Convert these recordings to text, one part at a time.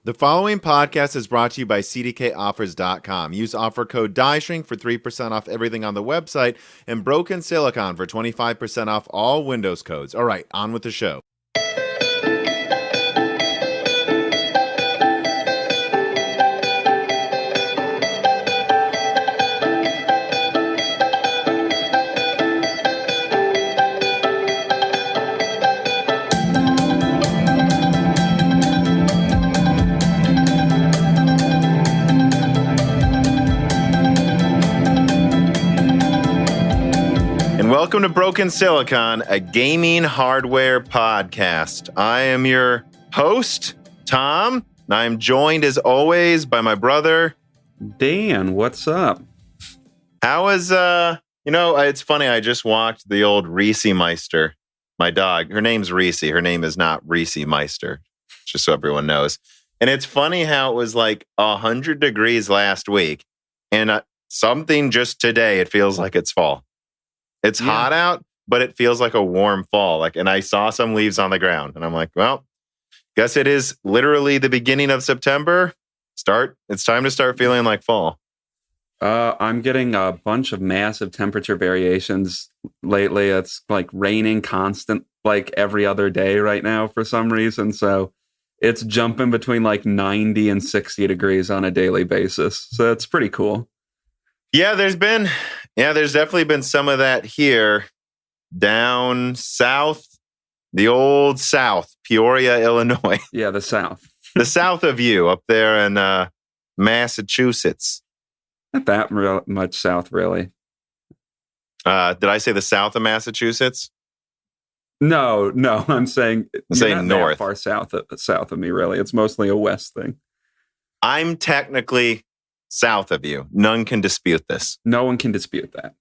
The following podcast is brought to you by CDKOffers.com. Use offer code DIESHRINK for 3% off everything on the website and Broken Silicon for 25% off all Windows codes. All right, on with the show. Welcome to Broken Silicon, a gaming hardware podcast. I am your host, Tom, and I am joined as always by my brother, Dan. What's up? How is, it's funny, I just walked the old Reese Meister, my dog. Her name's Reese. Her name is not Reese Meister, just so everyone knows. And it's funny how it was like 100 degrees last week, and something just today, it feels like it's fall. It's hot out, but it feels like a warm fall. And I saw some leaves on the ground, and I'm like, well, guess it is literally the beginning of September. It's time to start feeling like fall. I'm getting a bunch of massive temperature variations lately. It's like raining constant, like every other day right now for some reason. So it's jumping between like 90 and 60 degrees on a daily basis. So it's pretty cool. Yeah, there's definitely been some of that here down south, the old South, Peoria, Illinois. Yeah, the South. The south of you, up there in Massachusetts. Not that much south, really. Did I say the south of Massachusetts? No, I'm saying not north. That far south of me, really. It's mostly a west thing. I'm technically south of you. None can dispute this. No one can dispute that.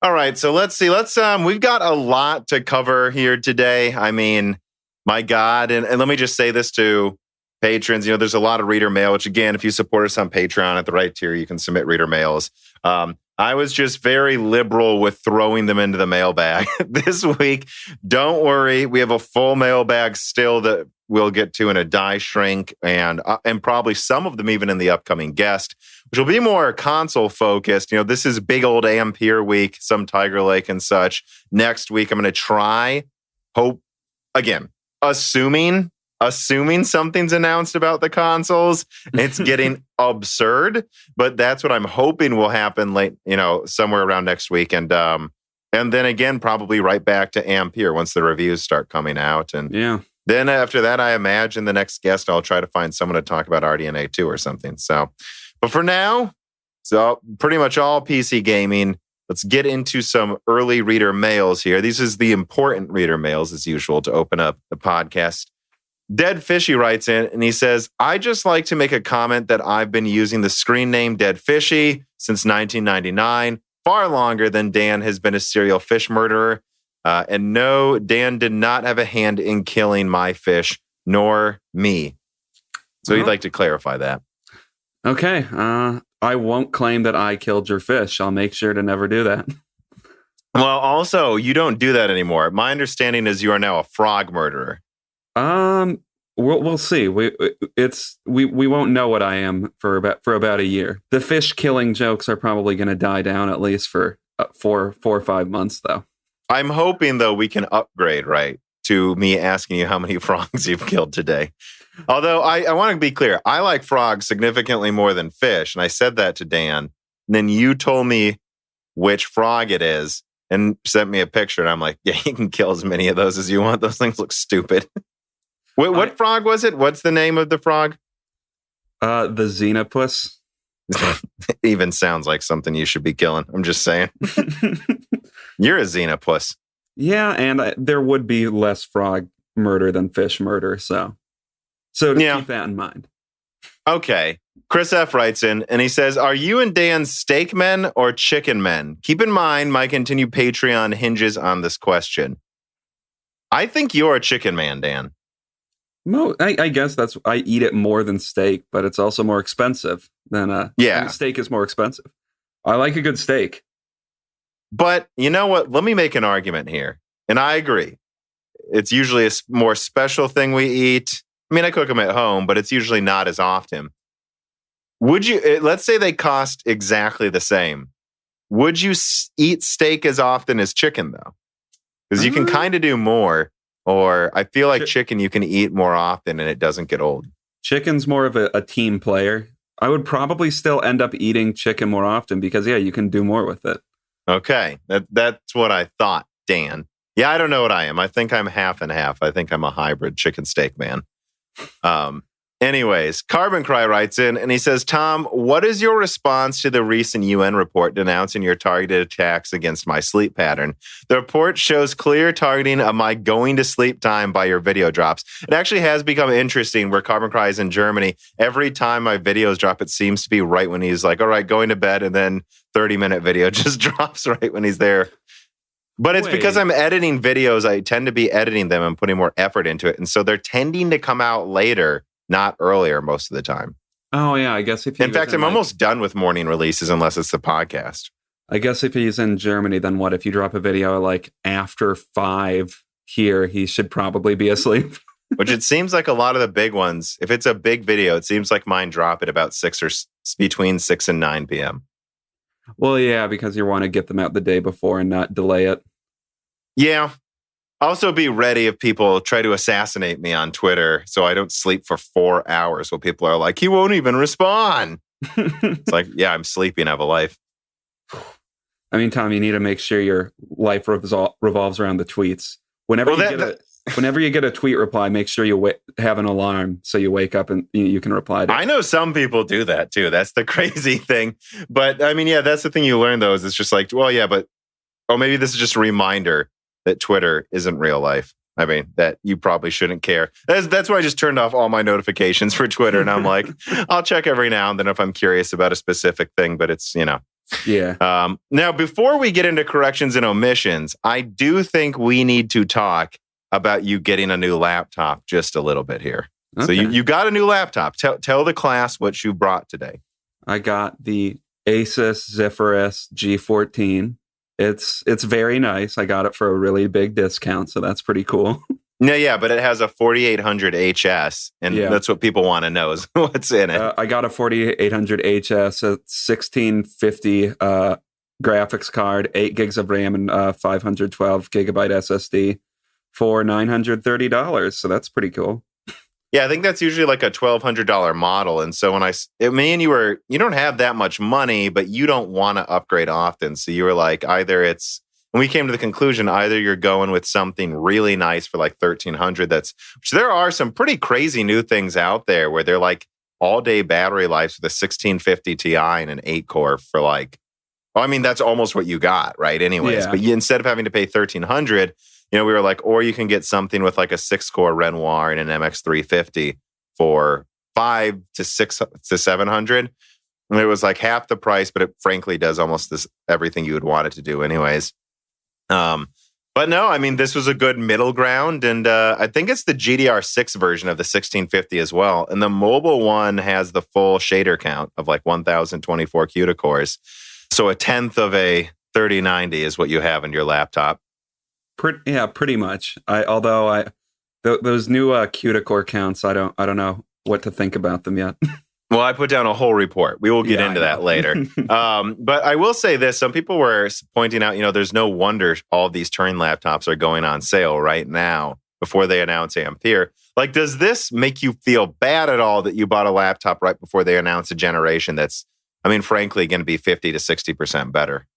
All right, so let's see. We've got a lot to cover here today. I mean, my God, and let me just say this to patrons. There's a lot of reader mail, which again, if you support us on Patreon at the right tier, you can submit reader mails. I was just very liberal with throwing them into the mailbag this week. Don't worry, we have a full mailbag still that we'll get to in a die shrink, and probably some of them even in the upcoming guest, which will be more console focused. This is big old Ampere week, some Tiger Lake and such. Next week, I'm going to hope again, assuming something's announced about the consoles. It's getting absurd, but that's what I'm hoping will happen late, somewhere around next week. And then again, probably right back to Ampere once the reviews start coming out. And yeah. Then after that, I imagine the next guest, I'll try to find someone to talk about RDNA 2 or something. So, but for now, so pretty much all PC gaming. Let's get into some early reader mails here. These is the important reader mails, as usual, to open up the podcast. Dead Fishy writes in and he says, I just like to make a comment that I've been using the screen name Dead Fishy since 1999, far longer than Dan has been a serial fish murderer. And no, Dan did not have a hand in killing my fish, nor me. So he'd like to clarify that. Okay. I won't claim that I killed your fish. I'll make sure to never do that. Well, also, you don't do that anymore. My understanding is you are now a frog murderer. We'll see. We won't know what I am for about a year. The fish killing jokes are probably going to die down at least for 4 or 5 months, though. I'm hoping, though, we can upgrade, right, to me asking you how many frogs you've killed today. Although I want to be clear, I like frogs significantly more than fish, and I said that to Dan. And then you told me which frog it is and sent me a picture, and I'm like, yeah, you can kill as many of those as you want. Those things look stupid. What frog was it? What's the name of the frog? The Xenopus. It even sounds like something you should be killing. I'm just saying. You're a Xenopus. Yeah, and there would be less frog murder than fish murder, so keep that in mind. Okay. Chris F. writes in, and he says, are you and Dan steak men or chicken men? Keep in mind, my continued Patreon hinges on this question. I think you're a chicken man, Dan. No, I guess I eat it more than steak, but it's also more expensive than steak is more expensive. I like a good steak. But you know what? Let me make an argument here. And I agree. It's usually a more special thing we eat. I mean, I cook them at home, but it's usually not as often. Would you, let's say they cost exactly the same. Would you eat steak as often as chicken, though? Because you can kind of do more, or I feel like chicken you can eat more often and it doesn't get old. Chicken's more of a team player. I would probably still end up eating chicken more often because, yeah, you can do more with it. Okay, that's what I thought, Dan. Yeah, I don't know what I am. I think I'm half and half. I think I'm a hybrid chicken steak man. Anyways, Carbon Cry writes in and he says, Tom, what is your response to the recent UN report denouncing your targeted attacks against my sleep pattern? The report shows clear targeting of my going to sleep time by your video drops. It actually has become interesting where Carbon Cry is in Germany. Every time my videos drop, it seems to be right when he's like, all right, going to bed, and then 30-minute video just drops right when he's there. But it's because I'm editing videos. I tend to be editing them and putting more effort into it. And so they're tending to come out later, not earlier most of the time. Oh, yeah. I guess if you in fact, I'm almost done with morning releases unless it's the podcast. I guess if he's in Germany, then what? If you drop a video like after 5 here, he should probably be asleep. Which it seems like a lot of the big ones, if it's a big video, it seems like mine drop at about between 6 and 9 p.m. Well, yeah, because you want to get them out the day before and not delay it. Yeah. Also be ready if people try to assassinate me on Twitter so I don't sleep for 4 hours while people are like, he won't even respond. It's like, yeah, I'm sleeping. I have a life. I mean, Tom, you need to make sure your life revolves around the tweets. Whenever you get a tweet reply, make sure you have an alarm so you wake up and you can reply to it. I know some people do that too. That's the crazy thing. But I mean, yeah, that's the thing you learn though, is it's just like, well, yeah, but, oh, maybe this is just a reminder that Twitter isn't real life. I mean, that you probably shouldn't care. That's why I just turned off all my notifications for Twitter. And I'm like, I'll check every now and then if I'm curious about a specific thing, but it's, Yeah. Now, before we get into corrections and omissions, I do think we need to talk about you getting a new laptop just a little bit here. Okay. So you got a new laptop. Tell the class what you brought today. I got the Asus Zephyrus G14. It's very nice. I got it for a really big discount, so that's pretty cool. Yeah, but it has a 4800 HS, and that's what people want to know is what's in it. I got a 4800 HS, a 1650 graphics card, 8 gigs of RAM, and 512 gigabyte SSD for $930. So that's pretty cool. Yeah, I think that's usually like a $1,200 model. And so you don't have that much money, but you don't want to upgrade often. So you were like, and we came to the conclusion, either you're going with something really nice for like $1,300. Which there are some pretty crazy new things out there where they're like all day battery life with a 1650 Ti and an 8-core for like, that's almost what you got, right? Anyways, but instead of having to pay $1,300, we were like, or you can get something with like a 6-core Renoir and an MX350 for $500 to $700. And it was like half the price, but it frankly does almost everything you would want it to do anyways. But no, this was a good middle ground. And I think it's the GDR6 version of the 1650 as well. And the mobile one has the full shader count of like 1024 CUDA cores. So a tenth of a 3090 is what you have in your laptop. Pretty much. Those new CUDA core counts, I don't know what to think about them yet. Well, I put down a whole report. We will get into that later. But I will say this. Some people were pointing out, there's no wonder all of these Turing laptops are going on sale right now before they announce Ampere. Like, does this make you feel bad at all that you bought a laptop right before they announce a generation that's, frankly, going to be 50 to 60% better?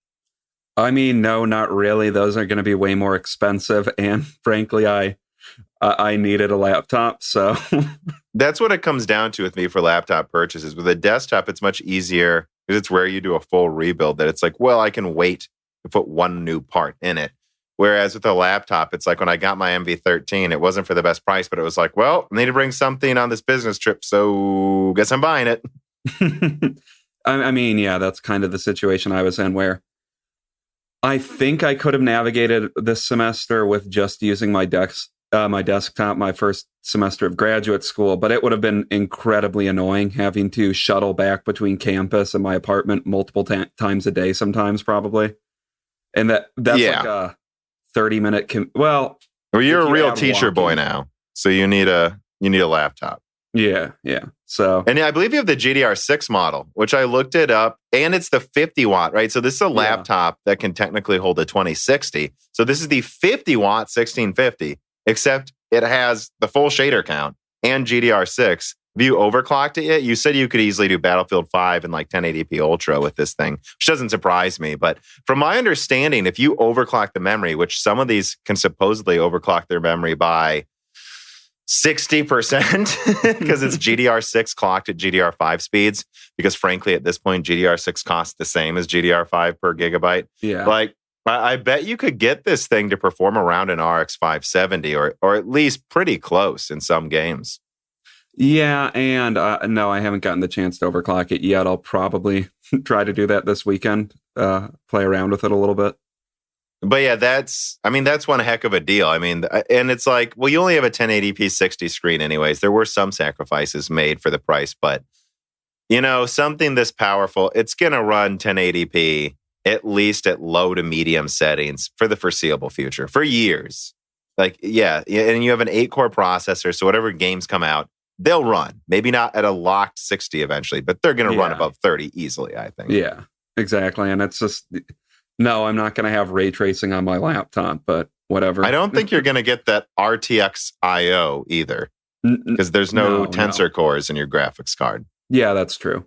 No, not really. Those are going to be way more expensive. And frankly, I needed a laptop. So that's what it comes down to with me for laptop purchases. With a desktop, it's much easier because it's rare you do a full rebuild that it's like, well, I can wait to put one new part in it. Whereas with a laptop, it's like when I got my MV13, it wasn't for the best price, but it was like, well, I need to bring something on this business trip. So guess I'm buying it. That's kind of the situation I was in where I think I could have navigated this semester with just using my desktop, my first semester of graduate school, but it would have been incredibly annoying having to shuttle back between campus and my apartment multiple times a day, sometimes probably. And that's like a 30-minute. Well, you're a real teacher boy now, so you need a you need a laptop. Yeah. So, and I believe you have the GDR6 model, which I looked it up, and it's the 50 watt, right? So this is a laptop that can technically hold a 2060. So this is the 50 watt 1650, except it has the full shader count and GDR6. Have you overclocked it yet? You said you could easily do Battlefield 5 and like 1080p Ultra with this thing, which doesn't surprise me. But from my understanding, if you overclock the memory, which some of these can supposedly overclock their memory by 60% because it's GDR6 clocked at GDR5 speeds, because frankly, at this point, GDR6 costs the same as GDR5 per gigabyte. Yeah. Like, I bet you could get this thing to perform around an RX 570 or at least pretty close in some games. Yeah, and no, I haven't gotten the chance to overclock it yet. I'll probably try to do that this weekend, play around with it a little bit. But yeah, that's one heck of a deal. I mean, and it's like, well, you only have a 1080p 60 screen anyways. There were some sacrifices made for the price, but something this powerful, it's going to run 1080p at least at low to medium settings for the foreseeable future, for years. Like, yeah, and you have an 8-core processor, so whatever games come out, they'll run. Maybe not at a locked 60 eventually, but they're going to run above 30 easily, I think. Yeah, exactly. And it's just, no, I'm not going to have ray tracing on my laptop, but whatever. I don't think you're going to get that RTX IO either, because there's no tensor cores in your graphics card. Yeah, that's true.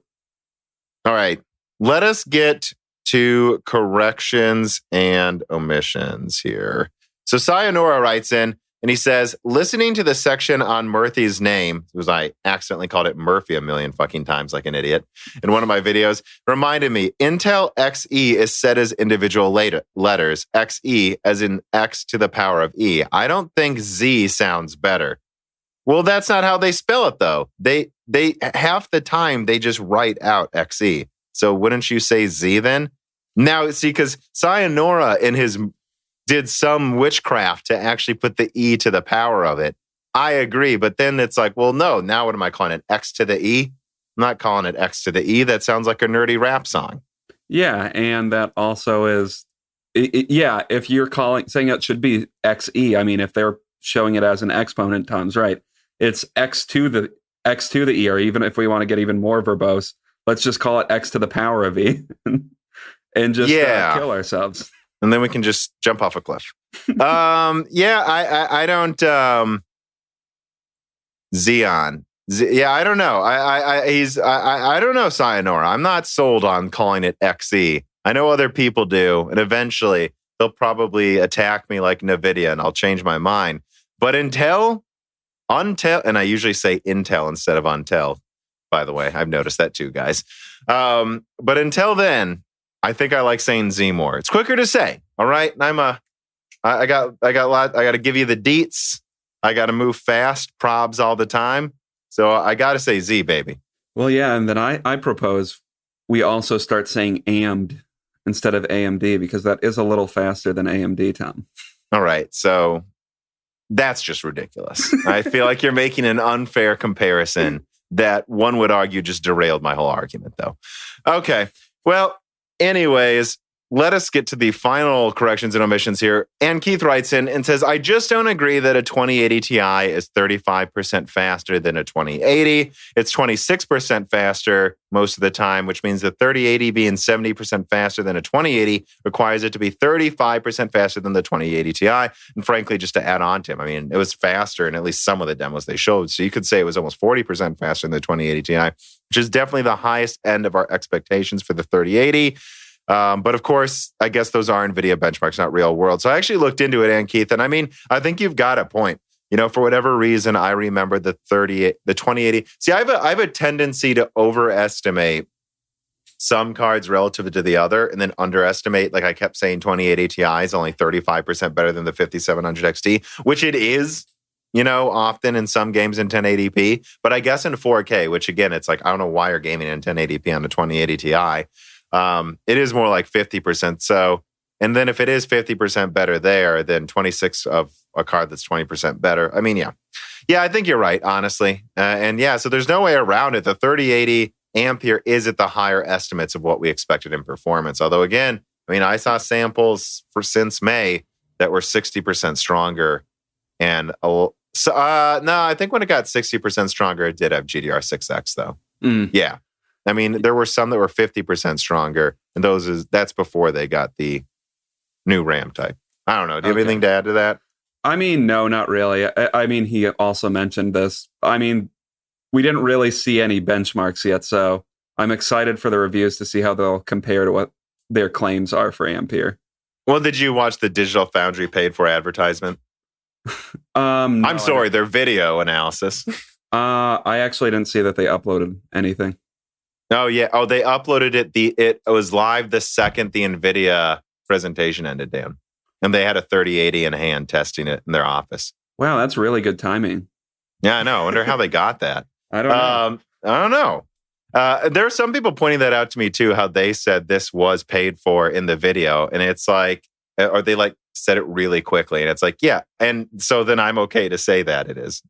All right, let us get to corrections and omissions here. So Sayonara writes in, and he says, listening to the section on Murphy's name, because I accidentally called it Murphy a million fucking times like an idiot in one of my videos, reminded me, Intel XE is set as individual letters, XE as in X to the power of E. I don't think Z sounds better. Well, that's not how they spell it, though. They half the time, they just write out XE. So wouldn't you say Z then? Now, see, because Sayonara did some witchcraft to actually put the E to the power of it. I agree, but then it's like, well, no, now what am I calling it? X to the E? I'm not calling it X to the E. That sounds like a nerdy rap song. Yeah, and that also is, if you're saying it should be XE, I mean, if they're showing it as an exponent times, right, it's X to the E, or even if we want to get even more verbose, let's just call it X to the power of E and just kill ourselves. And then we can just jump off a cliff. I don't. Xeon. I don't know. I don't know, Sayonara. I'm not sold on calling it XE. I know other people do, and eventually they'll probably attack me like Nvidia, and I'll change my mind. But Untel, and I usually say Intel instead of Untel. By the way, I've noticed that too, guys. But until then, I think I like saying Z more. It's quicker to say. All right. And I got to give you the deets. I got to move fast, probs all the time. So I got to say Z, baby. Well, yeah. And then I propose we also start saying AMD instead of AMD, because that is a little faster than AMD, Tom. All right. So that's just ridiculous. I feel like you're making an unfair comparison that one would argue just derailed my whole argument, though. Okay. Well, anyways, let us get to the final corrections and omissions here. And Keith writes in and says, I just don't agree that a 2080 Ti is 35% faster than a 2080. It's 26% faster most of the time, which means the 3080 being 70% faster than a 2080 requires it to be 35% faster than the 2080 Ti. And frankly, just to add on to him, I mean, it was faster in at least some of the demos they showed. So you could say it was almost 40% faster than the 2080 Ti, which is definitely the highest end of our expectations for the 3080. But of course, I guess those are NVIDIA benchmarks, not real world. So I actually looked into it, and Keith, and I mean, I think you've got a point. For whatever reason, I remember the 2080. See, I have a tendency to overestimate some cards relative to the other, and then underestimate. Like I kept saying, 2080 Ti is only 35% better than the 5700 XT, which it is. Often in some games in 1080p, but I guess in 4K, which again, it's like I don't know why you're gaming in 1080p on the 2080 Ti. It is more like 50%. So, and then if it is 50% better there, then 26 of a card that's 20% better. I mean, yeah, I think you're right, honestly. So there's no way around it. The 3080 Ampere is at the higher estimates of what we expected in performance. Although again, I mean, I saw samples since May that were 60% stronger and So, no, I think when it got 60% stronger, it did have GDR6X though. Yeah. I mean, there were some that were 50% stronger, and that's before they got the new RAM type. I don't know. Do you have anything to add to that? I mean, no, not really. I mean, he also mentioned this. I mean, we didn't really see any benchmarks yet, so I'm excited for the reviews to see how they'll compare to what their claims are for Ampere. Well, did you watch the Digital Foundry paid for advertisement? No, I'm sorry, their video analysis. I actually didn't see that they uploaded anything. Oh yeah. Oh, they uploaded it. It was live the second the Nvidia presentation ended, Dan, and they had a 3080 in hand testing it in their office. Wow, that's really good timing. Yeah, I know. I wonder how they got that. I don't know. There are some people pointing that out to me too. How they said this was paid for in the video, and it's like, or they like said it really quickly, and it's like, yeah, and so then I'm okay to say that it is.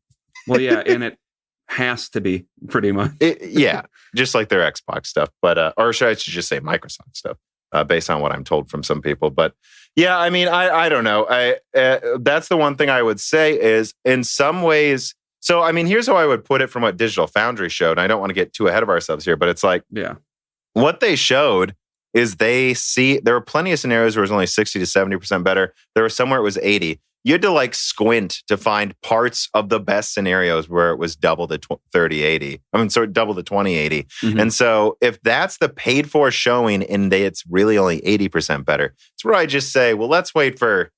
Well, yeah, and it has to be pretty much. Yeah, just like their Xbox stuff, but or should I just say Microsoft stuff, based on what I'm told from some people. But yeah, I mean, I don't know. That's the one thing I would say is in some ways. So I mean, here's how I would put it from what Digital Foundry showed. And I don't want to get too ahead of ourselves here, but it's like, yeah, what they showed is they see there were plenty of scenarios where it was only 60 to 70% better. There was somewhere it was 80. You had to like squint to find parts of the best scenarios where it was double the 3080. I mean, so double the 2080. Mm-hmm. And so if that's the paid for showing and it's really only 80% better, it's where I just say, well, let's wait for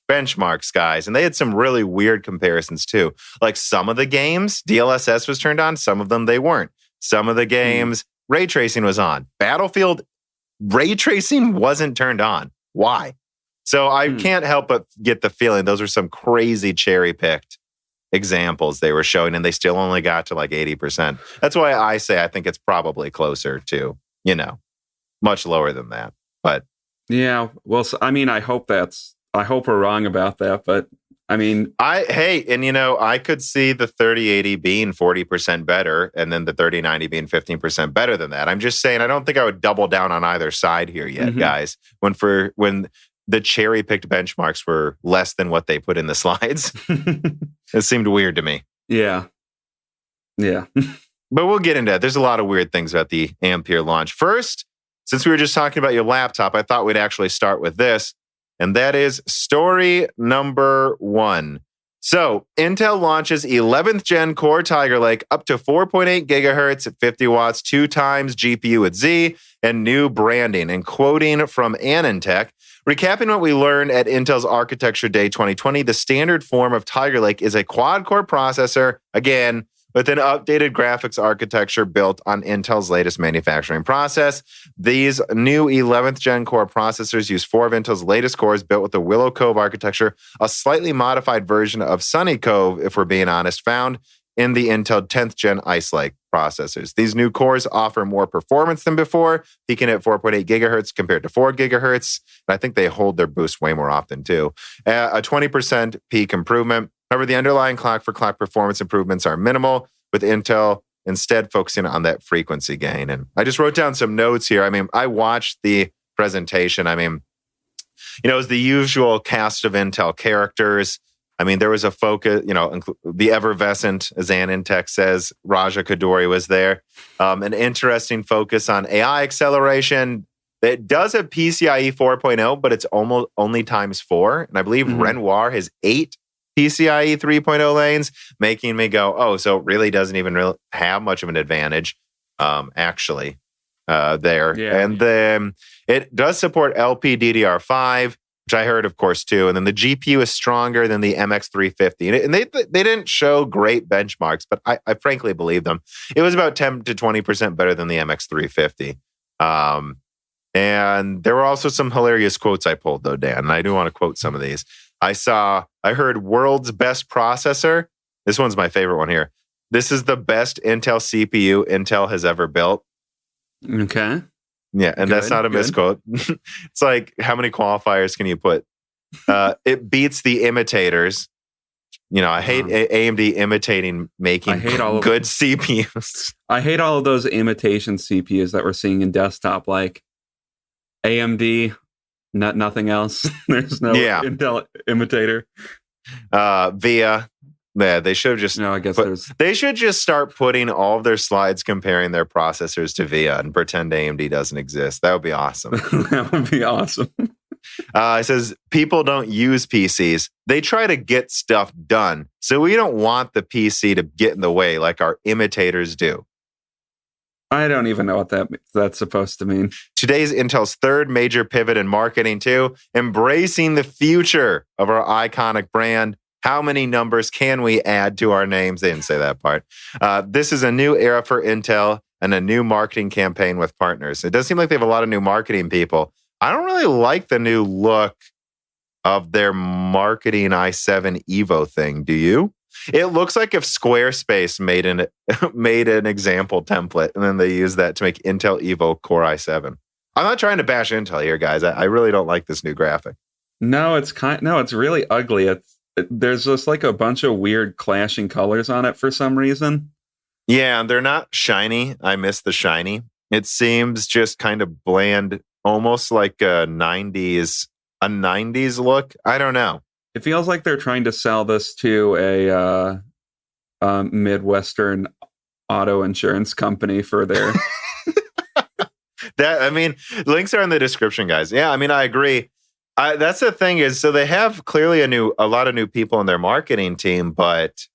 benchmarks, guys. And they had some really weird comparisons too. Like some of the games, DLSS was turned on. Some of them, they weren't. Some of the games, ray tracing was on. Battlefield, ray tracing wasn't turned on. Why? So I can't help but get the feeling those are some crazy cherry-picked examples they were showing, and they still only got to like 80%. That's why I say I think it's probably closer to, much lower than that. But yeah, well, I mean, I hope we're wrong about that, but I mean, I could see the 3080 being 40% better, and then the 3090 being 15% better than that. I'm just saying, I don't think I would double down on either side here yet, guys. When the cherry-picked benchmarks were less than what they put in the slides. It seemed weird to me. Yeah. Yeah. But we'll get into it. There's a lot of weird things about the Ampere launch. First, since we were just talking about your laptop, I thought we'd actually start with this, and that is story number 1. So, Intel launches 11th Gen Core Tiger Lake up to 4.8 gigahertz at 50 watts, 2 times GPU at Z, and new branding. And quoting from AnandTech, recapping what we learned at Intel's Architecture Day 2020, the standard form of Tiger Lake is a quad-core processor, again, with an updated graphics architecture built on Intel's latest manufacturing process. These new 11th Gen Core processors use 4 of Intel's latest cores built with the Willow Cove architecture, a slightly modified version of Sunny Cove, if we're being honest, found in the Intel 10th Gen Ice Lake processors. These new cores offer more performance than before, peaking at 4.8 gigahertz compared to 4 gigahertz. And I think they hold their boost way more often too. A 20% peak improvement. However, the underlying clock-for-clock performance improvements are minimal, with Intel instead focusing on that frequency gain. And I just wrote down some notes here. I mean, I watched the presentation. I mean, it was the usual cast of Intel characters. I mean, there was a focus, the effervescent, as AnandTech says, Raja Koduri was there. An interesting focus on AI acceleration. It does have PCIe 4.0, but it's almost only times 4. And I believe Renoir has 8 PCIe 3.0 lanes, making me go, oh, so it really doesn't even really have much of an advantage, actually, there. Yeah. And then it does support LPDDR5, which I heard, of course, too. And then the GPU is stronger than the MX350. And they didn't show great benchmarks, but I frankly believe them. It was about 10 to 20% better than the MX350. And there were also some hilarious quotes I pulled, though, Dan. And I do want to quote some of these. I heard world's best processor. This one's my favorite one here. This is the best Intel CPU Intel has ever built. Okay. Yeah, and that's not a misquote. It's like, how many qualifiers can you put? It beats the imitators. I hate AMD imitating making good CPUs. I hate all of those imitation CPUs that we're seeing in desktop, like AMD, nothing else. There's no Intel imitator. VIA, Yeah, they should have just. No, I guess they should just start putting all of their slides comparing their processors to VIA and pretend AMD doesn't exist. That would be awesome. That would be awesome. It says people don't use PCs; they try to get stuff done. So we don't want the PC to get in the way like our imitators do. I don't even know what that's supposed to mean. Today's Intel's third major pivot in marketing too, embracing the future of our iconic brand. How many numbers can we add to our names? They didn't say that part. This is a new era for Intel and a new marketing campaign with partners. It does seem like they have a lot of new marketing people. I don't really like the new look of their marketing i7 Evo thing. Do you? It looks like if Squarespace made an example template and then they use that to make Intel Evo Core i7. I'm not trying to bash Intel here, guys. I really don't like this new graphic. No, it's really ugly. There's just like a bunch of weird clashing colors on it for some reason. Yeah, they're not shiny. I miss the shiny. It seems just kind of bland, almost like a 90s look. I don't know. It feels like they're trying to sell this to a Midwestern auto insurance company for their. Links are in the description, guys. Yeah, I agree. That's the thing is, so they have clearly a lot of new people in their marketing team, but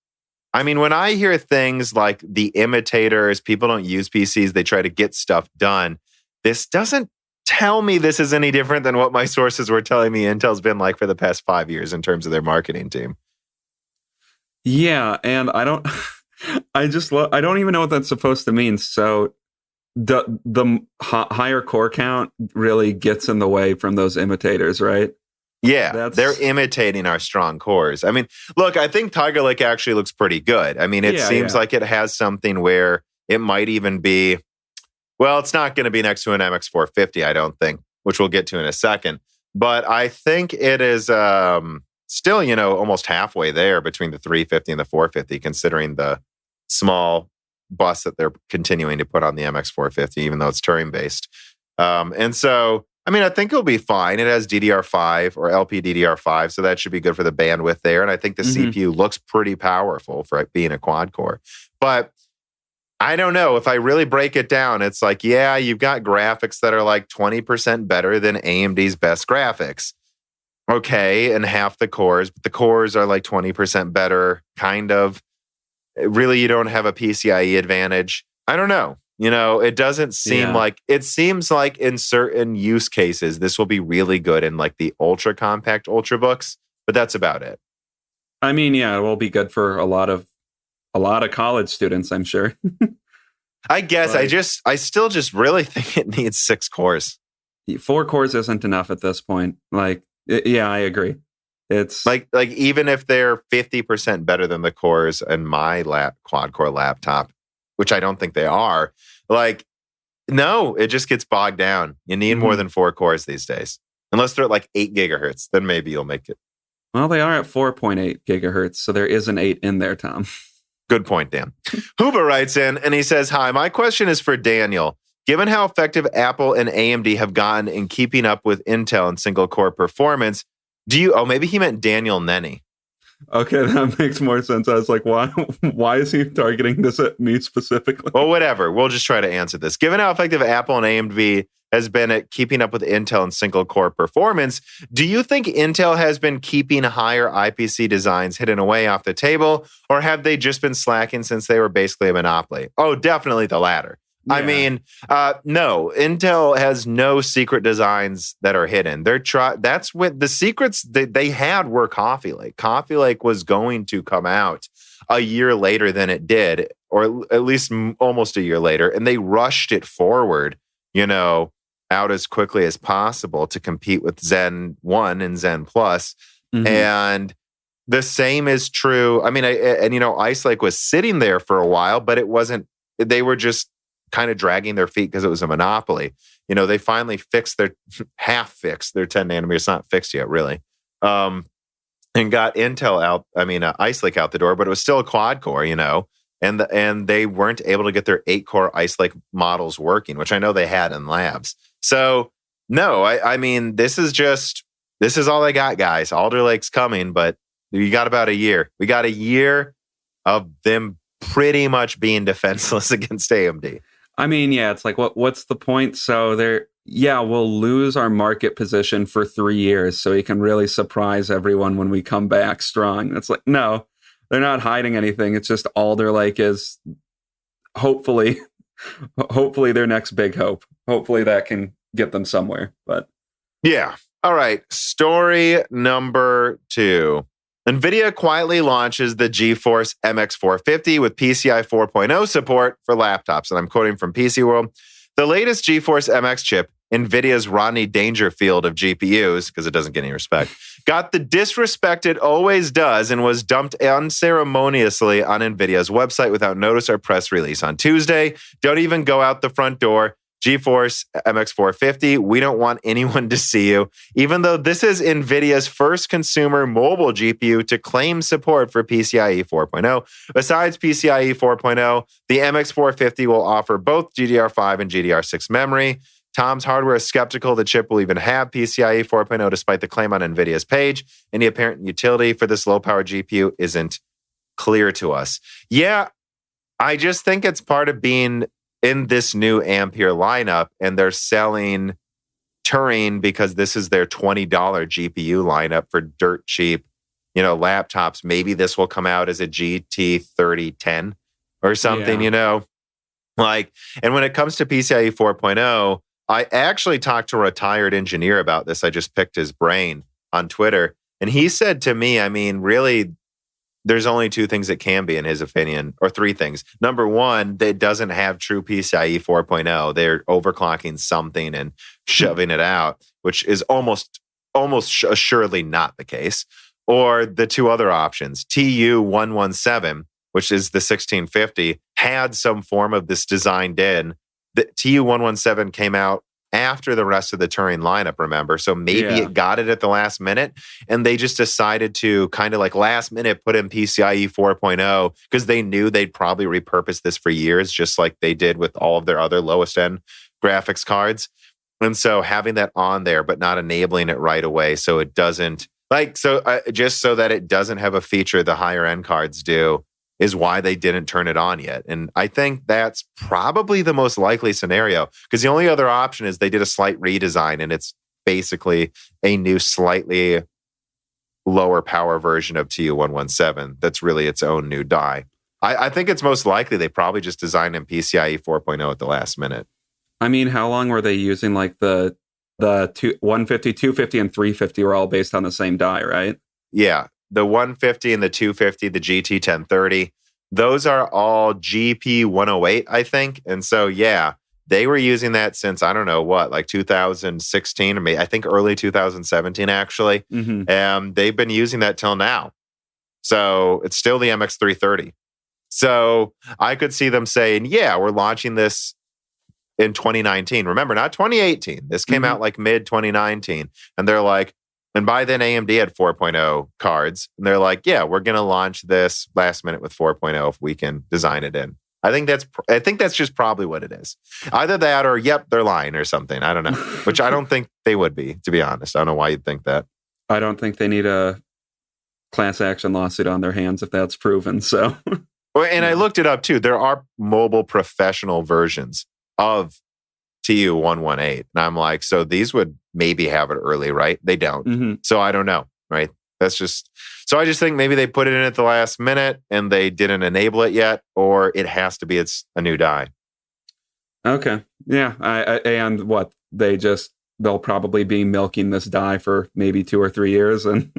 when I hear things like the imitators, people don't use PCs, they try to get stuff done. This doesn't tell me this is any different than what my sources were telling me Intel's been like for the past 5 years in terms of their marketing team. Yeah, and I don't even know what that's supposed to mean. So the higher core count really gets in the way from those imitators, right? Yeah, they're imitating our strong cores. Look, I think Tiger Lake actually looks pretty good. It seems like it has something where it might even be. Well, it's not going to be next to an MX450, I don't think, which we'll get to in a second. But I think it is still, almost halfway there between the 350 and the 450, considering the small bus that they're continuing to put on the MX450, even though it's Turing-based. And so, I think it'll be fine. It has DDR5 or LPDDR5, so that should be good for the bandwidth there. And I think the CPU looks pretty powerful for it being a quad core. But I don't know. If I really break it down, it's like, yeah, you've got graphics that are like 20% better than AMD's best graphics. Okay, and half the cores, but the cores are like 20% better, kind of. Really, you don't have a PCIe advantage. I don't know. It doesn't seem like, it seems like in certain use cases, this will be really good in like the ultra compact ultrabooks, but that's about it. It will be good for a lot of college students, I'm sure. I guess I still just really think it needs 6 cores. 4 cores isn't enough at this point. I agree. It's like even if they're 50% better than the cores in my quad core laptop, which I don't think they are, no, it just gets bogged down. You need more than 4 cores these days. Unless they're at like 8 gigahertz, then maybe you'll make it. Well, they are at 4.8 gigahertz, so there is an 8 in there, Tom. Good point, Dan. Huba writes in and he says, hi, my question is for Daniel. Given how effective Apple and AMD have gotten in keeping up with Intel and single core performance, maybe he meant Daniel Nenny. Okay, that makes more sense. I was like, why is he targeting this at me specifically? Well, whatever. We'll just try to answer this. Given how effective Apple and AMD has been at keeping up with Intel and single core performance, do you think Intel has been keeping higher IPC designs hidden away off the table, or have they just been slacking since they were basically a monopoly? Oh, definitely the latter. Yeah. No, Intel has no secret designs that are hidden. That's what the secrets that they had were Coffee Lake. Coffee Lake was going to come out a year later than it did, or at least almost a year later, and they rushed it forward, out as quickly as possible to compete with Zen 1 and Zen Plus. And the same is true. Ice Lake was sitting there for a while, but it wasn't, they were just kind of dragging their feet because it was a monopoly. They finally fixed their 10 nanometers. It's not fixed yet, really. And got Intel out, Ice Lake out the door, but it was still a quad core, and they weren't able to get their 8-core Ice Lake models working, which I know they had in labs. So no, this is all they got, guys. Alder Lake's coming, but You got about a year. We got a year of them pretty much being defenseless against AMD. I mean, yeah, it's like, what's the point? So we'll lose our market position for 3 years so we can really surprise everyone when we come back strong. It's like, no, they're not hiding anything. It's just all they're like is hopefully their next big hope. Hopefully that can get them somewhere. But yeah. All right. Story number 2. Nvidia quietly launches the GeForce MX450 with PCIe 4.0 support for laptops. And I'm quoting from PC World. The latest GeForce MX chip, Nvidia's Rodney Dangerfield of GPUs, because it doesn't get any respect, got the disrespect it always does and was dumped unceremoniously on Nvidia's website without notice or press release on Tuesday. Don't even go out the front door. GeForce MX450, we don't want anyone to see you. Even though this is Nvidia's first consumer mobile GPU to claim support for PCIe 4.0. Besides PCIe 4.0, the MX450 will offer both GDDR5 and GDDR6 memory. Tom's Hardware is skeptical the chip will even have PCIe 4.0 despite the claim on Nvidia's page. Any apparent utility for this low-power GPU isn't clear to us. Yeah, I just think it's part of being in this new Ampere lineup, and they're selling Turing because this is their $20 GPU lineup for dirt cheap, laptops. Maybe this will come out as a GT 3010 or something, and when it comes to PCIe 4.0, I actually talked to a retired engineer about this. I just picked his brain on Twitter, and he said to me, really, there's only 2 things it can be, in his opinion, or 3 things. Number one, it doesn't have true PCIe 4.0. They're overclocking something and shoving it out, which is almost assuredly not the case. Or the 2 other options, TU117, which is the 1650, had some form of this designed in. The TU117 came out after the rest of the Turing lineup, remember? So maybe it got it at the last minute, and they just decided to kind of last minute put in PCIe 4.0 because they knew they'd probably repurpose this for years, just like they did with all of their other lowest end graphics cards. And so having that on there, but not enabling it right away, so it doesn't just so that it doesn't have a feature the higher end cards do, is why they didn't turn it on yet. And I think that's probably the most likely scenario, because the only other option is they did a slight redesign and it's basically a new, slightly lower power version of TU117 that's really its own new die. I think it's most likely they probably just designed in PCIe 4.0 at the last minute. I mean, how long were they using the 150, 250, and 350 were all based on the same die, right? Yeah. The 150 and the 250, the GT 1030, those are all GP 108, I think. And so, they were using that since, I don't know what, 2016, or maybe, I think early 2017, actually. Mm-hmm. And they've been using that till now. So it's still the MX330. So I could see them saying, we're launching this in 2019. Remember, not 2018. This came out mid 2019. And they're like, and by then, AMD had 4.0 cards. And they're like, we're going to launch this last minute with 4.0 if we can design it in. I think that's just probably what it is. Either that or, they're lying or something. I don't know. Which I don't think they would be, to be honest. I don't know why you'd think that. I don't think they need a class action lawsuit on their hands if that's proven. So, and I looked it up too. There are mobile professional versions of TU118. And I'm like, so these would maybe have it early, right? They don't. Mm-hmm. So I don't know, right? So I just think maybe they put it in at the last minute and they didn't enable it yet, or it has to be it's a new die. Okay. Yeah. And what? They'll probably be milking this die for maybe 2 or 3 years. And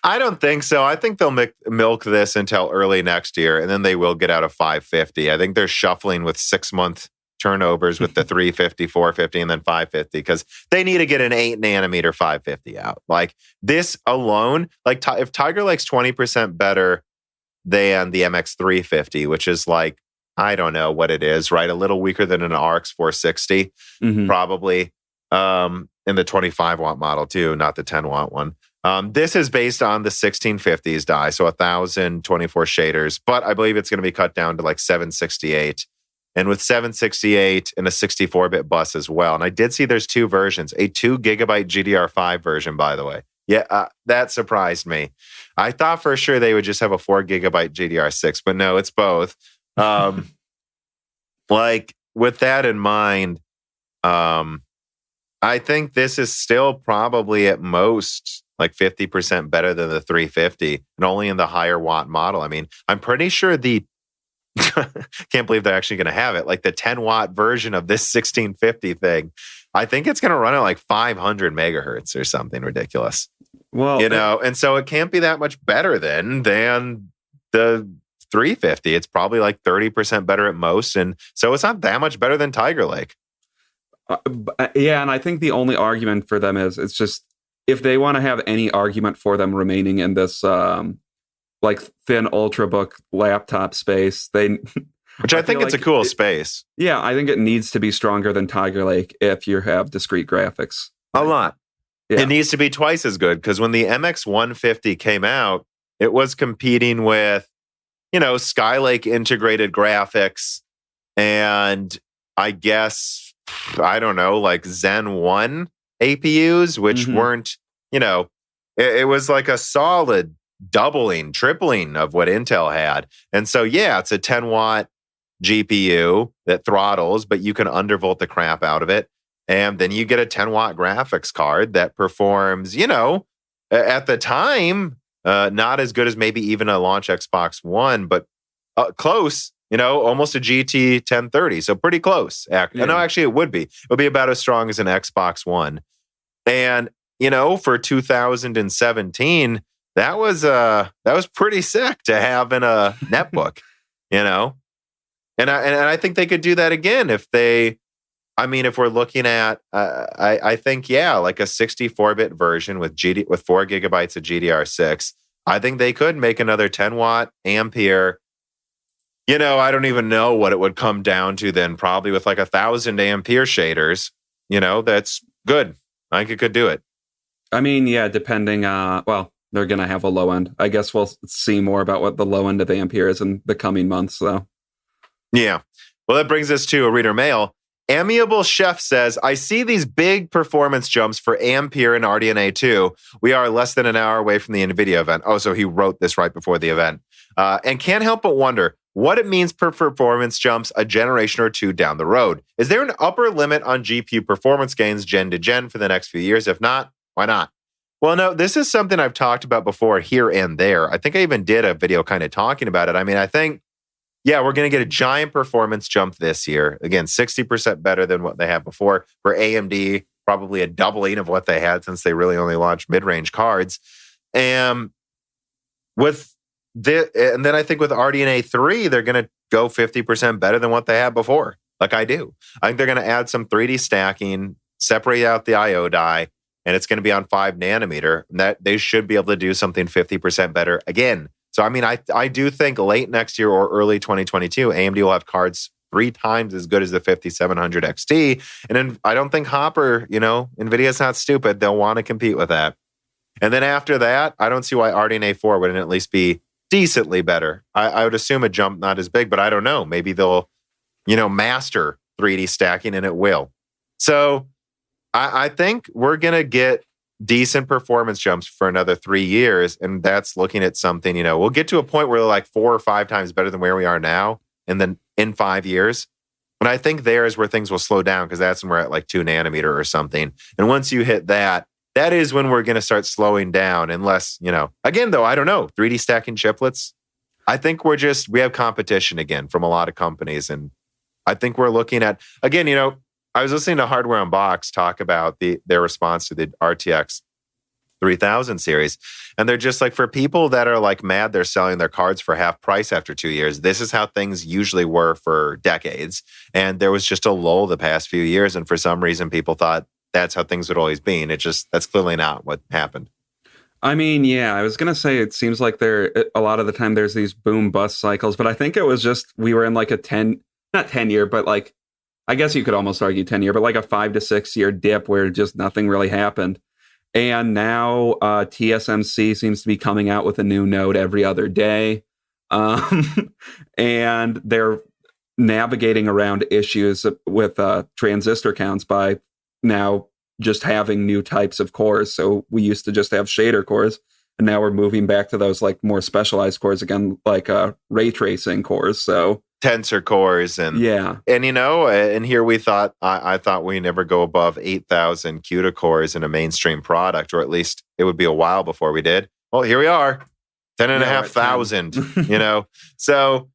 I don't think so. I think they'll milk this until early next year, and then they will get out of 550. I think they're shuffling with 6-month turnovers with the 350, 450, and then 550 because they need to get an 8 nanometer 550 out. This alone, if Tiger Lake's 20% better than the MX350, which is I don't know what it is, right? A little weaker than an RX 460, probably, in the 25 watt model too, not the 10 watt one. This is based on the 1650s die, so 1024 shaders, but I believe it's going to be cut down to 768. And with 768 and a 64-bit bus as well. And I did see there's 2 versions, a 2 gigabyte GDDR5 version, by the way, Yeah, that surprised me. I thought for sure they would just have a 4 gigabyte GDR6, but no, it's both. Like with that in mind, I think this is still probably at most like 50% better than the 350 and only in the higher watt model. I mean, I'm pretty sure can't believe they're actually going to have it. Like the 10 watt version of this 1650 thing, I think it's going to run at like 500 megahertz or something ridiculous. Well, and so it can't be that much better than the 350. It's probably like 30% better at most. And so it's not that much better than Tiger Lake. Yeah, and I think the only argument for them is it's just if they want to have any argument for them remaining in this like thin ultrabook laptop space, which I think it's like a cool space. Yeah, I think it needs to be stronger than Tiger Lake if you have discrete graphics. A lot. Yeah. It needs to be twice as good because when the MX 150 came out, it was competing with, Skylake integrated graphics and I guess, I don't know, like Zen 1 APUs, which weren't, it was like a solid doubling, tripling of what Intel had. And so, yeah, it's a 10 watt GPU that throttles, but you can undervolt the crap out of it. And then you get a 10 watt graphics card that performs, at the time, not as good as maybe even a launch Xbox One, but close, almost a GT 1030. So pretty close. No, actually, it would be. It would be about as strong as an Xbox One. And, for 2017, that was pretty sick to have in a netbook, And I think they could do that again if we're looking at, I think, like a 64-bit version with 4 gigabytes of GDR6. I think they could make another 10 watt Ampere. I don't even know what it would come down to then, probably with like 1,000 Ampere shaders. That's good. I think it could do it. I mean, yeah, depending, they're going to have a low end. I guess we'll see more about what the low end of Ampere is in the coming months, though. Yeah. Well, that brings us to a reader mail. Amiable Chef says, I see these big performance jumps for Ampere and RDNA 2. We are less than an hour away from the Nvidia event. Oh, so he wrote this right before the event. And can't help but wonder what it means per performance jumps a generation or two down the road. Is there an upper limit on GPU performance gains gen to gen for the next few years? If not, why not? Well, no, this is something I've talked about before here and there. I think I even did a video kind of talking about it. I mean, I think, we're going to get a giant performance jump this year. Again, 60% better than what they had before. For AMD, probably a doubling of what they had since they really only launched mid-range cards. And then I think with RDNA 3, they're going to go 50% better than what they had before. Like I do. I think they're going to add some 3D stacking, separate out the IO die, and it's going to be on 5 nanometer. And that they should be able to do something 50% better again. So, I mean, I do think late next year or early 2022, AMD will have cards 3 times as good as the 5700 XT. And then I don't think Hopper, NVIDIA's not stupid. They'll want to compete with that. And then after that, I don't see why RDNA 4 wouldn't at least be decently better. I would assume a jump not as big, but I don't know. Maybe they'll, master 3D stacking and it will. So I think we're going to get decent performance jumps for another 3 years. And that's looking at something, we'll get to a point where they're like 4 or 5 times better than where we are now. And then in 5 years. And I think there is where things will slow down because that's when we're at like 2 nanometer or something. And once you hit that is when we're going to start slowing down unless, again, though, I don't know, 3D stacking chiplets. I think we have competition again from a lot of companies. And I think we're looking at, again, I was listening to Hardware Unboxed talk about their response to the RTX 3000 series. And they're just like, for people that are like mad they're selling their cards for half price after 2 years, this is how things usually were for decades. And there was just a lull the past few years. And for some reason, people thought that's how things would always be. And that's clearly not what happened. I mean, yeah, I was going to say, it seems like a lot of the time there's these boom bust cycles, but I think it was just, we were in like not 10 year, but like, I guess you could almost argue 10 year, but like a 5 to 6 year dip where just nothing really happened. And now TSMC seems to be coming out with a new node every other day. And they're navigating around issues with transistor counts by now just having new types of cores. So we used to just have shader cores, and now we're moving back to those like more specialized cores again, like ray tracing cores. So tensor cores and and here we thought I thought we never go above 8,000 CUDA cores in a mainstream product, or at least it would be a while before we did. Well, here we are, 10,500. So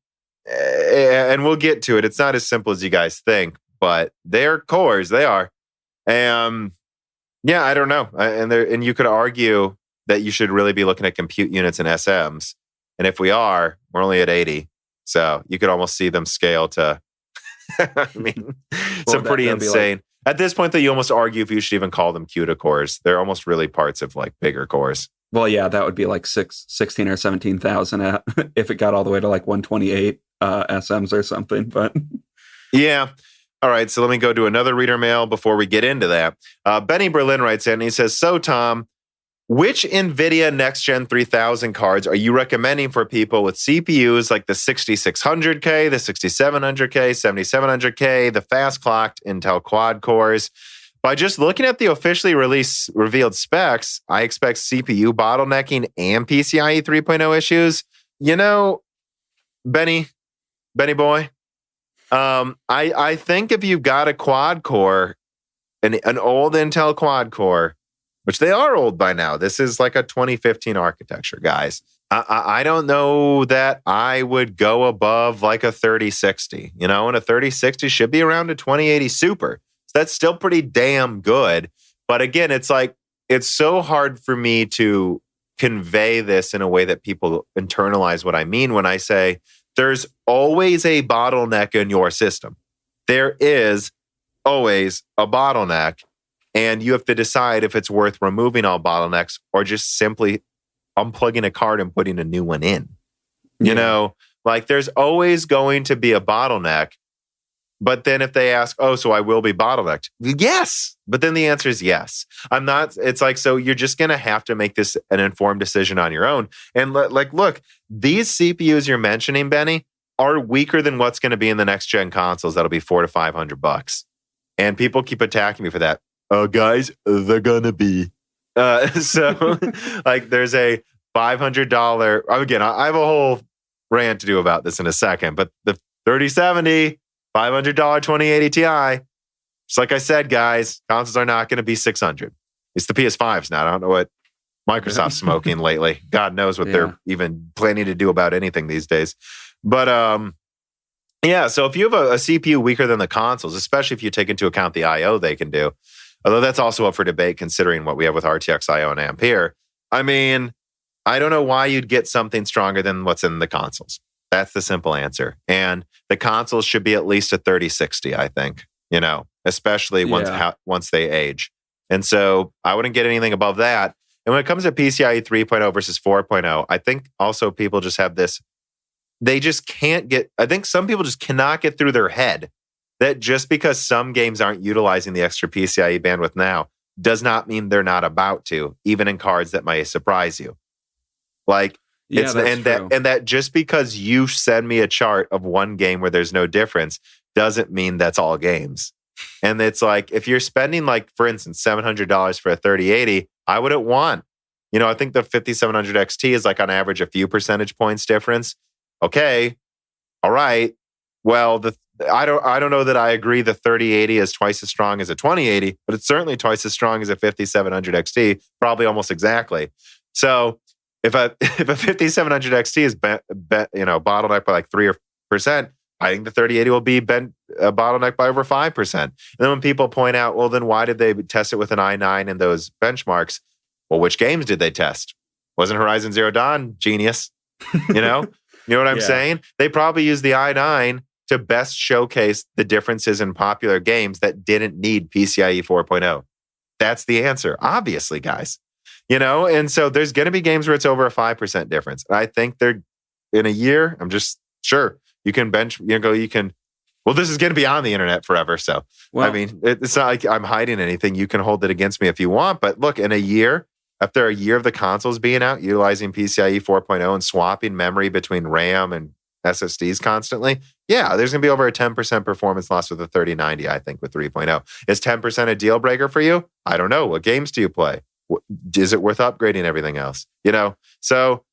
and we'll get to it. It's not as simple as you guys think, but they're cores. They are. I don't know. And you could argue that you should really be looking at compute units and SMs. And if we are, we're only at 80. So you could almost see them scale to, some pretty insane. At this point, though, you almost argue if you should even call them CUDA cores. They're almost really parts of like bigger cores. Well, yeah, that would be like 16 or 17,000 if it got all the way to like 128 SMs or something. But yeah. All right, so let me go to another reader mail before we get into that. Benny Berlin writes in, and he says, so Tom, which NVIDIA Next Gen 3000 cards are you recommending for people with CPUs like the 6600K, the 6700K, 7700K, the fast-clocked Intel quad cores? By just looking at the officially revealed specs, I expect CPU bottlenecking and PCIe 3.0 issues. Benny boy, I think if you've got a quad core, an old Intel quad core, which they are old by now. This is like a 2015 architecture, guys. I don't know that I would go above like a 3060, and a 3060 should be around a 2080 Super. So that's still pretty damn good. But again, it's so hard for me to convey this in a way that people internalize what I mean when I say there's always a bottleneck in your system. There is always a bottleneck. And you have to decide if it's worth removing all bottlenecks or just simply unplugging a card and putting a new one in. There's always going to be a bottleneck. But then if they ask, so I will be bottlenecked. Yes. But then the answer is yes. I'm not. It's like, so you're just going to have to make this an informed decision on your own. And look, these CPUs you're mentioning, Benny, are weaker than what's going to be in the next gen consoles. That'll be $400 to $500. And people keep attacking me for that. Guys, they're gonna be. There's a $500. Again, I have a whole rant to do about this in a second, but the 3070, $500 2080 Ti, just like I said, guys, consoles are not going to be 600. It's the PS5s now. I don't know what Microsoft's smoking lately. God knows what they're even planning to do about anything these days. But so if you have a CPU weaker than the consoles, especially if you take into account the I/O they can do, although that's also up for debate considering what we have with RTX I/O and Ampere. I don't know why you'd get something stronger than what's in the consoles. That's the simple answer. And the consoles should be at least a 3060, I think, especially once they age. And so I wouldn't get anything above that. And when it comes to PCIe 3.0 versus 4.0, I think also people just have this, I think some people just cannot get through their head that just because some games aren't utilizing the extra PCIe bandwidth now does not mean they're not about to, even in cards that might surprise you. That just because you send me a chart of one game where there's no difference doesn't mean that's all games. And it's like, if you're spending for instance, $700 for a 3080, I wouldn't want, I think the 5700 XT is on average a few percentage points difference. Okay. All right. Well, I don't know that I agree the 3080 is twice as strong as a 2080, but it's certainly twice as strong as a 5700 XT, probably almost exactly. So if a 5700 XT is bottlenecked by 3%, I think the 3080 will be bottlenecked by over 5%. And then when people point out, well, then why did they test it with an i9 and those benchmarks? Well, which games did they test? Wasn't Horizon Zero Dawn genius? You know what I'm saying? They probably used the i9 to best showcase the differences in popular games that didn't need PCIe 4.0. That's the answer, obviously, guys. And so there's going to be games where it's over a 5% difference. I think they're in a year. I'm just sure you can well, this is going to be on the internet forever. So, it's not like I'm hiding anything. You can hold it against me if you want. But look, in a year, after a year of the consoles being out, utilizing PCIe 4.0 and swapping memory between RAM and SSDs constantly, Yeah, there's going to be over a 10% performance loss with the 3090, I think, with 3.0. Is 10% a deal breaker for you? I don't know. What games do you play? Is it worth upgrading everything else? So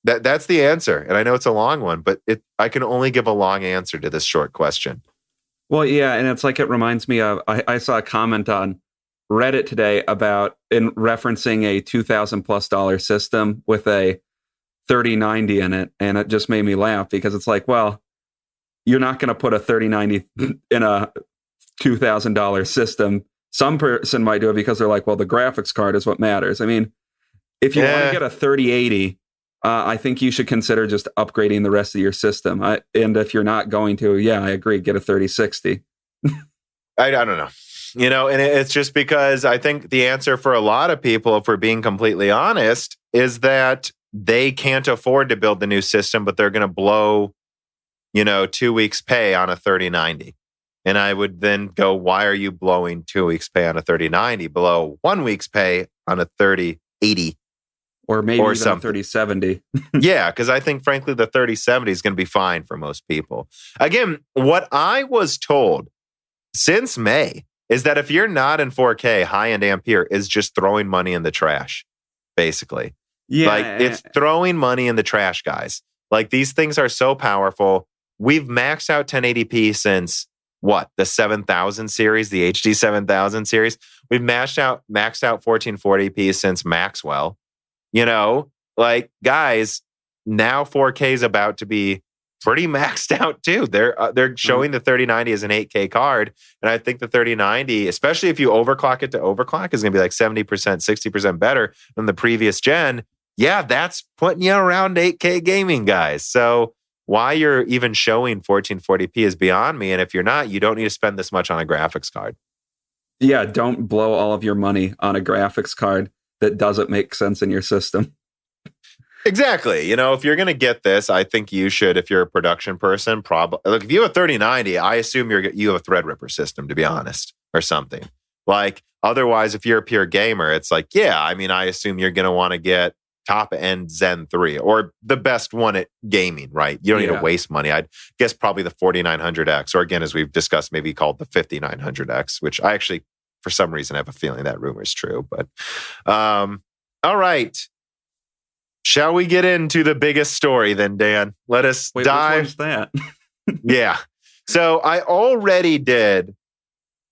that's the answer. And I know it's a long one, but I can only give a long answer to this short question. Well, yeah, and it's like it reminds me of, I saw a comment on Reddit today about in referencing a $2,000+ system with a 3090 in it, and it just made me laugh because it's like, well, you're not going to put a 3090 in a $2,000 system. Some person might do it because they're like, well, the graphics card is what matters. I mean, if you want to get a 3080, I think you should consider just upgrading the rest of your system. And if you're not going to, I agree, get a 3060. I don't know. And it's just because I think the answer for a lot of people, if we're being completely honest, is that they can't afford to build the new system, but they're going to blow, 2 weeks pay on a 3090. And I would then go, why are you blowing 2 weeks pay on a 3090 below 1 week's pay on a 3080? Or maybe even a 3070. Yeah, because I think, frankly, the 3070 is going to be fine for most people. Again, what I was told since May is that if you're not in 4K, high-end Ampere is just throwing money in the trash, basically. Yeah. It's throwing money in the trash, guys. These things are so powerful. We've maxed out 1080p since, the 7000 series, the HD 7000 series. We've maxed out 1440p since Maxwell. Guys, now 4K is about to be pretty maxed out too. They're showing the 3090 as an 8K card, and I think the 3090, especially if you overclock it to overclock, is going to be like 70%, 60% better than the previous gen. Yeah, that's putting you around 8K gaming, guys. So why you're even showing 1440p is beyond me. And if you're not, you don't need to spend this much on a graphics card. Yeah, don't blow all of your money on a graphics card that doesn't make sense in your system. Exactly. If you're going to get this, I think you should, if you're a production person, probably look, if you have a 3090, I assume you have a Threadripper system, to be honest, or something. Otherwise, if you're a pure gamer, it's I assume you're going to want to get top end Zen 3 or the best one at gaming, right? You don't need to waste money. I'd guess probably the 4900X, or again, as we've discussed, maybe called the 5900X, which I actually, for some reason, have a feeling that rumor is true. But all right. Shall we get into the biggest story then, Dan? Let us dive. Which one's that? Yeah. So I already did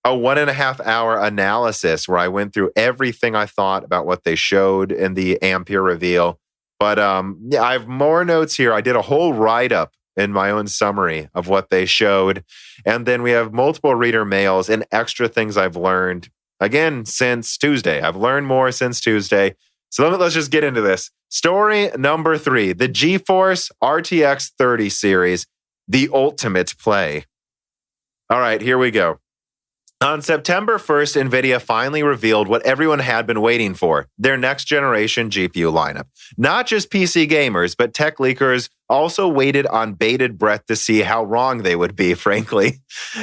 a 1.5 hour analysis where I went through everything I thought about what they showed in the Ampere Reveal. But I have more notes here. I did a whole write-up in my own summary of what they showed. And then we have multiple reader mails and extra things I've learned, again, since Tuesday. I've learned more since Tuesday. So let's just get into this. Story number 3, the GeForce RTX 30 series, the ultimate play. All right, here we go. On September 1st, Nvidia finally revealed what everyone had been waiting for, their next generation GPU lineup. Not just PC gamers, but tech leakers also waited on bated breath to see how wrong they would be, frankly.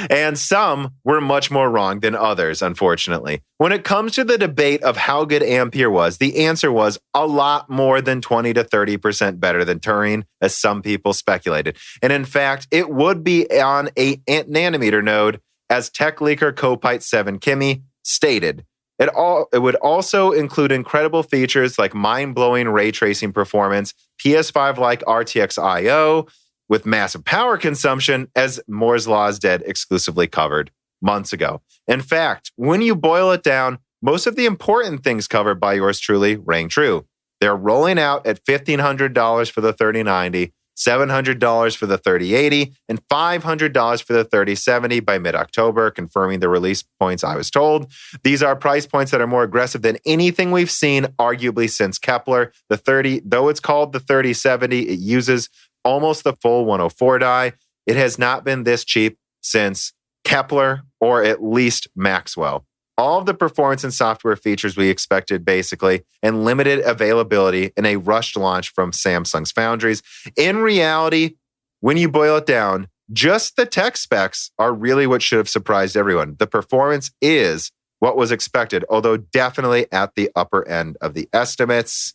And some were much more wrong than others, unfortunately. When it comes to the debate of how good Ampere was, the answer was a lot more than 20 to 30% better than Turing, as some people speculated. And in fact, it would be on a nanometer node, as tech leaker Copite7 Kimmy stated. It would also include incredible features like mind-blowing ray tracing performance, PS5-like RTX I/O with massive power consumption, as Moore's Law is Dead exclusively covered months ago. In fact, when you boil it down, most of the important things covered by yours truly rang true. They're rolling out at $1,500 for the 3090, $700 for the 3080, and $500 for the 3070 by mid-October, confirming the release points I was told. These are price points that are more aggressive than anything we've seen, arguably since Kepler. Though it's called the 3070, it uses almost the full 104 die. It has not been this cheap since Kepler, or at least Maxwell. All of the performance and software features we expected, basically, and limited availability in a rushed launch from Samsung's foundries. In reality, when you boil it down, just the tech specs are really what should have surprised everyone. The performance is what was expected, although definitely at the upper end of the estimates.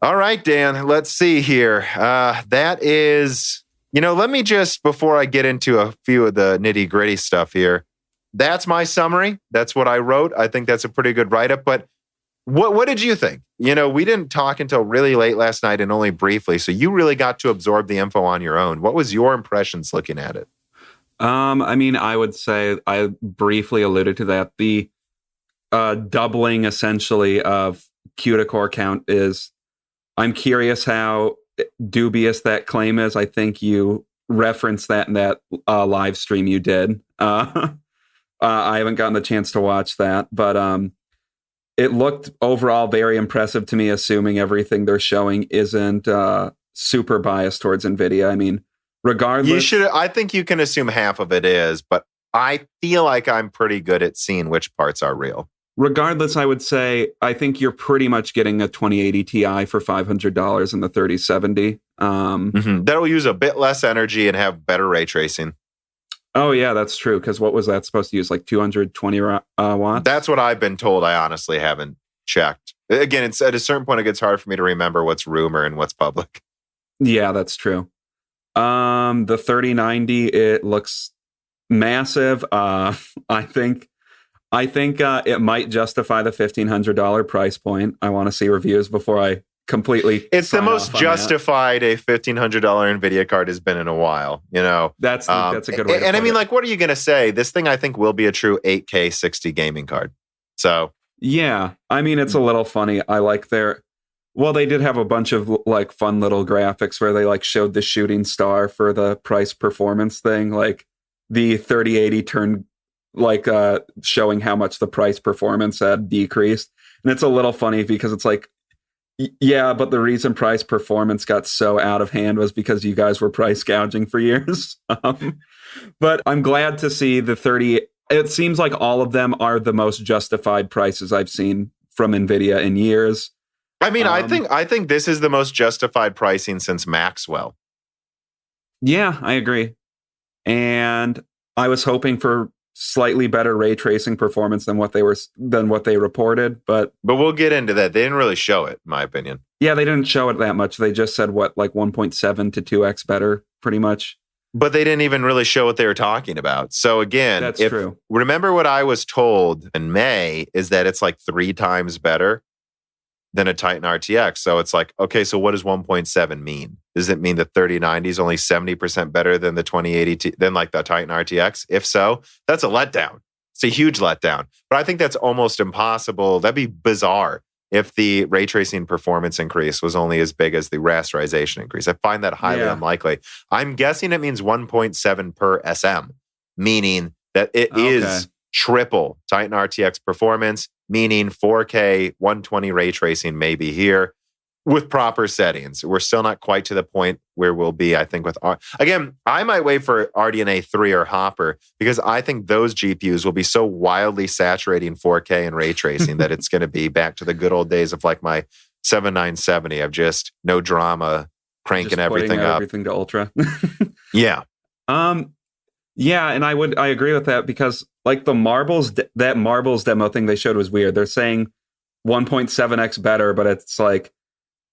All right, Dan, let's see here. That is Let me just, before I get into a few of the nitty gritty stuff here, that's my summary. That's what I wrote. I think that's a pretty good write-up. But what did you think? We didn't talk until really late last night and only briefly. So you really got to absorb the info on your own. What was your impressions looking at it? I would say I briefly alluded to that. The doubling essentially of CUDA core count is, I'm curious how dubious that claim is. I think you referenced that in that live stream you did. I haven't gotten the chance to watch that, but it looked overall very impressive to me, assuming everything they're showing isn't super biased towards NVIDIA. I mean, regardless... I think you can assume half of it is, but I feel like I'm pretty good at seeing which parts are real. Regardless, I would say I think you're pretty much getting a 2080 Ti for $500 in the 3070. That'll use a bit less energy and have better ray tracing. Oh, yeah, that's true. Because what was that supposed to use? Like 220 watts? That's what I've been told. I honestly haven't checked. Again, it's at a certain point, it gets hard for me to remember what's rumor and what's public. Yeah, that's true. The 3090, it looks massive. I think it might justify the $1,500 price point. I want to see reviews before I completely... It's the most justified a $1,500 NVIDIA card has been in a while, That's a good way to And I mean, it. like, what are you going to say? This thing, I think, will be a true 8K 60 gaming card. So... Yeah, I mean, it's a little funny. I like they did have a bunch of like fun little graphics where they like showed the shooting star for the price performance thing. Like the 3080 turned like showing how much the price performance had decreased. And it's a little funny because it's like, yeah, but the reason price performance got so out of hand was because you guys were price gouging for years. But I'm glad to see the 30. It seems like all of them are the most justified prices I've seen from NVIDIA in years. I mean, I think this is the most justified pricing since Maxwell. Yeah, I agree. And I was hoping for slightly better ray tracing performance than what they reported, but we'll get into that. They didn't really show it, in my opinion. Yeah, they didn't show it that much. They just said like 1.7 to 2x better, pretty much. But they didn't even really show what they were talking about. So again, that's true. Remember what I was told in May is that it's like 3 times better than a Titan RTX. So it's like, okay, so what does 1.7 mean? Does it mean the 3090 is only 70% better than the 2080, than like the Titan RTX? If so, that's a letdown. It's a huge letdown. But I think that's almost impossible. That'd be bizarre if the ray tracing performance increase was only as big as the rasterization increase. I find that highly unlikely. I'm guessing it means 1.7 per SM, meaning that it is triple Titan RTX performance, meaning 4K 120 ray tracing may be here with proper settings. We're still not quite to the point where we'll be, I think, with... Again, I might wait for RDNA 3 or Hopper because I think those GPUs will be so wildly saturating 4K and ray tracing that it's going to be back to the good old days of like my 7970 of just no drama, cranking just everything up. Everything to ultra. Yeah. Yeah, and I agree with that because like the marbles, that marbles demo thing they showed was weird. They're saying 1.7x better, but it's like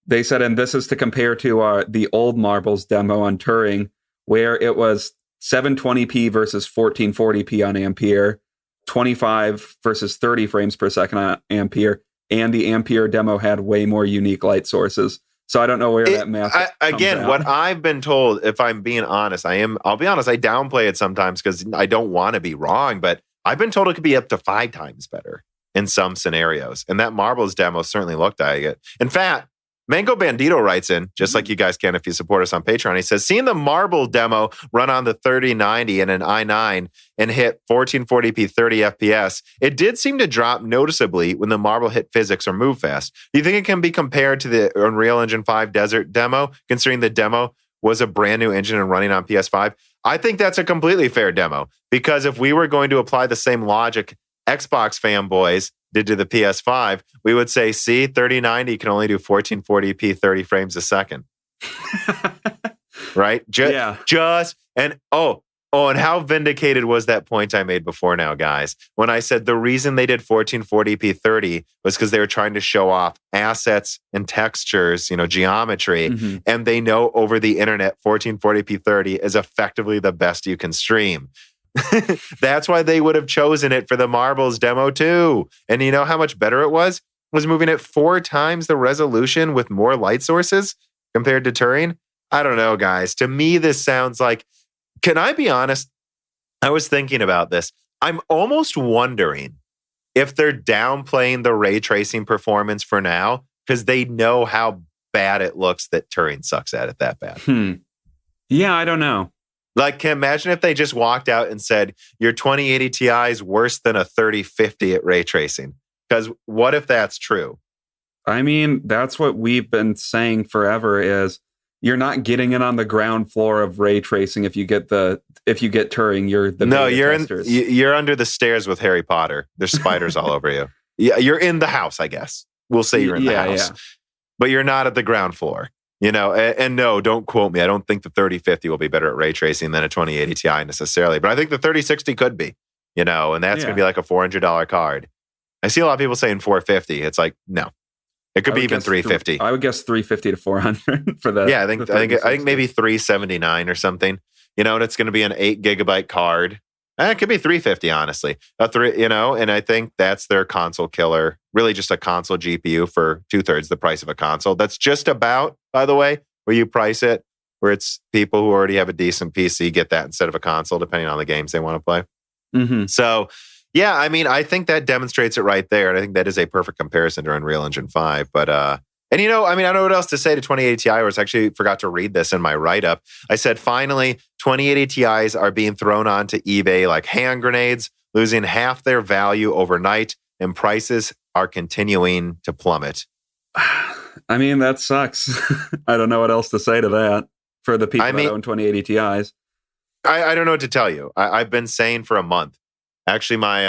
they said, and this is to compare to the old marbles demo on Turing, where it was 720p versus 1440p on Ampere, 25 versus 30 frames per second on Ampere, and the Ampere demo had way more unique light sources. So I don't know where that math comes again, out. what I've been told, if I'm being honest, I'll be honest, I downplay it sometimes because I don't want to be wrong, but I've been told it could be up to 5 times better in some scenarios. And that marbles demo certainly looked like it. In fact, Mango Bandito writes in, just like you guys can if you support us on Patreon. He says, seeing the marble demo run on the 3090 and an i9 and hit 1440p 30 FPS, it did seem to drop noticeably when the marble hit physics or move fast. Do you think it can be compared to the Unreal Engine 5 Desert demo, considering the demo was a brand new engine and running on PS5? I think that's a completely fair demo because if we were going to apply the same logic Xbox fanboys did to the PS5, we would say, see, 3090 can only do 1440p 30 frames a second. Right? Oh, and how vindicated was that point I made before now, guys? When I said the reason they did 1440p 30 was because they were trying to show off assets and textures, geometry. Mhm. And they know over the internet, 1440p 30 is effectively the best you can stream. That's why they would have chosen it for the Marbles demo too. And you know how much better it was? It was moving at 4 times the resolution with more light sources compared to Turing. I don't know, guys. To me, this sounds like, can I be honest? I was thinking about this. I'm almost wondering if they're downplaying the ray tracing performance for now because they know how bad it looks that Turing sucks at it that bad. Yeah, I don't know. Like, can imagine if they just walked out and said, your 2080 Ti is worse than a 3050 at ray tracing? Because what if that's true? I mean, that's what we've been saying forever is you're not getting it on the ground floor of ray tracing if you get Turing. You're under the stairs with Harry Potter. There's spiders all over you. Yeah, you're in the house, I guess. We'll say you're in the house. Yeah. But you're not at the ground floor. And no, don't quote me. I don't think the 3050 will be better at ray tracing than a 2080 Ti necessarily. But I think the 3060 could be, and that's going to be like a $400 card. I see a lot of people saying 450. It's like, no. It could be even 350. I would guess 350 to 400 for that. Yeah, I think maybe 379 or something. And it's going to be an 8 gigabyte card. It could be 350, honestly. And I think that's their console killer. Really, just a console GPU for 2/3 the price of a console. That's just about, by the way, where you price it, where it's people who already have a decent PC get that instead of a console, depending on the games they want to play. Mm-hmm. So. Yeah, I mean, I think that demonstrates it right there. And I think that is a perfect comparison to Unreal Engine 5. But, I don't know what else to say to 2080 Ti, or I actually forgot to read this in my write-up. I said, finally, 2080 Ti's are being thrown onto eBay like hand grenades, losing half their value overnight, and prices are continuing to plummet. I mean, that sucks. I don't know what else to say to that for the people that own 2080 Ti's. I don't know what to tell you. I've been saying for a month. Actually, my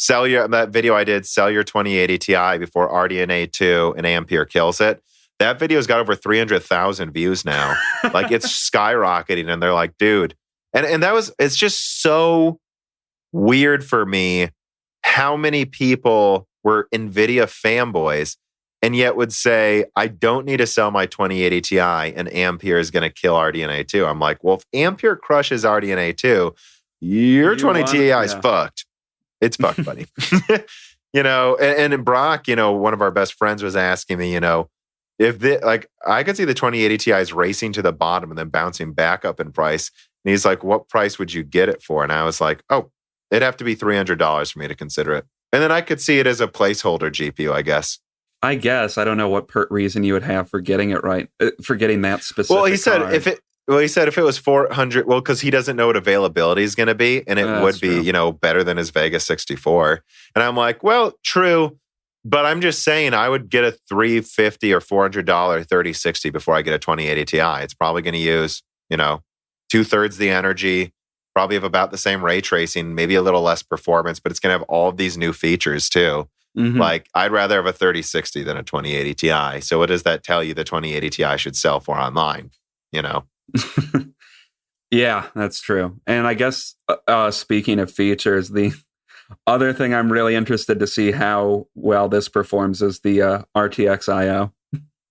that video I did, sell your 2080 Ti before RDNA 2 and Ampere kills it. That video's got over 300,000 views now. Like, it's skyrocketing, and they're like, dude. And it's just so weird for me how many people were Nvidia fanboys and yet would say, I don't need to sell my 2080 Ti and Ampere is going to kill RDNA 2. I'm like, well, if Ampere crushes RDNA 2, your 20 Ti is fucked. It's fucked, buddy. And Brock, one of our best friends was asking me, if I could see the 2080 Ti's racing to the bottom and then bouncing back up in price. And he's like, what price would you get it for? And I was like, oh, it'd have to be $300 for me to consider it. And then I could see it as a placeholder GPU, I guess. I don't know what reason you would have for getting it right, for getting that specific. Well, he said if it was 400, because he doesn't know what availability is going to be, and it would be, better than his Vega 64. And I'm like, well, true, but I'm just saying I would get a $350 or $400 3060 before I get a 2080 Ti. It's probably going to use, 2/3 the energy, probably have about the same ray tracing, maybe a little less performance, but it's going to have all of these new features too. Mm-hmm. Like, I'd rather have a 3060 than a 2080 Ti. So what does that tell you the 2080 Ti should sell for online? Yeah, that's true. And I guess speaking of features, the other thing I'm really interested to see how well this performs is the RTX IO.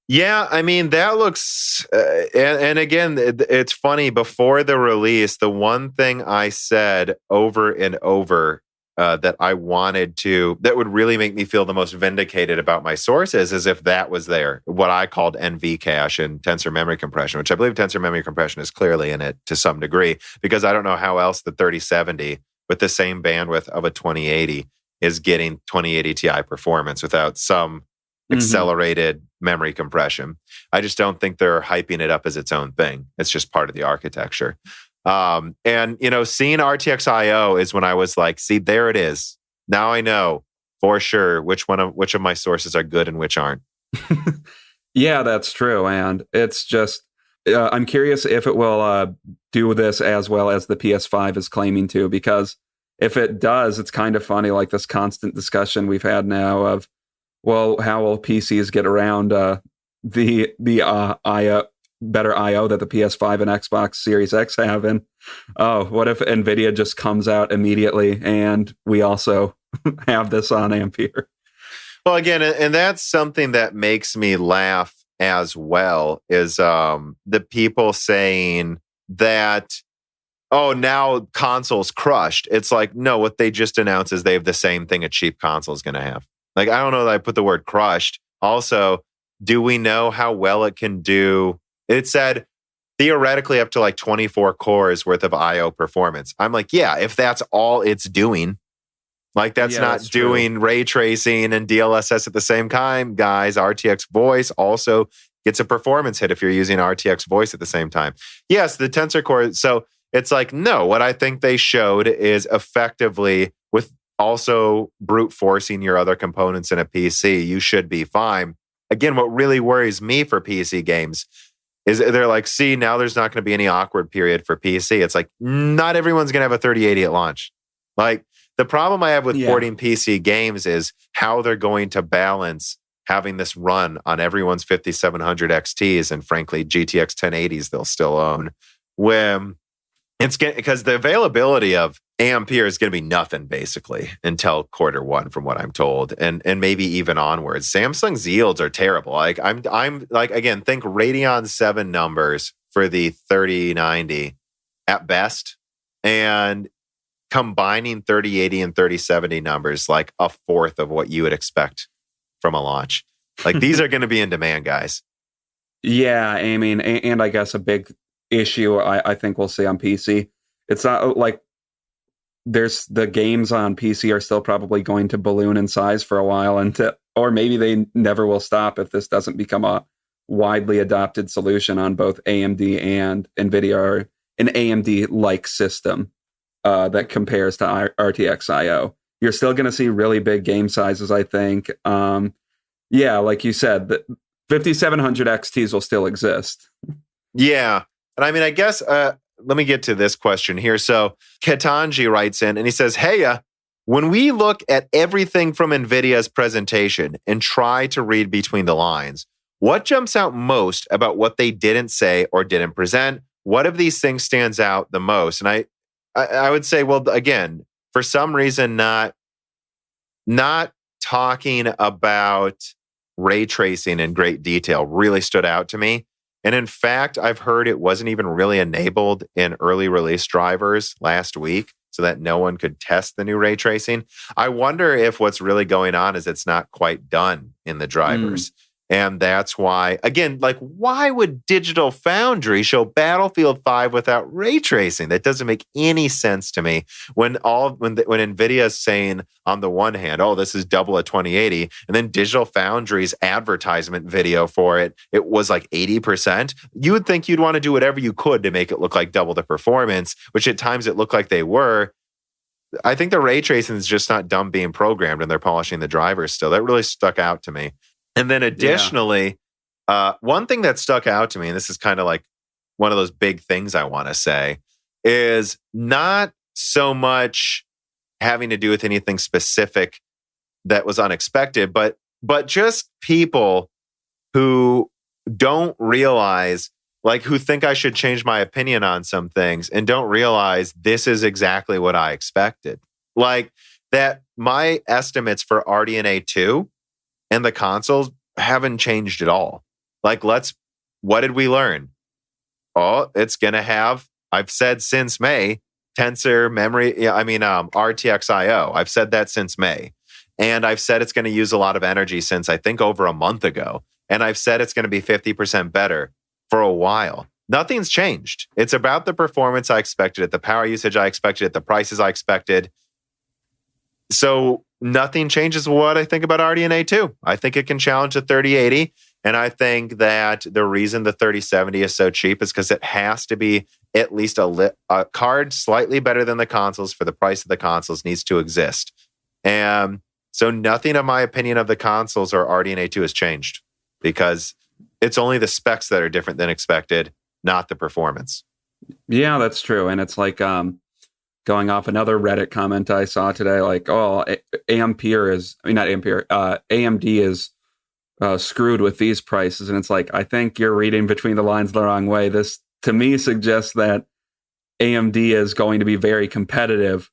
Yeah, I mean, that looks, and again, it's funny, before the release, the one thing I said over and over that I wanted to, that would really make me feel the most vindicated about my sources is if that was there, what I called NV cache and tensor memory compression, which I believe tensor memory compression is clearly in it to some degree, because I don't know how else the 3070 with the same bandwidth of a 2080 is getting 2080 Ti performance without some accelerated memory compression. I just don't think they're hyping it up as its own thing. It's just part of the architecture. And, seeing RTX IO is when I was like, see, there it is. Now I know for sure which of my sources are good and which aren't. Yeah, that's true. And it's just, I'm curious if it will do this as well as the PS5 is claiming to, because if it does, it's kind of funny, like this constant discussion we've had now of, well, how will PCs get around the IO better IO that the PS5 and Xbox Series X have. And what if Nvidia just comes out immediately and we also have this on Ampere? Well, again, and that's something that makes me laugh as well, is the people saying that, oh, now console's crushed. It's like, no, what they just announced is they have the same thing a cheap console is going to have. Like, I don't know that I put the word crushed. Also, do we know how well it can do? It said theoretically up to like 24 cores worth of IO performance. I'm like, yeah, if that's all it's doing, like that's not doing ray tracing and DLSS at the same time, guys. RTX voice also gets a performance hit if you're using RTX voice at the same time. Yes, the tensor core. So it's like, no, what I think they showed is effectively with also brute forcing your other components in a PC, you should be fine. Again, what really worries me for PC games is they're like, see, now there's not going to be any awkward period for PC. It's like, not everyone's going to have a 3080 at launch. Like, the problem I have with porting PC games is how they're going to balance having this run on everyone's 5700 XTs and frankly GTX 1080s they'll still own. When it's because the availability of Ampere is going to be nothing basically until Q1, from what I'm told, and maybe even onwards. Samsung's yields are terrible. Like I'm like, again, think Radeon 7 numbers for the 3090 at best, and combining 3080 and 3070 numbers like a fourth of what you would expect from a launch. Like these are going to be in demand, guys. Yeah, I mean, and I guess a big issue I think we'll see on PC. It's not like there's the games on PC are still probably going to balloon in size for a while, or maybe they never will stop if this doesn't become a widely adopted solution on both AMD and Nvidia, or an AMD-like system that compares to RTX IO. You're still going to see really big game sizes, I think. Yeah, like you said, the 5700 XTs will still exist. Yeah. And I mean, I guess, let me get to this question here. So Ketanji writes in and he says, hey, when we look at everything from NVIDIA's presentation and try to read between the lines, what jumps out most about what they didn't say or didn't present? What of these things stands out the most? And I would say, well, again, for some reason, not talking about ray tracing in great detail really stood out to me. And in fact, I've heard it wasn't even really enabled in early release drivers last week so that no one could test the new ray tracing. I wonder if what's really going on is it's not quite done in the drivers. And that's why, again, like, why would Digital Foundry show Battlefield 5 without ray tracing? That doesn't make any sense to me. When NVIDIA is saying on the one hand, oh, this is double a 2080, and then Digital Foundry's advertisement video for it was like 80%. You would think you'd want to do whatever you could to make it look like double the performance, which at times it looked like they were. I think the ray tracing is just not done being programmed, and they're polishing the drivers still. That really stuck out to me. And then additionally, one thing that stuck out to me, and this is kind of like one of those big things I want to say, is not so much having to do with anything specific that was unexpected, but just people who don't realize, like who think I should change my opinion on some things and don't realize this is exactly what I expected. Like that my estimates for RDNA 2 and the consoles haven't changed at all. Like, what did we learn? Oh, it's going to have, I've said since May, tensor memory, RTX IO. I've said that since May. And I've said it's going to use a lot of energy since I think over a month ago. And I've said it's going to be 50% better for a while. Nothing's changed. It's about the performance I expected, at the power usage I expected, at the prices I expected. So nothing changes what I think about RDNA 2. I think it can challenge the 3080. And I think that the reason the 3070 is so cheap is because it has to be at least a card slightly better than the consoles for the price of the consoles needs to exist. And so nothing of my opinion of the consoles or RDNA 2 has changed because it's only the specs that are different than expected, not the performance. Yeah, that's true. And it's like, going off another Reddit comment I saw today, like, oh, AMD is screwed with these prices. And it's like, I think you're reading between the lines the wrong way. This, to me, suggests that AMD is going to be very competitive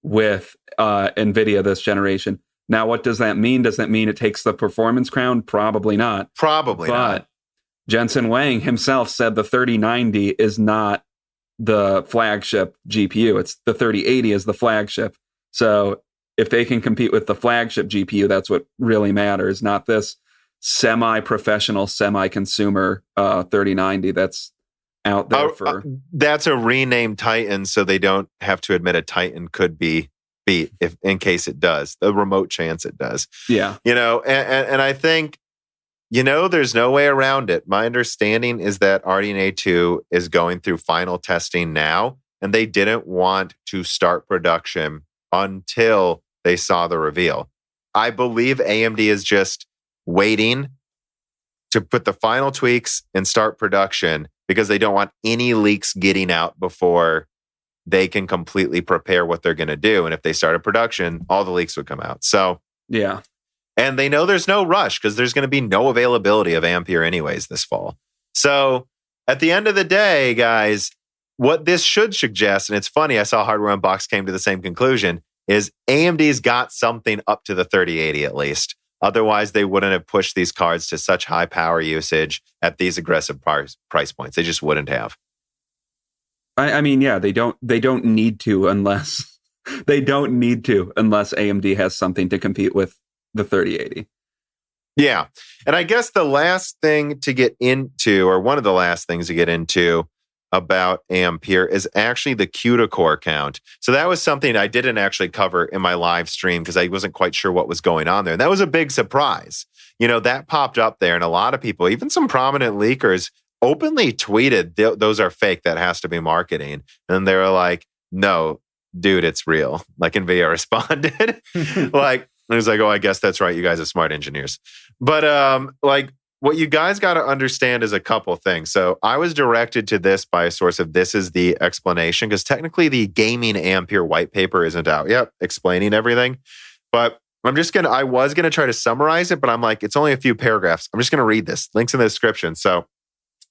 with Nvidia this generation. Now, what does that mean? Does that mean it takes the performance crown? Probably not. Probably not. But Jensen Huang himself said the 3090 is not the flagship GPU. It's the 3080 is the flagship. So if they can compete with the flagship GPU, that's what really matters, not this semi-professional, semi-consumer 3090 that's out there for... That's a renamed Titan, so they don't have to admit a Titan could be beat if in case it does. The remote chance it does. Yeah. And I think, there's no way around it. My understanding is that RDNA 2 is going through final testing now, and they didn't want to start production until they saw the reveal. I believe AMD is just waiting to put the final tweaks and start production because they don't want any leaks getting out before they can completely prepare what they're going to do. And if they started production, all the leaks would come out. So, yeah. And they know there's no rush because there's going to be no availability of Ampere anyways this fall. So at the end of the day, guys, what this should suggest, and it's funny, I saw Hardware Unboxed came to the same conclusion, is AMD's got something up to the 3080 at least. Otherwise, they wouldn't have pushed these cards to such high power usage at these aggressive price points. They just wouldn't have. I mean, yeah, they don't need to unless AMD has something to compete with the 3080. Yeah. And I guess the last thing to get into, or one of the last things to get into about Ampere is actually the CUDA core count. So that was something I didn't actually cover in my live stream because I wasn't quite sure what was going on there. And that was a big surprise. That popped up there, and a lot of people, even some prominent leakers, openly tweeted, those are fake, that has to be marketing. And they were like, no, dude, it's real. Like Nvidia responded. It was like, oh, I guess that's right. You guys are smart engineers. But what you guys got to understand is a couple things. So I was directed to this by a source of this is the explanation, because technically the gaming Ampere white paper isn't out yet explaining everything. But I was going to try to summarize it, but I'm like, it's only a few paragraphs. I'm just going to read this. Links in the description. So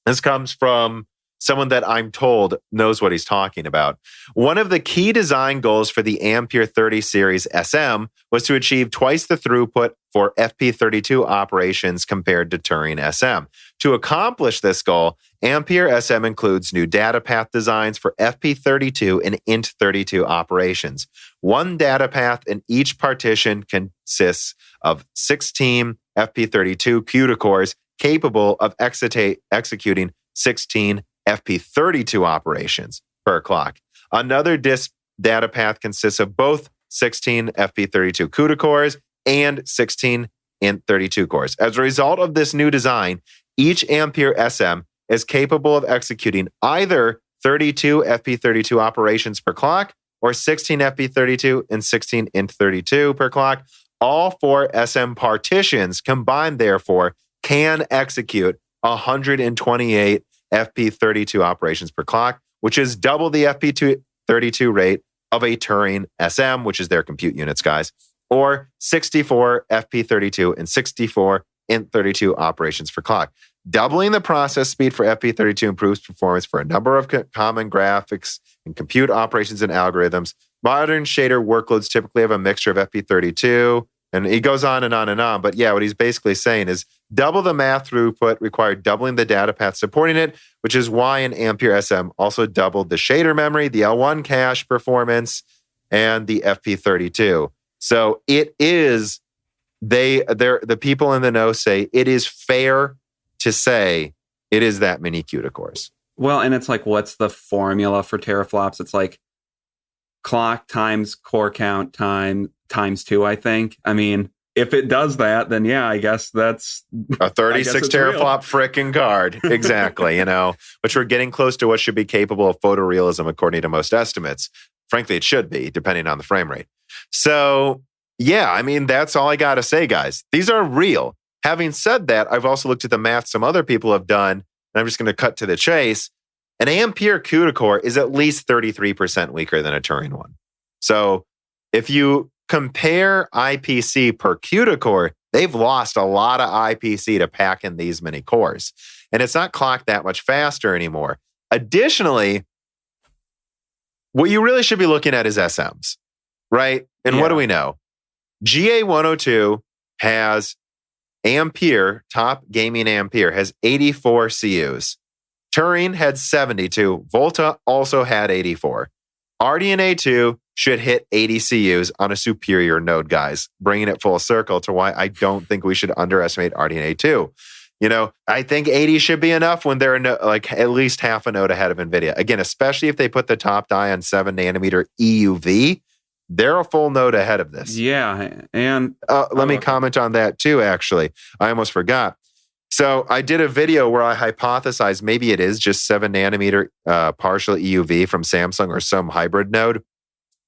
this comes from someone that I'm told knows what he's talking about. One of the key design goals for the Ampere 30 series SM was to achieve twice the throughput for FP32 operations compared to Turing SM. To accomplish this goal, Ampere SM includes new data path designs for FP32 and Int32 operations. One data path in each partition consists of 16 FP32 CUDA cores capable of executing 16 FP32 operations per clock. Another disk data path consists of both 16 FP32 CUDA cores and 16 Int32 cores. As a result of this new design, each Ampere SM is capable of executing either 32 FP32 operations per clock or 16 FP32 and 16 Int32 per clock. All four SM partitions combined, therefore, can execute 128 FP32 operations per clock, which is double the FP32 rate of a Turing SM, which is their compute units, guys, or 64 FP32 and 64 Int32 operations per clock. Doubling the process speed for FP32 improves performance for a number of common graphics and compute operations and algorithms. Modern shader workloads typically have a mixture of FP32, and he goes on and on and on. But yeah, what he's basically saying is double the math throughput required doubling the data path supporting it, which is why an Ampere SM also doubled the shader memory, the L1 cache performance, and the FP32. So it is, the people in the know say it is fair to say it is that many CUDA cores. Well, and it's like, what's the formula for teraflops? It's like clock times core count times 2, I think. I mean, if it does that, then yeah, I guess that's a 36 teraflop frickin' card. Exactly, which we're getting close to what should be capable of photorealism according to most estimates. Frankly, it should be, depending on the frame rate. So yeah, I mean, that's all I got to say, guys. These are real. Having said that, I've also looked at the math some other people have done, and I'm just going to cut to the chase. An Ampere CUDA core is at least 33% weaker than a Turing one. So if you compare IPC per CUDA core, They've lost a lot of IPC to pack in these many cores. And it's not clocked that much faster anymore. Additionally, what you really should be looking at is SMs, right? And what do we know? GA102 has Ampere, top gaming Ampere, has 84 CUs. Turing had 72. Volta also had 84. RDNA 2 should hit 80 CUs on a superior node, guys, bringing it full circle to why I don't think we should underestimate RDNA 2. I think 80 should be enough when they're like at least half a node ahead of Nvidia. Again, especially if they put the top die on 7 nanometer EUV, they're a full node ahead of this. Yeah. And let me comment on that too, actually. I almost forgot. So I did a video where I hypothesized maybe it is just 7 nanometer partial EUV from Samsung or some hybrid node.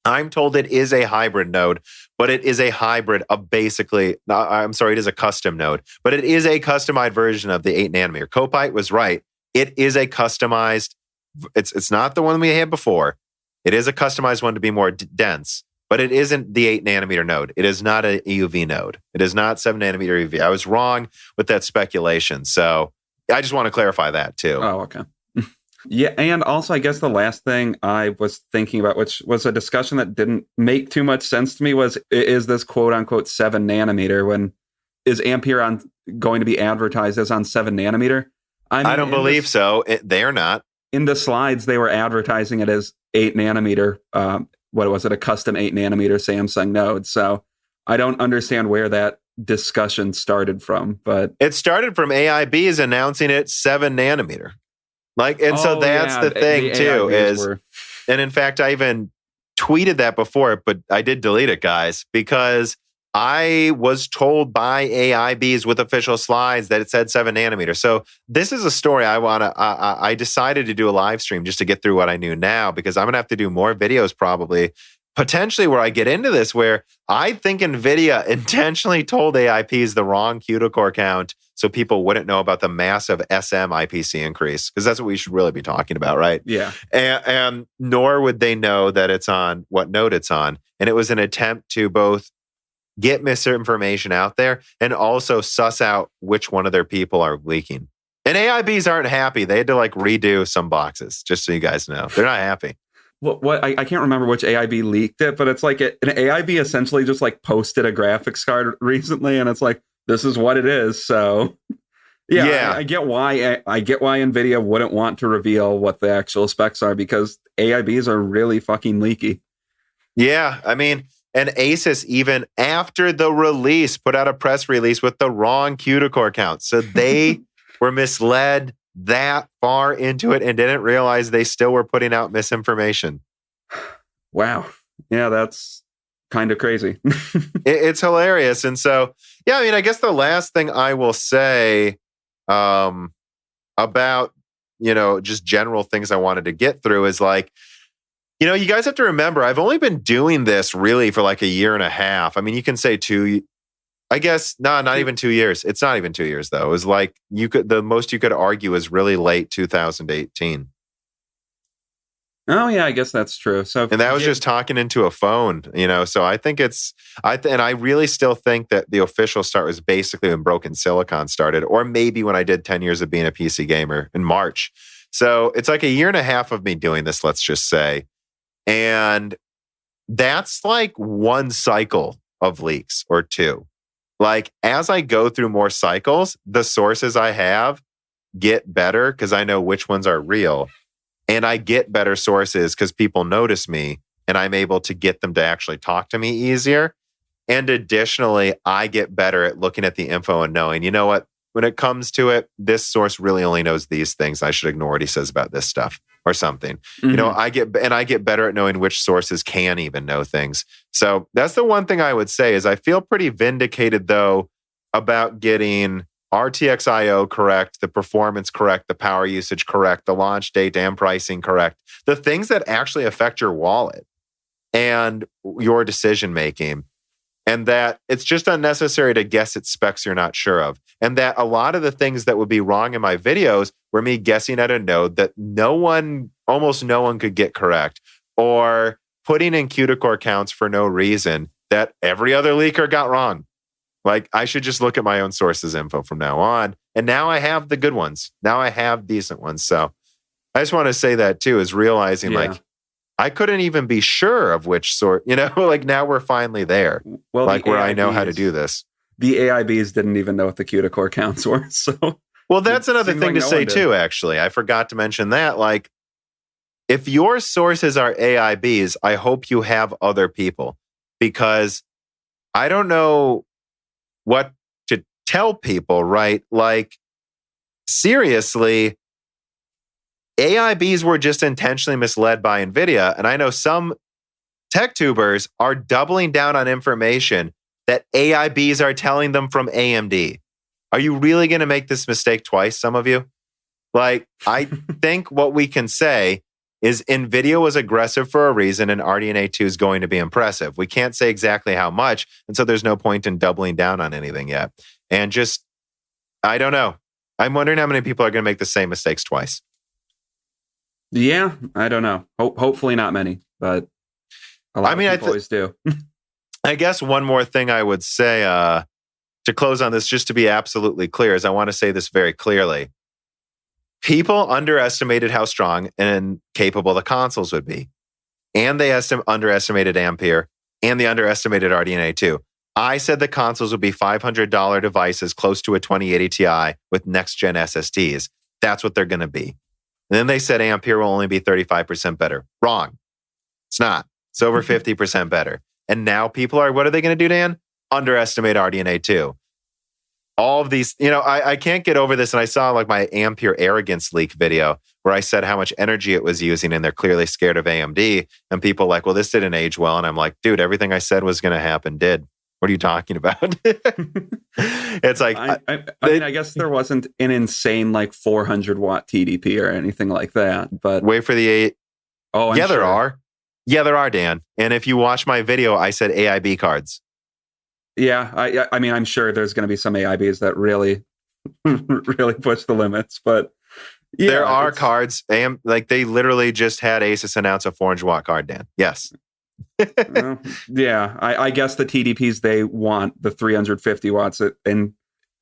I'm told it is a hybrid node, but it is a hybrid of basically, it is a custom node, but it is a customized version of the 8 nanometer. Kopite was right. It is a customized, it's not the one we had before. It is a customized one to be more dense, but it isn't the 8 nanometer node. It is not an EUV node. It is not 7 nanometer EUV. I was wrong with that speculation. So I just want to clarify that too. Oh, okay. Yeah, and also I guess the last thing I was thinking about, which was a discussion that didn't make too much sense to me, was is this quote unquote 7 nanometer when is Ampere going to be advertised as on 7 nanometer? I don't believe so. They're not. In the slides, they were advertising it as 8 nanometer. What was it? A custom 8 nanometer Samsung node. So I don't understand where that discussion started from, but it started from AIB is announcing it 7 nanometer. So that's the thing too and in fact, I even tweeted that before, but I did delete it, guys, because I was told by AIBs with official slides that it said 7 nanometer. So this is a story I decided to do a live stream just to get through what I knew now, because I'm going to have to do more videos probably, potentially where I get into this, where I think NVIDIA intentionally told AIPs the wrong CUDA core count so people wouldn't know about the massive SM IPC increase, because that's what we should really be talking about, right? Yeah. And nor would they know that it's on what node it's on. And it was an attempt to both get misinformation out there and also suss out which one of their people are leaking. And AIBs aren't happy. They had to redo some boxes, just so you guys know. They're not happy. What I can't remember which AIB leaked it, but it's an AIB essentially just posted a graphics card recently, and it's this is what it is. So yeah. I get why Nvidia wouldn't want to reveal what the actual specs are, because AIBs are really fucking leaky. Yeah, I mean, and Asus even after the release put out a press release with the wrong CUDA core count, so they were misled that far into it and didn't realize they still were putting out misinformation. Wow. Yeah, that's kind of crazy. It's hilarious. And so, yeah, I mean, I guess the last thing I will say about, just general things I wanted to get through is you guys have to remember, I've only been doing this really for a year and a half. I mean, you can say 2, I guess, not even 2 years. It's not even 2 years though. It was the most you could argue is really late 2018. Oh yeah, I guess that's true. So, and that was just talking into a phone, So I think and I really still think that the official start was basically when Broken Silicon started, or maybe when I did 10 years of being a PC gamer in March. So it's a year and a half of me doing this, let's just say. And that's one cycle of leaks or two. As I go through more cycles, the sources I have get better because I know which ones are real. And I get better sources because people notice me and I'm able to get them to actually talk to me easier. And additionally, I get better at looking at the info and knowing, you know what, when it comes to it, this source really only knows these things. I should ignore what he says about this stuff or something. Mm-hmm. I get better at knowing which sources can even know things. So that's the one thing I would say is I feel pretty vindicated though about getting RTX IO correct, the performance correct, the power usage correct, the launch date and pricing correct, the things that actually affect your wallet and your decision making. And that it's just unnecessary to guess at specs you're not sure of. And that a lot of the things that would be wrong in my videos were me guessing at a node that almost no one could get correct, or putting in CUDA core counts for no reason that every other leaker got wrong. Like, I should just look at my own sources info from now on. And now I have the good ones. Now I have decent ones. So I just want to say that too, is realizing like, I couldn't even be sure of which sort, like now we're finally there. Well, like where I know how to do this. The AIBs didn't even know what the CUDA Core counts were. So, well, that's another thing to say too, actually. I forgot to mention that. Like, if your sources are AIBs, I hope you have other people, because I don't know what to tell people, right? Like, seriously, AIBs were just intentionally misled by Nvidia. And I know some tech tubers are doubling down on information that AIBs are telling them from AMD. Are you really going to make this mistake twice, some of you? Like, I think what we can say is Nvidia was aggressive for a reason, and RDNA 2 is going to be impressive. We can't say exactly how much, and so there's no point in doubling down on anything yet. And just, I don't know. I'm wondering how many people are going to make the same mistakes twice. Yeah, I don't know. Hopefully not many, but a lot of people always do. I guess one more thing I would say to close on this, just to be absolutely clear, is I want to say this very clearly. People underestimated how strong and capable the consoles would be. And they underestimated Ampere, and they underestimated RDNA 2. I said the consoles would be $500 devices close to a 2080 Ti with next-gen SSDs. That's what they're going to be. And then they said Ampere will only be 35% better. Wrong. It's not. It's over 50% better. And now people are, what are they going to do, Dan? Underestimate RDNA 2. All of these, I can't get over this. And I saw like my Ampere arrogance leak video where I said how much energy it was using, and they're clearly scared of AMD. And people are like, well, this didn't age well. And I'm like, dude, everything I said was going to happen did. What are you talking about? It's like, I mean, I guess there wasn't an insane like 400 watt TDP or anything like that. But wait for the 8. Oh, yeah, there are. Yeah, there are, Dan. And if you watch my video, I said AIB cards. Yeah, I mean, I'm sure there's going to be some AIBs that really, really push the limits, but yeah, there are cards. Like they literally just had Asus announce a 400 watt card, Dan. Yes. Yeah, I guess the TDPs, they want the 350 watts, and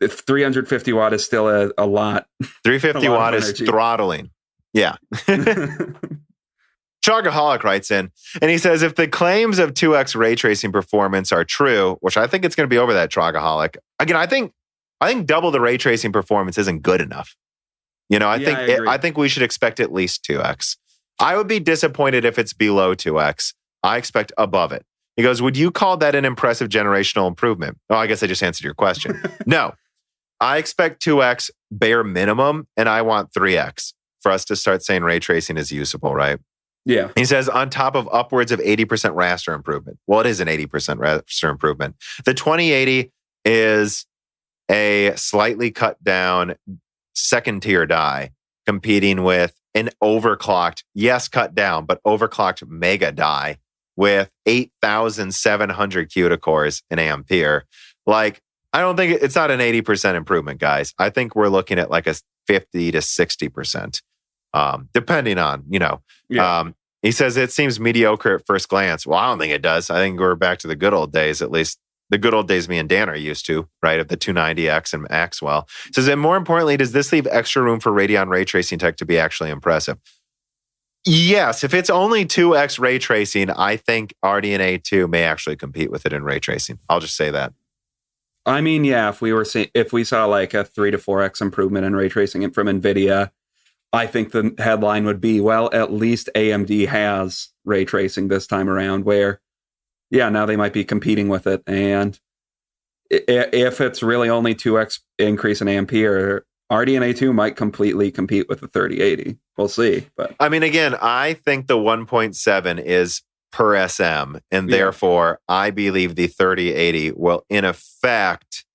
350 watt is still a lot. 350 watt is throttling. Yeah. Chogaholic writes in, and he says, if the claims of 2x ray tracing performance are true, which I think it's going to be over that, Chogaholic. Again, I think double the ray tracing performance isn't good enough. I think we should expect at least 2x. I would be disappointed if it's below 2x. I expect above it. He goes, would you call that an impressive generational improvement? Oh, I guess I just answered your question. No, I expect 2x bare minimum, and I want 3x for us to start saying ray tracing is usable, right? Yeah. He says on top of upwards of 80% raster improvement. Well, it is an 80% raster improvement. The 2080 is a slightly cut down second tier die competing with an overclocked, yes, cut down, but overclocked mega die with 8,700 CUDA cores in Ampere. Like, I don't think it's not an 80% improvement, guys. I think we're looking at like a 50 to 60%. Depending on, he says it seems mediocre at first glance. Well, I don't think it does. I think we're back to the good old days, at least the good old days me and Dan are used to, right? Of the 290X and Maxwell. He says, and more importantly, does this leave extra room for Radeon ray tracing tech to be actually impressive? Yes, if it's only 2x ray tracing, I think RDNA 2 may actually compete with it in ray tracing. I'll just say that. I mean, yeah, if we saw like a 3 to 4x improvement in ray tracing from Nvidia, I think the headline would be, well, at least AMD has ray tracing this time around, where, yeah, now they might be competing with it. And if it's really only 2x increase in Ampere, RDNA 2 might completely compete with the 3080. We'll see. But I mean, again, I think the 1.7 is per SM, and therefore I believe the 3080 will, in effect,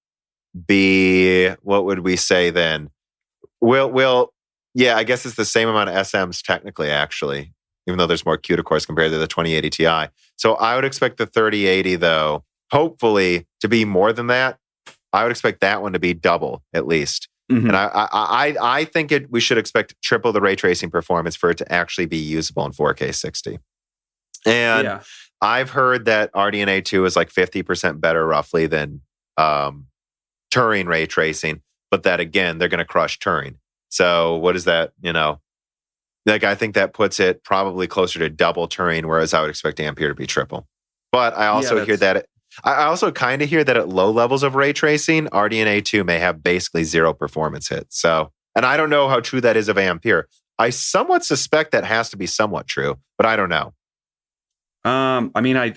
be, what would we say then? Yeah, I guess it's the same amount of SMs technically, actually, even though there's more CUDA cores compared to the 2080 Ti. So I would expect the 3080, though, hopefully to be more than that. I would expect that one to be double, at least. Mm-hmm. And I think we should expect triple the ray tracing performance for it to actually be usable in 4K 60. And I've heard that RDNA 2 is like 50% better, roughly, than Turing ray tracing, but that again, they're going to crush Turing. So what is that? Like I think that puts it probably closer to double Turing, whereas I would expect Ampere to be triple. But I also hear that I also kind of hear that at low levels of ray tracing, RDNA 2 may have basically zero performance hits. So, and I don't know how true that is of Ampere. I somewhat suspect that has to be somewhat true, but I don't know. I mean, I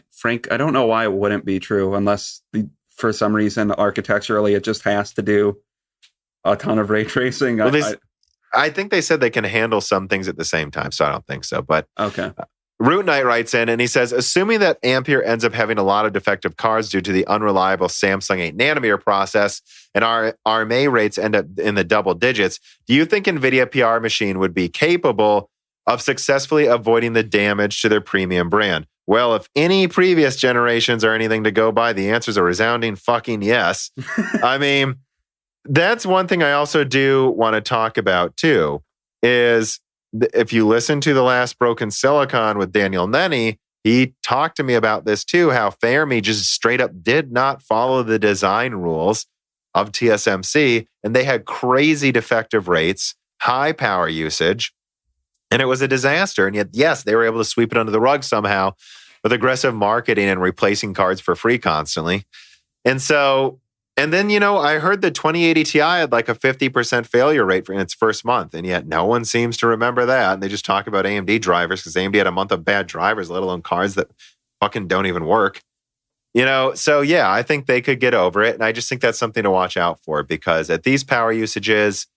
don't know why it wouldn't be true unless for some reason architecturally it just has to do a ton of ray tracing. Well, I think they said they can handle some things at the same time, so I don't think so. But okay. Root Knight writes in and he says, assuming that Ampere ends up having a lot of defective cards due to the unreliable Samsung 8 nanometer process and our RMA rates end up in the double digits, do you think NVIDIA PR machine would be capable of successfully avoiding the damage to their premium brand? Well, if any previous generations are anything to go by, the answer is a resounding fucking yes. I mean, that's one thing I also do want to talk about too, is if you listen to the last Broken Silicon with Daniel Nenny, he talked to me about this too, how Fermi just straight up did not follow the design rules of TSMC, and they had crazy defective rates, high power usage, and it was a disaster. And yet, yes, they were able to sweep it under the rug somehow with aggressive marketing and replacing cards for free constantly. And then, I heard the 2080 Ti had like a 50% failure rate in its first month, and yet no one seems to remember that. And they just talk about AMD drivers because AMD had a month of bad drivers, let alone cards that fucking don't even work. So yeah, I think they could get over it. And I just think that's something to watch out for because at these power usages,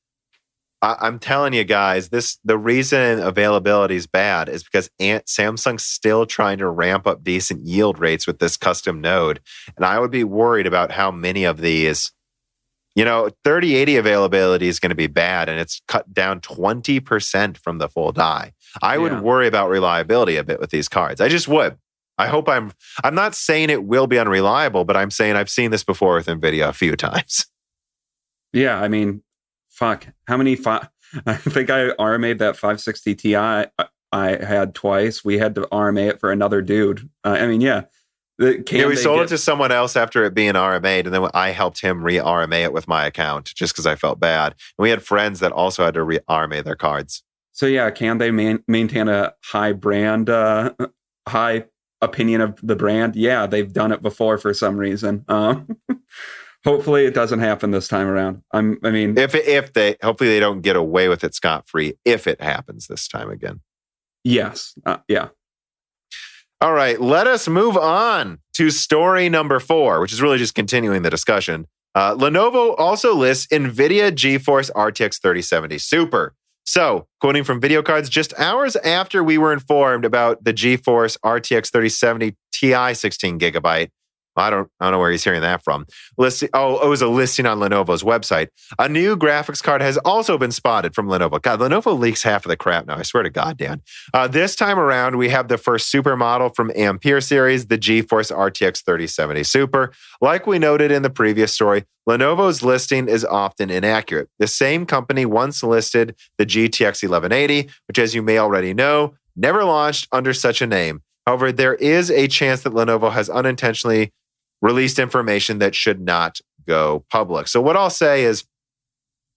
I'm telling you guys, the reason availability is bad is because Samsung's still trying to ramp up decent yield rates with this custom node. And I would be worried about how many of these, 3080 availability is going to be bad and it's cut down 20% from the full die. I would worry about reliability a bit with these cards. I just would. I hope I'm not saying it will be unreliable, but I'm saying I've seen this before with NVIDIA a few times. Yeah, I mean, fuck. How many? I think I RMA'd that 560 Ti I had twice. We had to RMA it for another dude. We sold it to someone else after it being RMA'd, and then I helped him re-RMA it with my account just because I felt bad. And we had friends that also had to re-RMA their cards. So yeah, can they maintain a high brand, high opinion of the brand? Yeah, they've done it before for some reason. Hopefully it doesn't happen this time around. Hopefully they don't get away with it scot-free if it happens this time again. Yes. Yeah. All right. Let us move on to story number 4, which is really just continuing the discussion. Lenovo also lists NVIDIA GeForce RTX 3070 Super. So, quoting from Video Cards, just hours after we were informed about the GeForce RTX 3070 Ti 16 gigabyte, I don't know where he's hearing that from. It was a listing on Lenovo's website. A new graphics card has also been spotted from Lenovo. God, Lenovo leaks half of the crap now. I swear to God, Dan. This time around, we have the first super model from Ampere series, the GeForce RTX 3070 Super. Like we noted in the previous story, Lenovo's listing is often inaccurate. The same company once listed the GTX 1180, which, as you may already know, never launched under such a name. However, there is a chance that Lenovo has unintentionally released information that should not go public. So what I'll say is,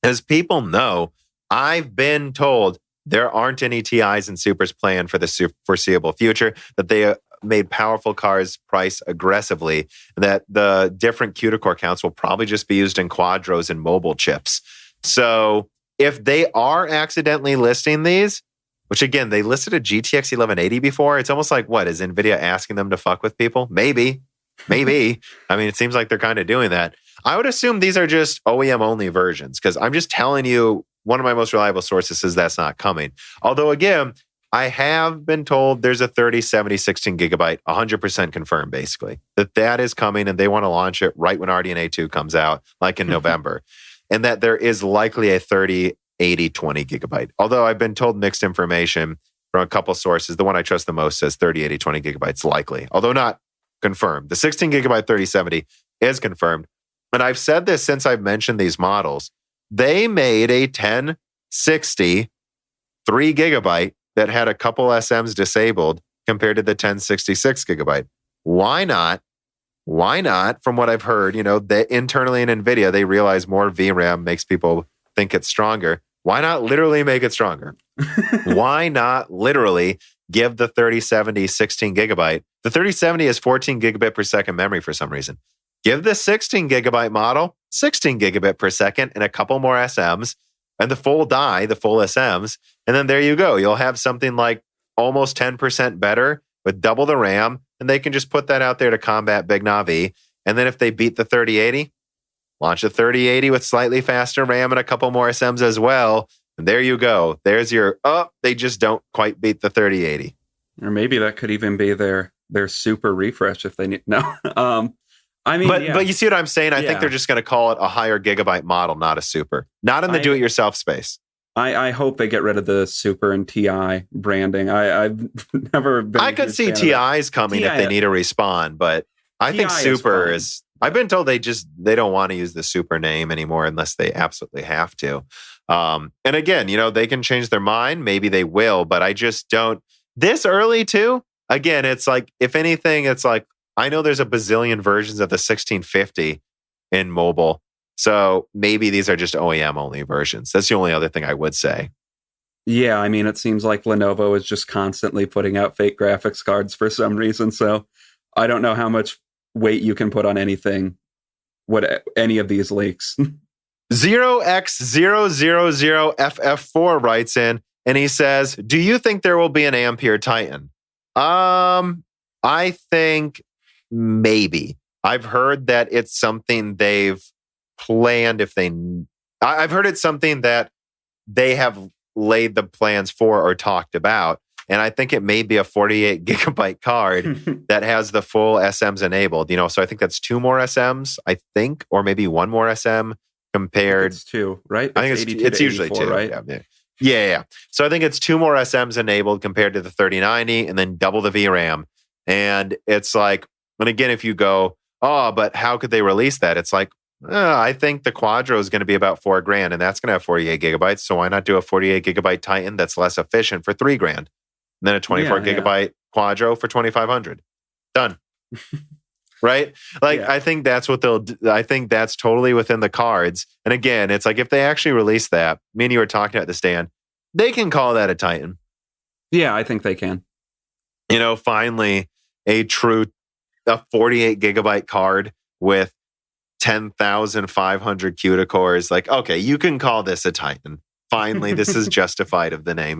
as people know, I've been told there aren't any TIs and Supers planned for the foreseeable future, that they made powerful cards price aggressively, and that the different CUDA Core counts will probably just be used in Quadros and mobile chips. So if they are accidentally listing these, which again, they listed a GTX 1180 before, it's almost like, what, is NVIDIA asking them to fuck with people? Maybe. I mean, it seems like they're kind of doing that. I would assume these are just OEM-only versions because I'm just telling you, one of my most reliable sources says that's not coming. Although, again, I have been told there's a 3070 16 gigabyte, 100% confirmed, basically, that is coming and they want to launch it right when RDNA 2 comes out, like in November, and that there is likely a 3080 20 gigabyte. Although I've been told mixed information from a couple sources. The one I trust the most says 3080 20 gigabytes likely, although not confirmed. The 16 gigabyte 3070 is confirmed. And I've said this since I've mentioned these models. They made a 1060 3 gigabyte that had a couple SMs disabled compared to the 1066 gigabyte. Why not why not? From what I've heard, internally in Nvidia, they realize more VRAM makes people think it's stronger. Why not literally make it stronger? Why not literally give the 3070 16 gigabyte? The 3070 is 14 gigabit per second memory for some reason. Give the 16 gigabyte model 16 gigabit per second and a couple more SMs and the full die, the full SMs. And then there you go. You'll have something like almost 10% better with double the RAM. And they can just put that out there to combat Big Navi. And then if they beat the 3080, launch a 3080 with slightly faster RAM and a couple more SMs as well. And there you go. There's your, they just don't quite beat the 3080. Or maybe that could even be their super refresh if they need. No. But you see what I'm saying? I think they're just going to call it a higher gigabyte model, not a super. Not in the do-it-yourself space. I hope they get rid of the Super and TI branding. I've never been. I could see TIs coming if they need to respawn, but I think Super is. I've been told they don't want to use the Super name anymore unless they absolutely have to. And again, they can change their mind. Maybe they will, but I just don't. This early too. Again, it's like if anything, it's like I know there's a bazillion versions of the 1650 in mobile. So maybe these are just OEM only versions. That's the only other thing I would say. Yeah, I mean, it seems like Lenovo is just constantly putting out fake graphics cards for some reason. So I don't know how much weight you can put on anything, any of these leaks. 0x000FF4 writes in and he says, do you think there will be an Ampere Titan? I think maybe. I've heard that it's something they've planned I've heard it's something that they have laid the plans for or talked about. And I think it may be a 48 gigabyte card that has the full SMs enabled, so I think that's 2 more SMs, I think, or maybe 1 more SM compared. It's 2, right? I think it's usually 2, right? Yeah. So I think it's 2 more SMs enabled compared to the 3090 and then double the VRAM. And it's like, and again, if you go, but how could they release that? It's like, I think the Quadro is going to be about $4,000 and that's going to have 48 gigabytes. So why not do a 48 gigabyte Titan that's less efficient for $3,000? And then a 24 gigabyte Quadro for $2,500. Done. Right? I think that's what I think that's totally within the cards. And again, it's like if they actually release that, me and you were talking at the stand, they can call that a Titan. Yeah, I think they can. Finally, a 48 gigabyte card with 10,500 CUDA cores. Like, okay, you can call this a Titan. Finally, this is justified of the name,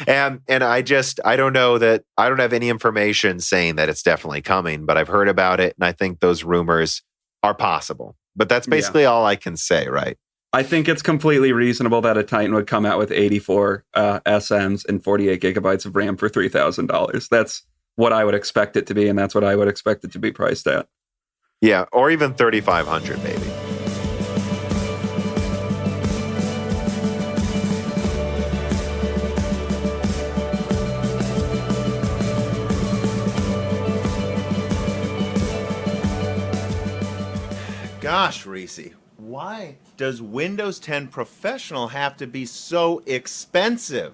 And I don't know that, I don't have any information saying that it's definitely coming, but I've heard about it and I think those rumors are possible. But that's basically all I can say, right? I think it's completely reasonable that a Titan would come out with 84 SMs and 48 gigabytes of RAM for $3,000. That's what I would expect it to be, and that's what I would expect it to be priced at. Yeah, or even 3,500 maybe. Gosh, Reese, why does Windows 10 Professional have to be so expensive?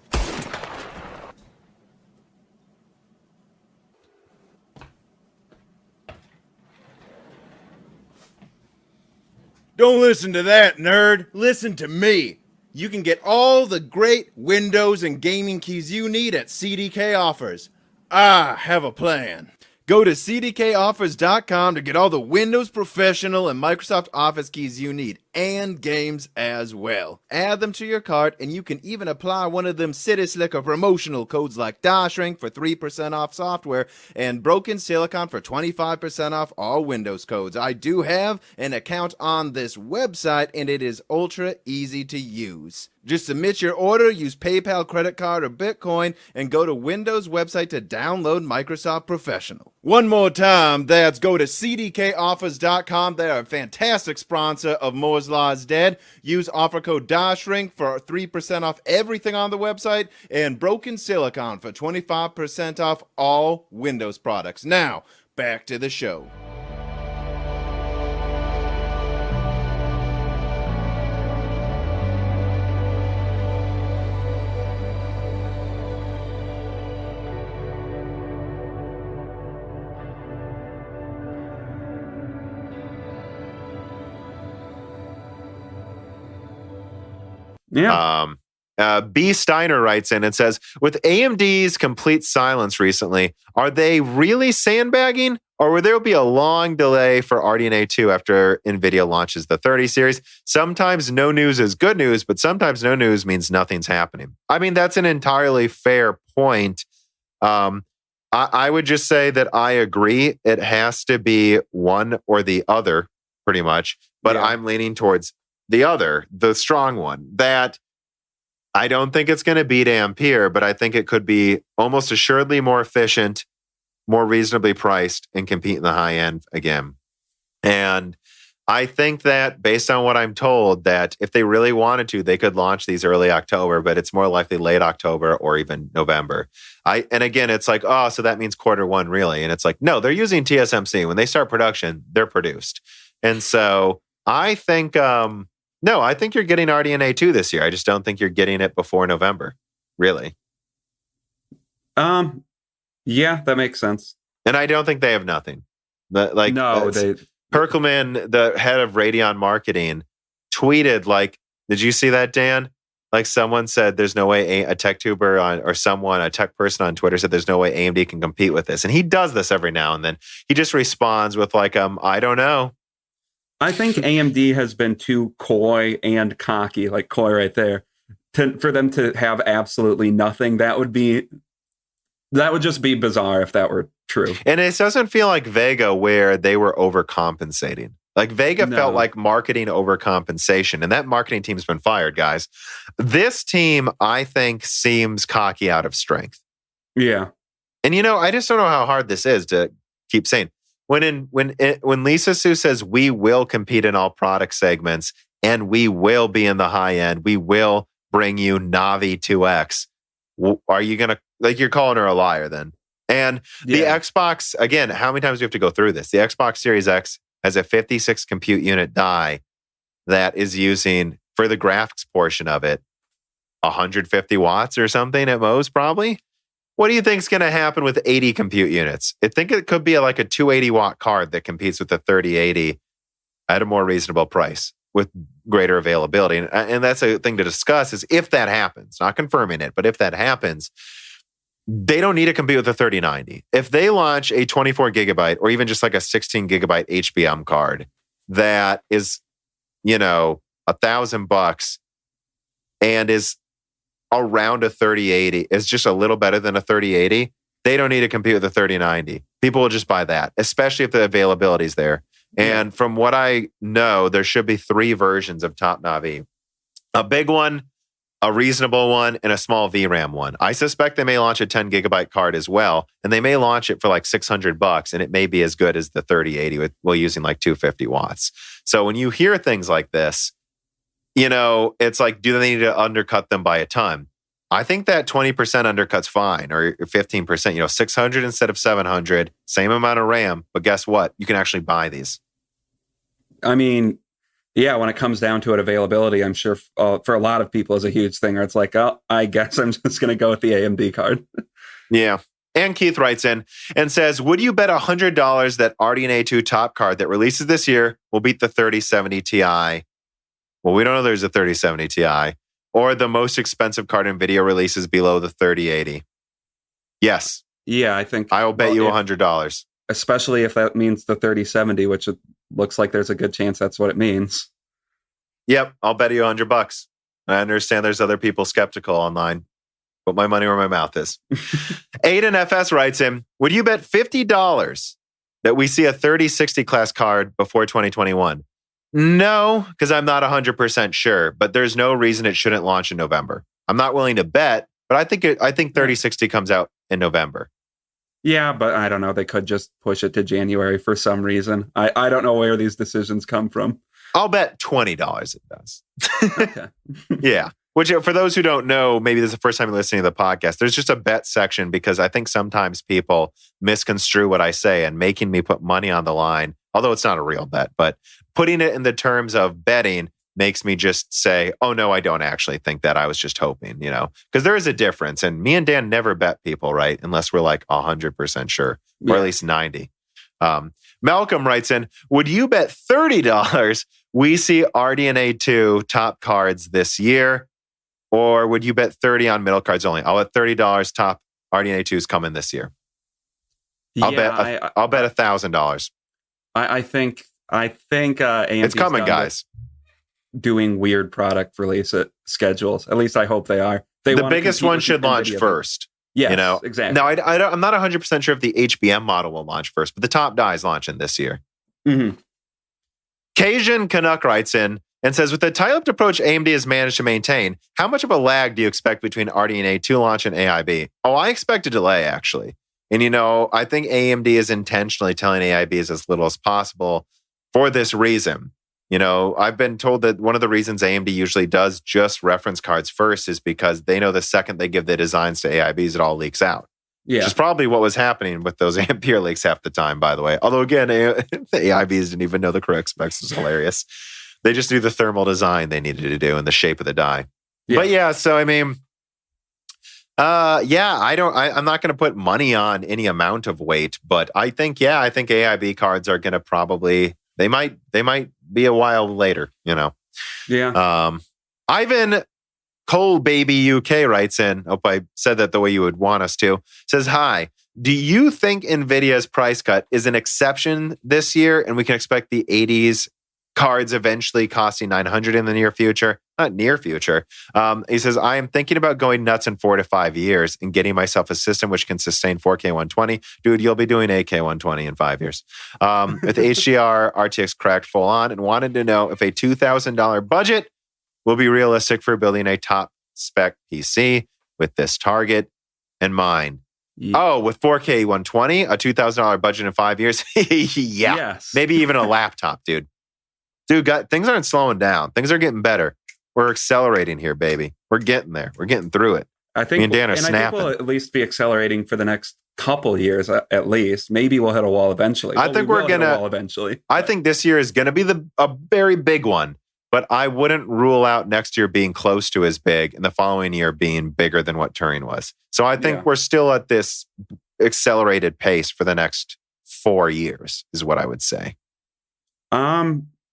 Don't listen to that, nerd. Listen to me. You can get all the great Windows and gaming keys you need at CDK Offers. I have a plan. Go to cdkoffers.com to get all the Windows Professional and Microsoft Office keys you need, and games as well. Add them to your cart, and you can even apply one of them City Slicker promotional codes like DashRank for 3% off software and Broken Silicon for 25% off all Windows codes. I do have an account on this website, and it is ultra easy to use. Just submit your order, use PayPal, credit card, or Bitcoin, and go to Windows website to download Microsoft Professional. One more time, that's go to cdkoffers.com. They are a fantastic sponsor of Moore's Law is Dead. Use offer code DashRank for 3% off everything on the website, and Broken Silicon for 25% off all Windows products. Now, back to the show. Yeah. B. Steiner writes in and says, with AMD's complete silence recently, are they really sandbagging, or will there be a long delay for RDNA 2 after Nvidia launches the 30 series? Sometimes no news is good news, but sometimes no news means nothing's happening. I mean, that's an entirely fair point. I would just say that I agree. It has to be one or the other, pretty much. But I'm leaning towards the other, the strong one. That I don't think it's going to beat Ampere, but I think it could be almost assuredly more efficient, more reasonably priced, and compete in the high end again. And I think that based on what I'm told, that if they really wanted to, they could launch these early October, but it's more likely late October or even November. And again, it's like, oh, so that means Q1 really. And it's like, no, they're using TSMC. When they start production, they're produced. And so I think, I think you're getting RDNA 2 this year. I just don't think you're getting it before November, really. Yeah, that makes sense. And I don't think they have nothing. Perkelman, the head of Radeon marketing, tweeted did you see that, Dan? Like someone said, there's no way a tech tuber a tech person on Twitter said there's no way AMD can compete with this. And he does this every now and then. He just responds with I don't know. I think AMD has been too coy and cocky, like coy right there, for them to have absolutely nothing. That would just be bizarre if that were true. And it doesn't feel like Vega where they were overcompensating. Like Vega felt like marketing overcompensation, and that marketing team's been fired, guys. This team, I think, seems cocky out of strength. Yeah. And I just don't know how hard this is to keep saying. When Lisa Su says we will compete in all product segments and we will be in the high end, we will bring you Navi 2X. Are you going to, you're calling her a liar then? And the Xbox, again, how many times do we have to go through this? The Xbox Series X has a 56 compute unit die that is using, for the graphics portion of it, 150 watts or something at most, probably. What do you think is going to happen with 80 compute units? I think it could be like a 280 watt card that competes with the 3080 at a more reasonable price with greater availability. And that's a thing to discuss is if that happens, not confirming it, but if that happens, they don't need to compete with the 3090. If they launch a 24 gigabyte or even just like a 16 gigabyte HBM card that is, $1,000 and is around a 3080, is just a little better than a 3080, they don't need to compete with the 3090. People will just buy that, especially if the availability is there. And from what I know, there should be 3 versions of Top Navi. A big one, a reasonable one, and a small VRAM one. I suspect they may launch a 10 gigabyte card as well, and they may launch it for like $600, and it may be as good as the 3080 while using like 250 watts. So when you hear things like this, it's like, do they need to undercut them by a ton? I think that 20% undercut's fine, or 15%, 600 instead of 700, same amount of RAM, but guess what? You can actually buy these. I mean, yeah, when it comes down to it, availability, I'm sure for a lot of people is a huge thing, or it's like, oh, I guess I'm just going to go with the AMD card. Yeah. And Keith writes in and says, would you bet $100 that RDNA 2 top card that releases this year will beat the 3070 Ti? Well, we don't know there's a 3070 Ti. Or the most expensive card Nvidia releases below the 3080. Yes. Yeah, I think I will bet you $100. Especially if that means the 3070, which it looks like there's a good chance that's what it means. Yep, I'll bet you $100. I understand there's other people skeptical online. Put my money where my mouth is. Aiden FS writes in, would you bet $50 that we see a 3060 class card before 2021? No, because I'm not 100% sure, but there's no reason it shouldn't launch in November. I'm not willing to bet, but I think 3060 comes out in November. Yeah, but I don't know. They could just push it to January for some reason. I don't know where these decisions come from. I'll bet $20 it does. Okay. Yeah. Which, for those who don't know, maybe this is the first time you're listening to the podcast, there's just a bet section because I think sometimes people misconstrue what I say and making me put money on the line, although it's not a real bet, but putting it in the terms of betting makes me just say, oh, no, I don't actually think that. I was just hoping, because there is a difference. And me and Dan never bet people, right? Unless we're like 100% sure, or at least 90. Malcolm writes in, would you bet $30 we see RDNA 2 top cards this year? Or would you bet 30 on middle cards only? I'll bet $30 top RDNA 2s coming this year. I'll bet $1,000. I think AMD's it's coming, guys. Doing weird product release schedules. At least I hope they are. The biggest one should launch first. Yes, exactly. Now, I'm not 100% sure if the HBM model will launch first, but the top die is launching this year. Mm-hmm. Cajun Canuck writes in and says, with the tight-lipped approach AMD has managed to maintain, how much of a lag do you expect between RDNA 2 launch and AIB? Oh, I expect a delay, actually. And, I think AMD is intentionally telling AIBs as little as possible for this reason. I've been told that one of the reasons AMD usually does just reference cards first is because they know the second they give the designs to AIBs, it all leaks out. Yeah. Which is probably what was happening with those Ampere leaks half the time, by the way. Although, again, the AIBs didn't even know the correct specs. It was hilarious. They just knew the thermal design they needed to do and the shape of the die. Yeah. But yeah, so I mean, I'm not going to put money on any amount of weight, but I think AIB cards are going to probably, they might be a while later, Yeah. Ivan Cole Baby UK writes in, hope I said that the way you would want us to, says, hi, do you think Nvidia's price cut is an exception this year and we can expect the 80s cards eventually costing $900 in the near future? Not near future. He says, I am thinking about going nuts in 4 to 5 years and getting myself a system which can sustain 4K 120. Dude, you'll be doing 8K 120 in 5 years. With HDR, RTX cracked full on, and wanted to know if a $2,000 budget will be realistic for building a top spec PC with this target in mind. Yeah. Oh, with 4K 120, a $2,000 budget in 5 years? Yeah. Yes. Maybe even a laptop, dude. Dude, things aren't slowing down. Things are getting better. We're accelerating here, baby. We're getting there. We're getting through it. I think, me and Dan are snapping. I think we'll at least be accelerating for the next couple years, at least. Maybe we'll hit a wall eventually. I think we're gonna. Eventually. I think this year is gonna be a very big one, but I wouldn't rule out next year being close to as big, and the following year being bigger than what Turing was. So I think we're still at this accelerated pace for the next 4 years, is what I would say.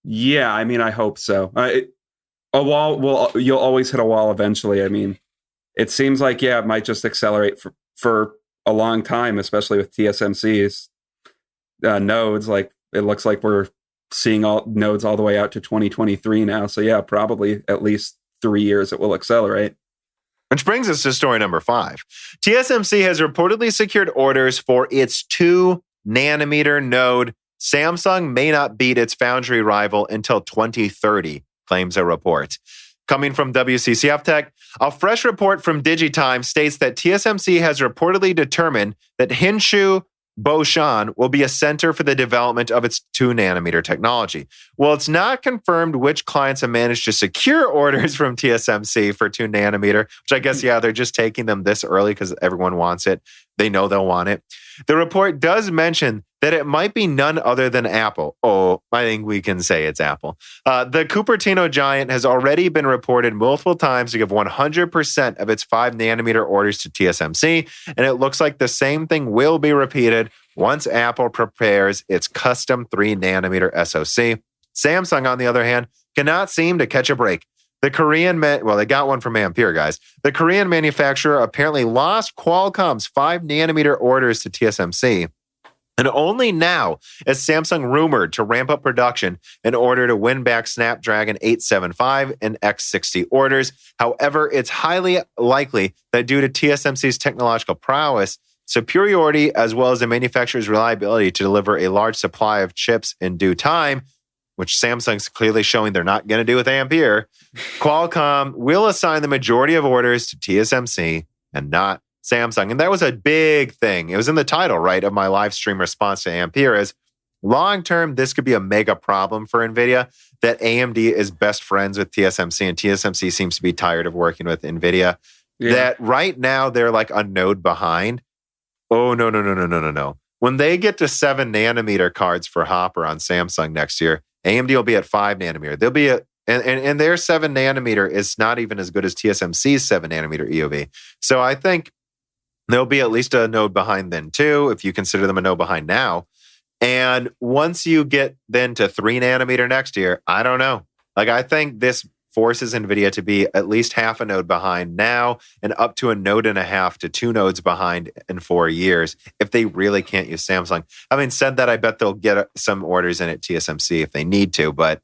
Yeah, I mean, I hope so. A wall you'll always hit a wall eventually. I mean, it seems like, it might just accelerate for a long time, especially with TSMC's nodes. Like, it looks like we're seeing all nodes all the way out to 2023 now. So yeah, probably at least 3 years it will accelerate. Which brings us to story number 5. TSMC has reportedly secured orders for its 2 nanometer node. Samsung may not beat its foundry rival until 2030, claims a report. Coming from WCCF Tech, a fresh report from Digitime states that TSMC has reportedly determined that Hsinchu Boshan will be a center for the development of its 2 nanometer technology. Well, it's not confirmed which clients have managed to secure orders from TSMC for 2 nanometer, which I guess, they're just taking them this early because everyone wants it. They know they'll want it. The report does mention that it might be none other than Apple. Oh, I think we can say it's Apple. The Cupertino giant has already been reported multiple times to give 100% of its 5 nanometer orders to TSMC, and it looks like the same thing will be repeated once Apple prepares its custom 3 nanometer SoC. Samsung, on the other hand, cannot seem to catch a break. The Korean, they got one from Ampere, guys. The Korean manufacturer apparently lost Qualcomm's 5 nanometer orders to TSMC. And only now is Samsung rumored to ramp up production in order to win back Snapdragon 875 and X60 orders. However, it's highly likely that due to TSMC's technological prowess, superiority, as well as the manufacturer's reliability to deliver a large supply of chips in due time, which Samsung's clearly showing they're not going to do with Ampere, Qualcomm will assign the majority of orders to TSMC and not Samsung. And that was a big thing. It was in the title, right, of my live stream response to Ampere is long-term, this could be a mega problem for NVIDIA, that AMD is best friends with TSMC and TSMC seems to be tired of working with NVIDIA. Yeah. That right now they're like a node behind. Oh, no. When they get to 7 nanometer cards for Hopper on Samsung next year, AMD will be at 5 nanometer. They'll be at, and their 7 nanometer is not even as good as TSMC's 7 nanometer EUV. So I think there'll be at least a node behind then too, if you consider them a node behind now. And once you get then to 3 nanometer next year, I don't know. Like I think this forces Nvidia to be at least half a node behind now and up to a node and a half to 2 nodes behind in 4 years if they really can't use Samsung. Having said that, I bet they'll get some orders in at TSMC if they need to, but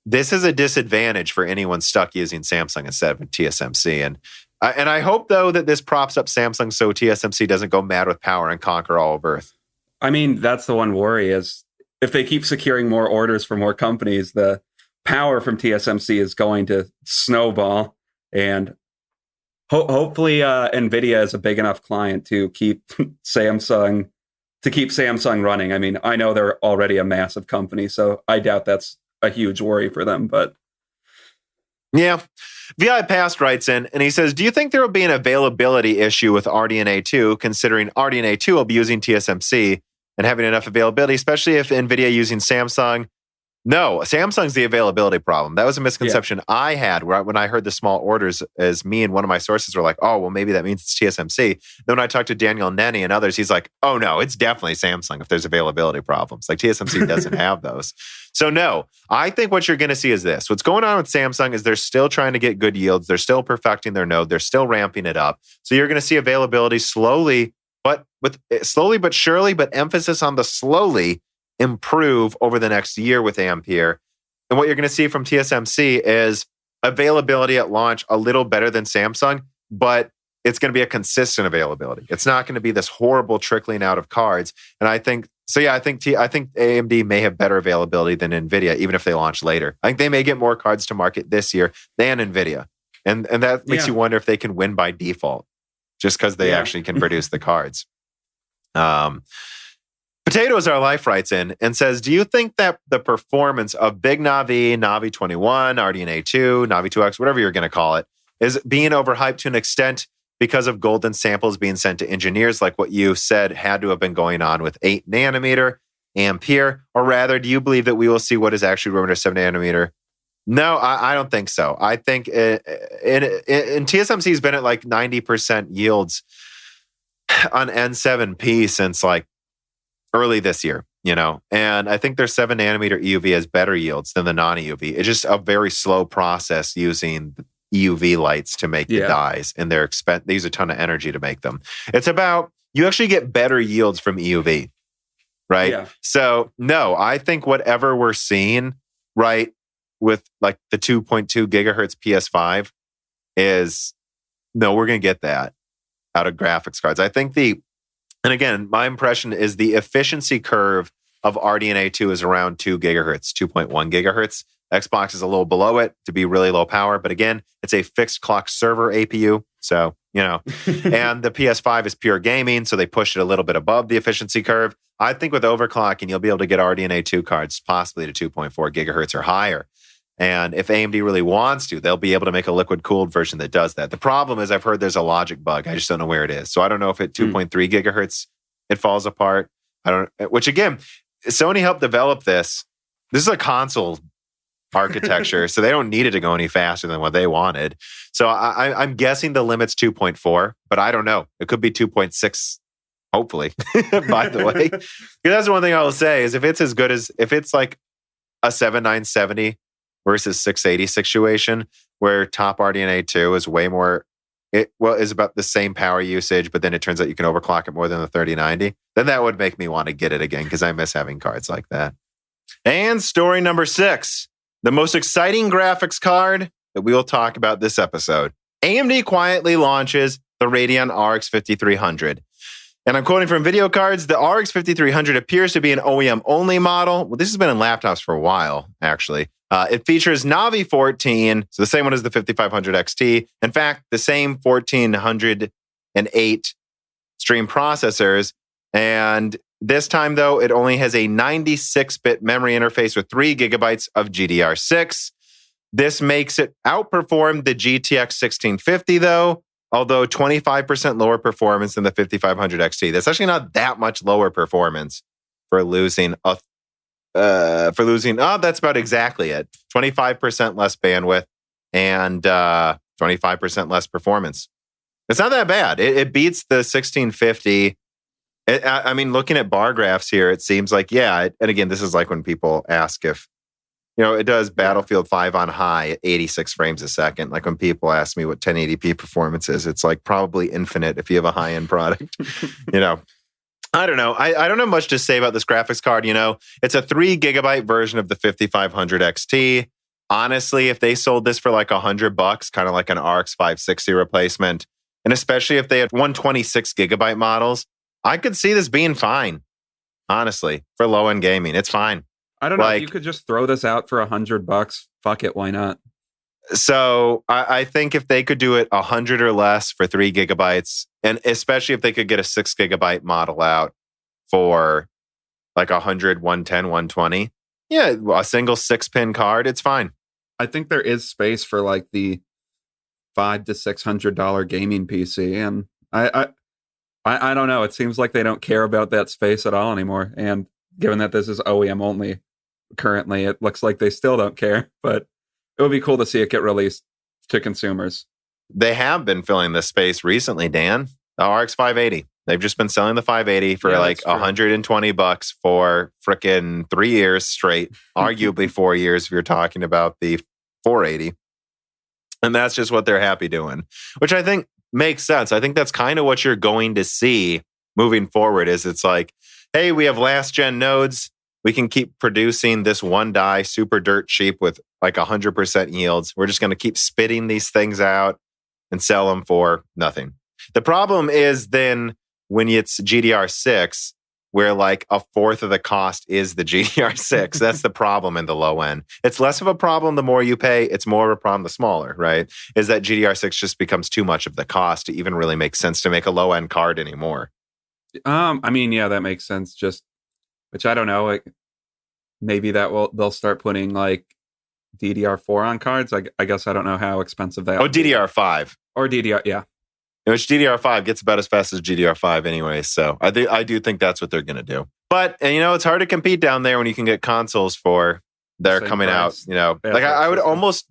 this is a disadvantage for anyone stuck using Samsung instead of TSMC. And I hope, though, that this props up Samsung so TSMC doesn't go mad with power and conquer all of Earth. I mean, that's the one worry is if they keep securing more orders from more companies, the power from TSMC is going to snowball. And hopefully Nvidia is a big enough client to keep Samsung running. I mean, I know they're already a massive company, so I doubt that's a huge worry for them, but yeah. VI Past writes in, and he says, do you think there will be an availability issue with RDNA 2, considering RDNA 2 will be using TSMC and having enough availability, especially if NVIDIA using Samsung? No, Samsung's the availability problem. That was a misconception I had when I heard the small orders, as me and one of my sources were like, oh, well, maybe that means it's TSMC. Then when I talked to Daniel Nenny and others, he's like, oh, no, it's definitely Samsung if there's availability problems. Like TSMC doesn't have those. So no, I think what you're going to see is this. What's going on with Samsung is they're still trying to get good yields. They're still perfecting their node. They're still ramping it up. So you're going to see availability slowly but surely, but emphasis on the slowly, improve over the next year with Ampere. And what you're going to see from TSMC is availability at launch a little better than Samsung, but it's going to be a consistent availability. It's not going to be this horrible trickling out of cards. And I think AMD may have better availability than Nvidia, even if they launch later. I think they may get more cards to market this year than Nvidia. And that makes you wonder if they can win by default, just because they actually can produce the cards. Potatoes Our Life writes in and says, do you think that the performance of Big Navi, Navi 21, RDNA 2, Navi 2X, whatever you're going to call it, is being overhyped to an extent because of golden samples being sent to engineers, like what you said had to have been going on with 8 nanometer Ampere? Or rather, do you believe that we will see what is actually rumored as 7 nanometer? No, I don't think so. I think TSMC has been at like 90% yields on N7P since like early this year, and I think their 7 nanometer EUV has better yields than the non-EUV. It's just a very slow process using EUV lights to make the dyes, and they use a ton of energy to make them. It's about, you actually get better yields from EUV, right? Yeah. So no, I think whatever we're seeing, right, with like the 2.2 gigahertz PS5 is, no, we're going to get that out of graphics cards. I think and again, my impression is the efficiency curve of RDNA 2 is around 2 gigahertz, 2.1 gigahertz. Xbox is a little below it to be really low power. But again, it's a fixed clock server APU. So, and the PS5 is pure gaming. So they pushed it a little bit above the efficiency curve. I think with overclocking, you'll be able to get RDNA 2 cards possibly to 2.4 gigahertz or higher. And if AMD really wants to, they'll be able to make a liquid-cooled version that does that. The problem is I've heard there's a logic bug. I just don't know where it is. So I don't know if at 2.3 gigahertz it falls apart. Which again, Sony helped develop this. This is a console architecture, so they don't need it to go any faster than what they wanted. So I'm guessing the limit's 2.4, but I don't know. It could be 2.6, hopefully, by the way. That's the one thing I will say is if it's like a 7970 versus 680 situation where top RDNA 2 is way more, is about the same power usage, but then it turns out you can overclock it more than the 3090, then that would make me want to get it again because I miss having cards like that. And story number 6, the most exciting graphics card that we will talk about this episode. AMD quietly launches the Radeon RX 5300. And I'm quoting from Video Cards, the RX 5300 appears to be an OEM-only model. Well, this has been in laptops for a while, actually. It features Navi 14, so the same one as the 5500 XT. In fact, the same 1408 stream processors. And this time, though, it only has a 96-bit memory interface with 3 gigabytes of GDR6. This makes it outperform the GTX 1650, though, although 25% lower performance than the 5500 XT. That's actually not that much lower performance for losing that's about exactly it. 25% less bandwidth and 25% less performance. It's not that bad. It beats the 1650. I mean, looking at bar graphs here, it seems like, and again, this is like when people ask if it does Battlefield 5 on high at 86 frames a second. Like when people ask me what 1080p performance is, it's like probably infinite if you have a high-end product. I don't know. I don't have much to say about this graphics card. It's a 3 gigabyte version of the 5500 XT. Honestly, if they sold this for like $100, kind of like an RX 560 replacement, and especially if they had 126 gigabyte models, I could see this being fine. Honestly, for low-end gaming, it's fine. I don't know. If you could just throw this out for $100, fuck it, why not? So I think if they could do it 100 or less for 3 gigabytes, and especially if they could get a 6 gigabyte model out for like 100, 110, 120, yeah, a single 6-pin card, it's fine. I think there is space for like the $500 to $600 gaming PC, and I don't know. It seems like they don't care about that space at all anymore. And given that this is OEM only currently, it looks like they still don't care. But it would be cool to see it get released to consumers. They have been filling this space recently, Dan. The RX 580. They've just been selling the 580 for like $120 for frickin' 3 years straight. Arguably 4 years if you're talking about the 480. And that's just what they're happy doing, which I think makes sense. I think that's kind of what you're going to see moving forward is it's like, hey, we have last gen nodes. We can keep producing this one die super dirt cheap with like 100% yields. We're just going to keep spitting these things out and sell them for nothing. The problem is then when it's GDR6, where like a fourth of the cost is the GDR6. That's the problem in the low end. It's less of a problem the more you pay. It's more of a problem the smaller, right? Is that GDR6 just becomes too much of the cost to even really make sense to make a low end card anymore. I mean, yeah, that makes sense. Just, which I don't know, like maybe they'll start putting like DDR4 on cards. I guess I don't know how expensive that. Oh, DDR5 or DDR, yeah. Which DDR5 gets about as fast as GDR5 anyway. So I do think that's what they're going to do. But, and it's hard to compete down there when you can get consoles for they're Same coming price. out, like I would almost,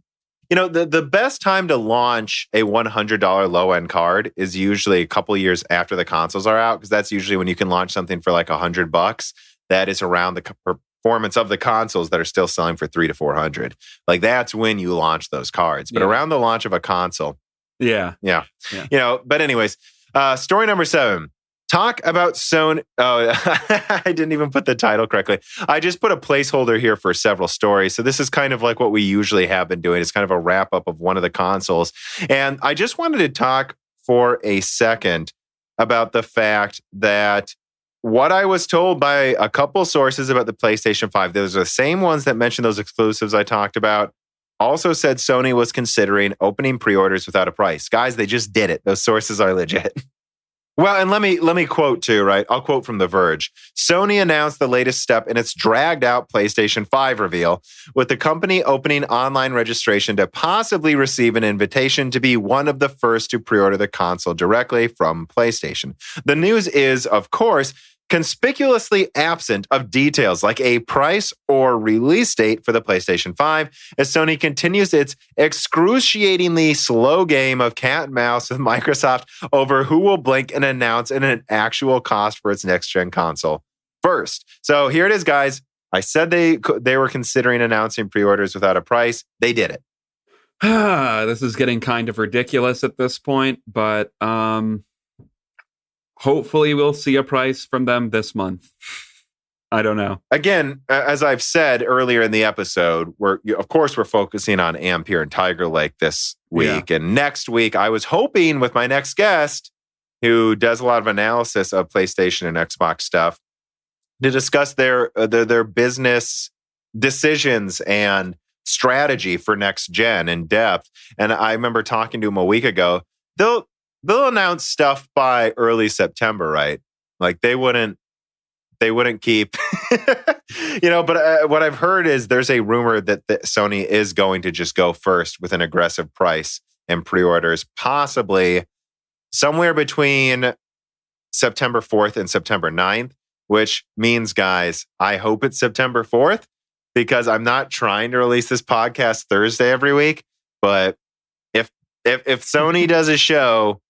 the best time to launch a $100 low end card is usually a couple years after the consoles are out. Because that's usually when you can launch something for like $100 that is around the performance of the consoles that are still selling for $300 to $400. Like that's when you launch those cards. But around the launch of a console, Yeah. But anyways, story number 7. Talk about Sony. Oh, I didn't even put the title correctly. I just put a placeholder here for several stories. So this is kind of like what we usually have been doing. It's kind of a wrap up of one of the consoles. And I just wanted to talk for a second about the fact that what I was told by a couple sources about the PlayStation 5, those are the same ones that mentioned those exclusives I talked about, also said Sony was considering opening pre-orders without a price. Guys, they just did it. Those sources are legit. Well, and let me quote too, right? I'll quote from The Verge. Sony announced the latest step in its dragged out PlayStation 5 reveal, with the company opening online registration to possibly receive an invitation to be one of the first to pre-order the console directly from PlayStation. The news is, of course, conspicuously absent of details like a price or release date for the PlayStation 5, as Sony continues its excruciatingly slow game of cat and mouse with Microsoft over who will blink and announce an actual cost for its next-gen console first. So here it is, guys. I said they were considering announcing pre-orders without a price. They did it. This is getting kind of ridiculous at this point, but hopefully we'll see a price from them this month. I don't know. Again, as I've said earlier in the episode, we're focusing on Ampere and Tiger Lake this week. Yeah. And next week, I was hoping with my next guest, who does a lot of analysis of PlayStation and Xbox stuff, to discuss their business decisions and strategy for next gen in depth. And I remember talking to him a week ago. They'll announce stuff by early September, right? Like they wouldn't keep, but what I've heard is there's a rumor that Sony is going to just go first with an aggressive price and pre-orders, possibly somewhere between September 4th and September 9th, which means, guys, I hope it's September 4th, because I'm not trying to release this podcast Thursday every week, but if Sony does a show,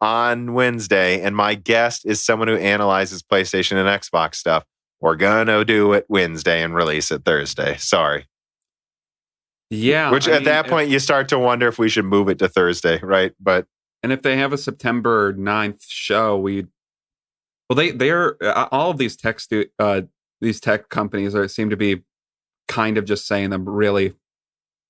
on Wednesday, and my guest is someone who analyzes PlayStation and Xbox stuff, we're gonna do it Wednesday and release it Thursday. Sorry. Yeah. Which at that point, you start to wonder if we should move it to Thursday, right? But and if they have a September 9th show, they're all of these tech companies seem to be kind of just saying them really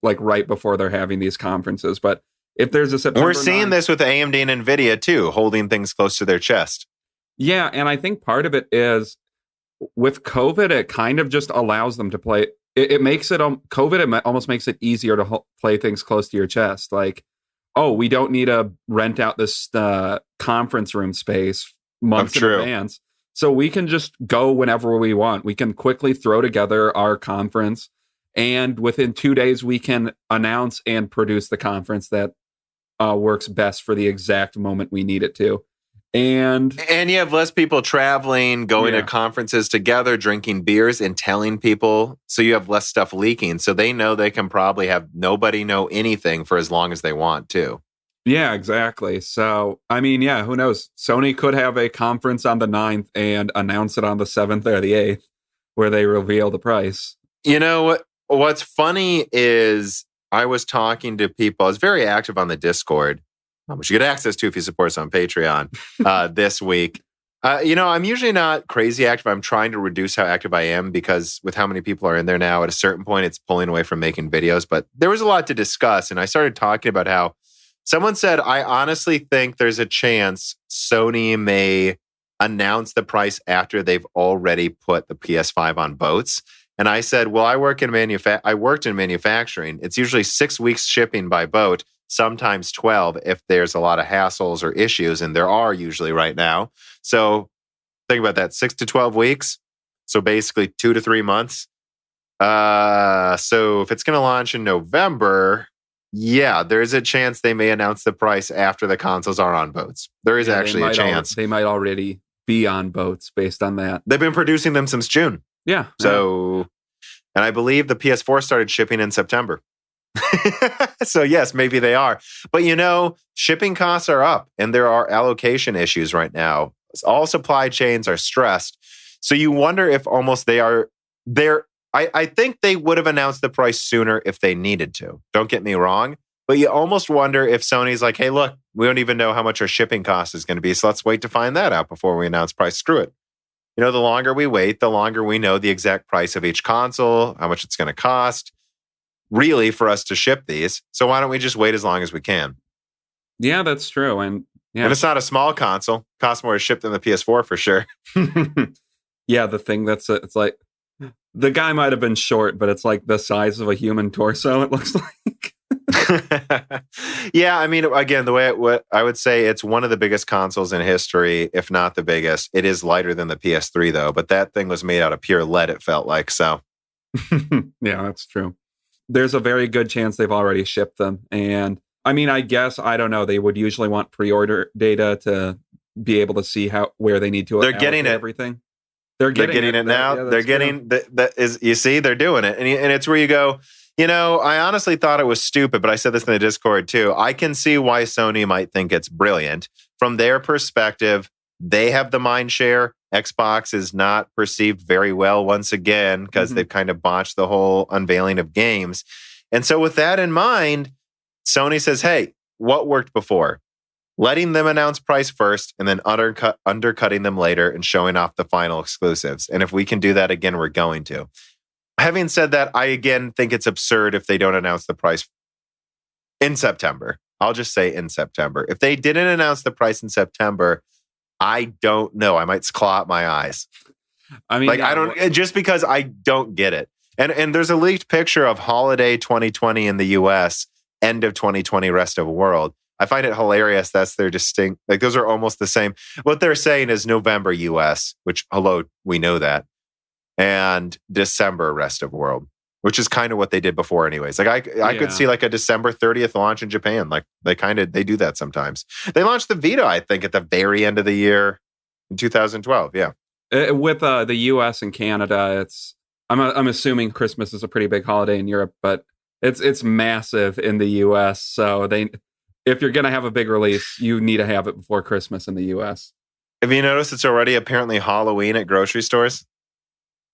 like right before they're having these conferences. But if there's a September, we're seeing 9th, this with AMD and Nvidia too, holding things close to their chest. Yeah, and I think part of it is with COVID, it kind of just allows them to play. It makes it COVID. It almost makes it easier to play things close to your chest. Like, oh, we don't need to rent out this conference room space months in advance, so we can just go whenever we want. We can quickly throw together our conference, and within 2 days, we can announce and produce the conference that works best for the exact moment we need it to. And you have less people traveling, going to conferences together, drinking beers and telling people. So you have less stuff leaking. So they know they can probably have nobody know anything for as long as they want to. Yeah, exactly. So, I mean, yeah, who knows? Sony could have a conference on the 9th and announce it on the 7th or the 8th where they reveal the price. You know, what's funny is I was talking to people. I was very active on the Discord, which you get access to if you support us on Patreon this week. I'm usually not crazy active. I'm trying to reduce how active I am because with how many people are in there now, at a certain point, it's pulling away from making videos. But there was a lot to discuss. And I started talking about how someone said, I honestly think there's a chance Sony may announce the price after they've already put the PS5 on boats. And I said, well, I worked in manufacturing. It's usually 6 weeks shipping by boat, sometimes 12 if there's a lot of hassles or issues, and there are usually right now. So think about that, 6 to 12 weeks. So basically 2 to 3 months. So if it's going to launch in November, there is a chance they may announce the price after the consoles are on boats. There is actually a chance. They might already be on boats based on that. They've been producing them since June. Yeah. So, and I believe the PS4 started shipping in September. So yes, maybe they are. But shipping costs are up and there are allocation issues right now. All supply chains are stressed. So you wonder if almost they are there. I think they would have announced the price sooner if they needed to. Don't get me wrong. But you almost wonder if Sony's like, hey, look, we don't even know how much our shipping cost is going to be. So let's wait to find that out before we announce price. Screw it. The longer we wait, the longer we know the exact price of each console, how much it's going to cost, really, for us to ship these. So why don't we just wait as long as we can? Yeah, that's true. And it's not a small console. It costs more to ship than the PS4 for sure. Yeah, the thing it's like, the guy might have been short, but it's like the size of a human torso, it looks like. Yeah, I mean, again, the way I would say it's one of the biggest consoles in history, if not the biggest. It is lighter than the PS3, though, but that thing was made out of pure lead, it felt like, so. Yeah, that's true. There's a very good chance they've already shipped them. And I mean, I guess, I don't know, they would usually want pre-order data to be able to see where they need to They're getting it. Everything. They're getting it now. Yeah, they're getting you see, they're doing it. And it's where you go, I honestly thought it was stupid, but I said this in the Discord too. I can see why Sony might think it's brilliant. From their perspective, they have the mind share. Xbox is not perceived very well once again because they've kind of botched the whole unveiling of games. And so with that in mind, Sony says, hey, what worked before? Letting them announce price first and then undercutting them later and showing off the final exclusives. And if we can do that again, we're going to. Having said that, I again think it's absurd if they don't announce the price in September. I'll just say in September. If they didn't announce the price in September, I don't know. I might claw out my eyes. I mean, I don't, just because I don't get it. And there's a leaked picture of holiday 2020 in the US, end of 2020 rest of the world. I find it hilarious. That's their distinct, like those are almost the same. What they're saying is November US, which, hello, we know that. And December rest of world, which is kind of what they did before anyways. Like I could see like a December 30th launch in Japan. Like they do that sometimes. They launched the Vita, I think, at the very end of the year in 2012. Yeah. With the US and Canada, I'm assuming Christmas is a pretty big holiday in Europe, but it's massive in the US. So if you're going to have a big release, you need to have it before Christmas in the US. Have you noticed it's already apparently Halloween at grocery stores?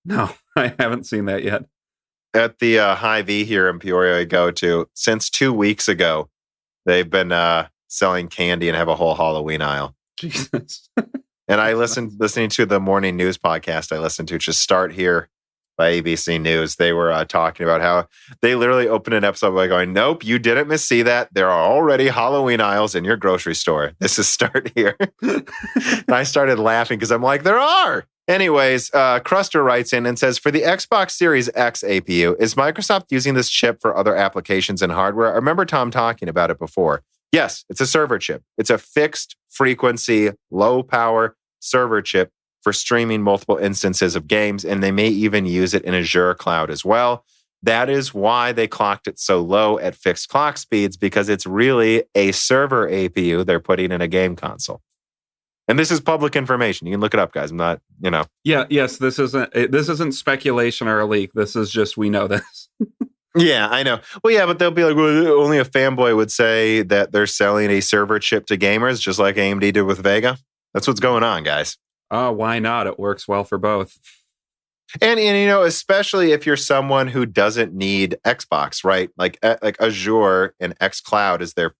No, I haven't seen that yet. At the Hy-Vee here in Peoria I go to, since 2 weeks ago, they've been selling candy and have a whole Halloween aisle. Jesus. And I listening to the morning news podcast I listened to, just Start Here by ABC News. They were talking about how they literally opened an episode by going, nope, you didn't missee that. There are already Halloween aisles in your grocery store. This is Start Here. And I started laughing because I'm like, there are. Anyways, Cruster writes in and says, for the Xbox Series X APU, is Microsoft using this chip for other applications and hardware? I remember Tom talking about it before. Yes, it's a server chip. It's a fixed frequency, low power server chip for streaming multiple instances of games, and they may even use it in Azure Cloud as well. That is why they clocked it so low at fixed clock speeds, because it's really a server APU they're putting in a game console. And this is public information. You can look it up, guys. I'm not, Yeah, yes, this isn't speculation or a leak. This is just, we know this. Yeah, I know. Well, yeah, but they'll be like, well, only a fanboy would say that they're selling a server chip to gamers, just like AMD did with Vega. That's what's going on, guys. Why not? It works well for both. And especially if you're someone who doesn't need Xbox, right? Like Azure and xCloud is their.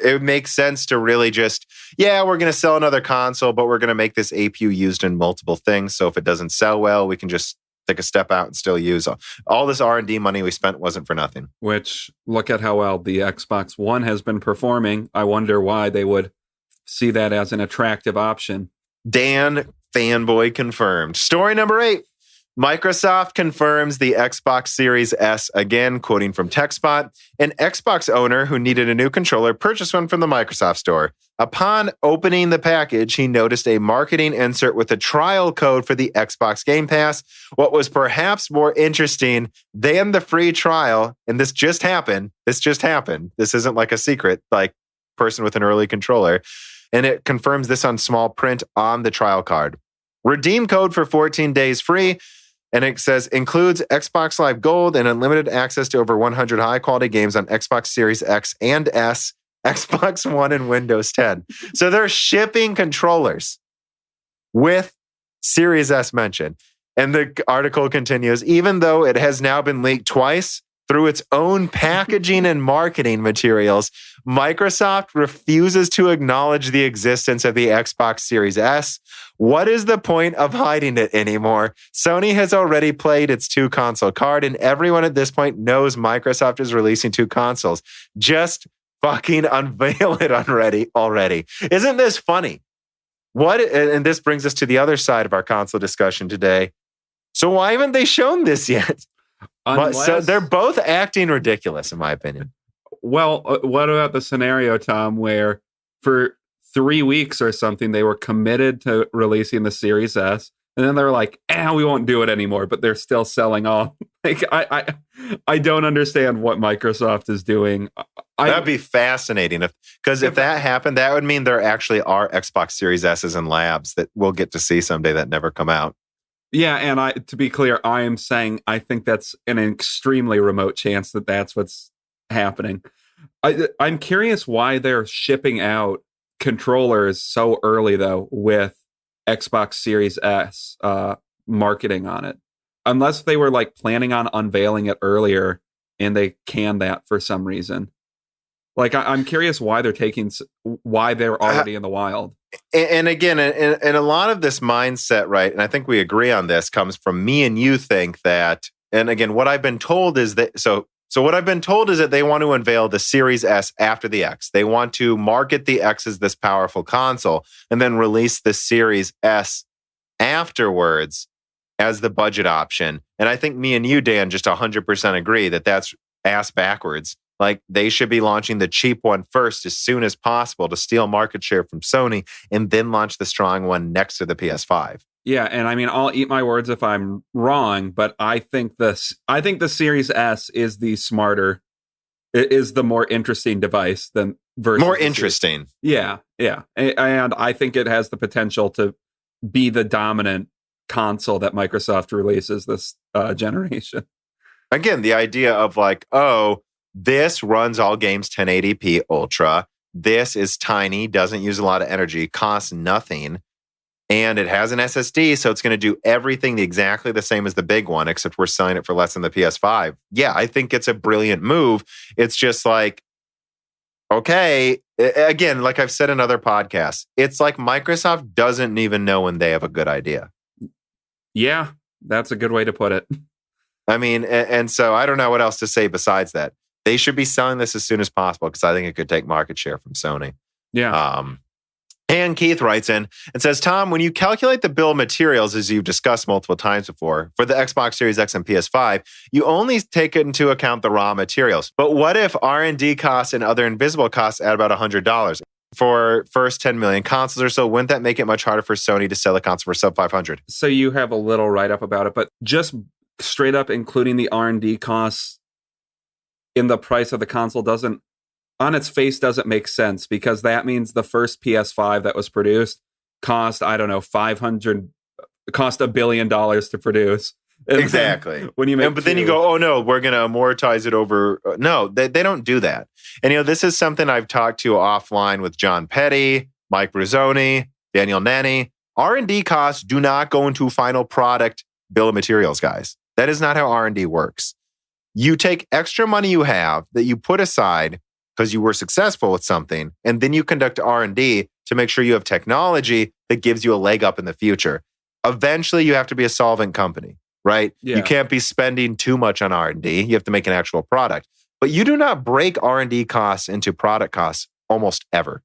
It makes sense to really just, we're going to sell another console, but we're going to make this APU used in multiple things. So if it doesn't sell well, we can just take a step out and still use all this R&D money we spent wasn't for nothing. Which, look at how well the Xbox One has been performing. I wonder why they would see that as an attractive option. Dan, fanboy confirmed. Story number 8. Microsoft confirms the Xbox Series S again, quoting from TechSpot. An Xbox owner who needed a new controller purchased one from the Microsoft store. Upon opening the package, he noticed a marketing insert with a trial code for the Xbox Game Pass. What was perhaps more interesting than the free trial, and this just happened. This isn't like a secret, like person with an early controller. And it confirms this on small print on the trial card. Redeem code for 14 days free. And it says, includes Xbox Live Gold and unlimited access to over 100 high-quality games on Xbox Series X and S, Xbox One, and Windows 10. So they're shipping controllers with Series S mentioned. And the article continues, even though it has now been leaked twice through its own packaging and marketing materials, Microsoft refuses to acknowledge the existence of the Xbox Series S. What is the point of hiding it anymore? Sony has already played its 2-console card, and everyone at this point knows Microsoft is releasing 2 consoles. Just fucking unveil it already. Isn't this funny? And this brings us to the other side of our console discussion today. So why haven't they shown this yet? So they're both acting ridiculous, in my opinion. Well, what about the scenario, Tom, where for 3 weeks or something, they were committed to releasing the Series S, and then they're like, we won't do it anymore, but they're still selling off. Like, I don't understand what Microsoft is doing. That'd be fascinating. Because if that happened, that would mean there actually are Xbox Series S's in labs that we'll get to see someday that never come out. Yeah, and to be clear, I am saying I think that's an extremely remote chance that that's what's happening. I'm curious why they're shipping out controllers so early, though, with Xbox Series S marketing on it. Unless they were like planning on unveiling it earlier and they canned that for some reason. Like, I'm curious why they're already in the wild. And again, and a lot of this mindset, right, and I think we agree on this, comes from me and you think that, and again, what I've been told is that, so what I've been told is that they want to unveil the Series S after the X. They want to market the X as this powerful console and then release the Series S afterwards as the budget option. And I think me and you, Dan, just 100% agree that that's ass backwards. Like, they should be launching the cheap one first as soon as possible to steal market share from Sony and then launch the strong one next to the PS5. Yeah, and I mean, I'll eat my words if I'm wrong, but I think the Series S is the smarter, is the more interesting device than versus more interesting. Yeah, and I think it has the potential to be the dominant console that Microsoft releases this generation. Again, the idea of like, this runs all games 1080p Ultra. This is tiny, doesn't use a lot of energy, costs nothing. and it has an SSD, so it's going to do everything exactly the same as the big one, except we're selling it for less than the PS5. Yeah, I think it's a brilliant move. It's just like, okay, again, like I've said in other podcasts, it's like Microsoft doesn't even know when they have a good idea. Yeah, that's a good way to put it. I mean, and so I don't know what else to say besides that. They should be selling this as soon as possible because I think it could take market share from Sony. Yeah. And Keith writes in and says, Tom, when you calculate the bill of materials, as you've discussed multiple times before, for the Xbox Series X and PS5, you only take into account the raw materials. But what if R&D costs and other invisible costs add about $100? For first 10 million consoles or so, wouldn't that make it much harder for Sony to sell a console for sub 500? So you have a little write-up about it, but just straight up including the R&D costs in the price of the console doesn't make sense, because that means the first PS5 that was produced cost, I don't know, cost $1 billion to produce. And exactly. When you make, but then you go, oh no, we're going to amortize it over. No, they don't do that. And this is something I've talked to offline with John Petty, Mike Bruzzoni, Daniel Nanny. R&D costs do not go into final product bill of materials, guys. That is not how R&D works. You take extra money you have that you put aside because you were successful with something, and then you conduct R&D to make sure you have technology that gives you a leg up in the future. Eventually, you have to be a solvent company, right? Yeah. You can't be spending too much on R&D. You have to make an actual product. But you do not break R&D costs into product costs almost ever.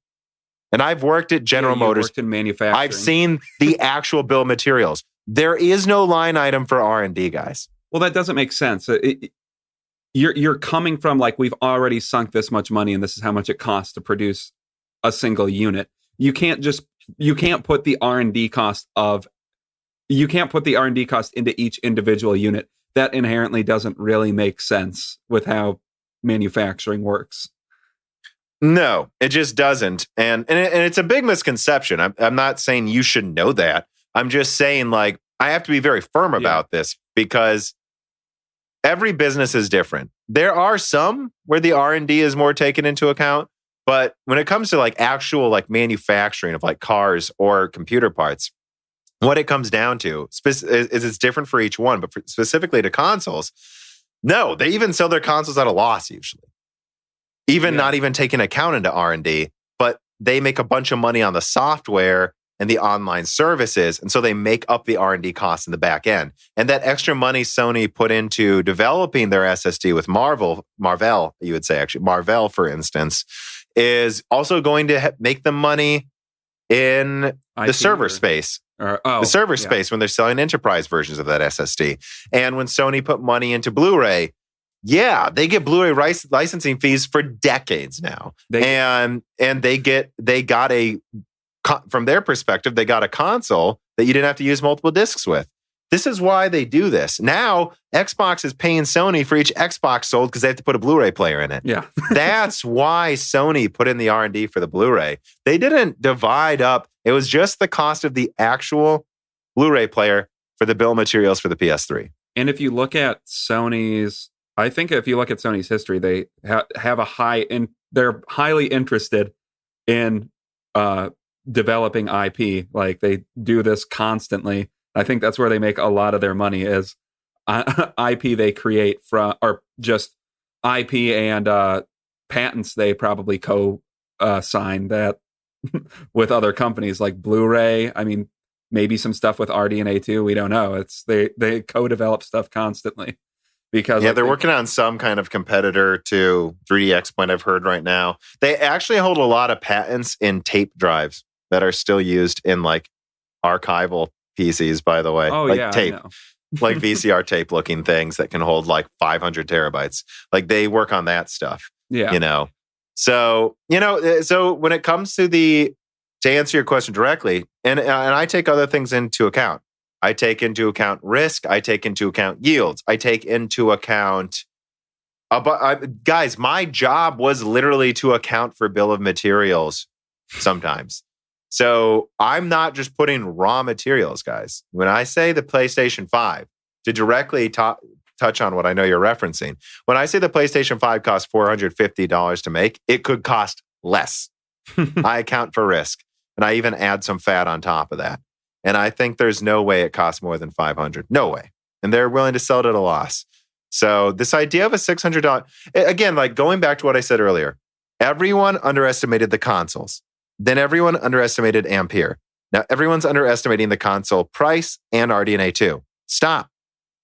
And I've worked at General Motors. Worked in manufacturing. I've seen the actual bill of materials. There is no line item for R&D, guys. Well, that doesn't make sense. You're coming from like, we've already sunk this much money and this is how much it costs to produce a single unit. You can't put the R&D cost into each individual unit. That inherently doesn't really make sense with how manufacturing works. No, it just doesn't. And it's a big misconception. I'm not saying you should know that. I'm just saying, like, I have to be very firm about this because every business is different. There are some where the R&D is more taken into account, but when it comes to like actual like manufacturing of like cars or computer parts, what it comes down to is it's different for each one, but specifically to consoles, no, they even sell their consoles at a loss usually. Not even taking account into R&D, but they make a bunch of money on the software and the online services, and so they make up the R&D costs in the back end. And that extra money Sony put into developing their SSD with Marvell, you would say actually, Marvell, for instance, is also going to make them money in the server space. Space when they're selling enterprise versions of that SSD. And when Sony put money into Blu-ray, they get Blu-ray licensing fees for decades now. From their perspective, they got a console that you didn't have to use multiple discs with. This is why they do this. Now, Xbox is paying Sony for each Xbox sold because they have to put a Blu-ray player in it. Yeah. That's why Sony put in the R&D for the Blu-ray. They didn't divide up. It was just the cost of the actual Blu-ray player for the bill of materials for the PS3. And if you look at Sony's history, they have they're highly interested in developing IP. Like, they do this constantly. I think that's where they make a lot of their money is IP they create from, or just IP and patents they probably co-sign that with other companies like Blu-ray. I mean, maybe some stuff with RDNA too. We don't know. They co-develop stuff constantly. Because they're working on some kind of competitor to 3D X-Point, I've heard right now. They actually hold a lot of patents in tape drives that are still used in like archival PCs, by the way. Oh, like tape, like VCR tape looking things that can hold like 500 terabytes. Like they work on that stuff. Yeah. So when it comes to answer your question directly, and I take other things into account. I take into account risk. I take into account yields. I take into account... guys, my job was literally to account for bill of materials sometimes. So I'm not just putting raw materials, guys. When I say the PlayStation 5, to directly touch on what I know you're referencing, when I say the PlayStation 5 costs $450 to make, it could cost less. I account for risk. And I even add some fat on top of that. And I think there's no way it costs more than $500. No way. And they're willing to sell it at a loss. So this idea of a $600, again, like going back to what I said earlier, everyone underestimated the consoles. Then everyone underestimated Ampere. Now everyone's underestimating the console price and RDNA too. Stop.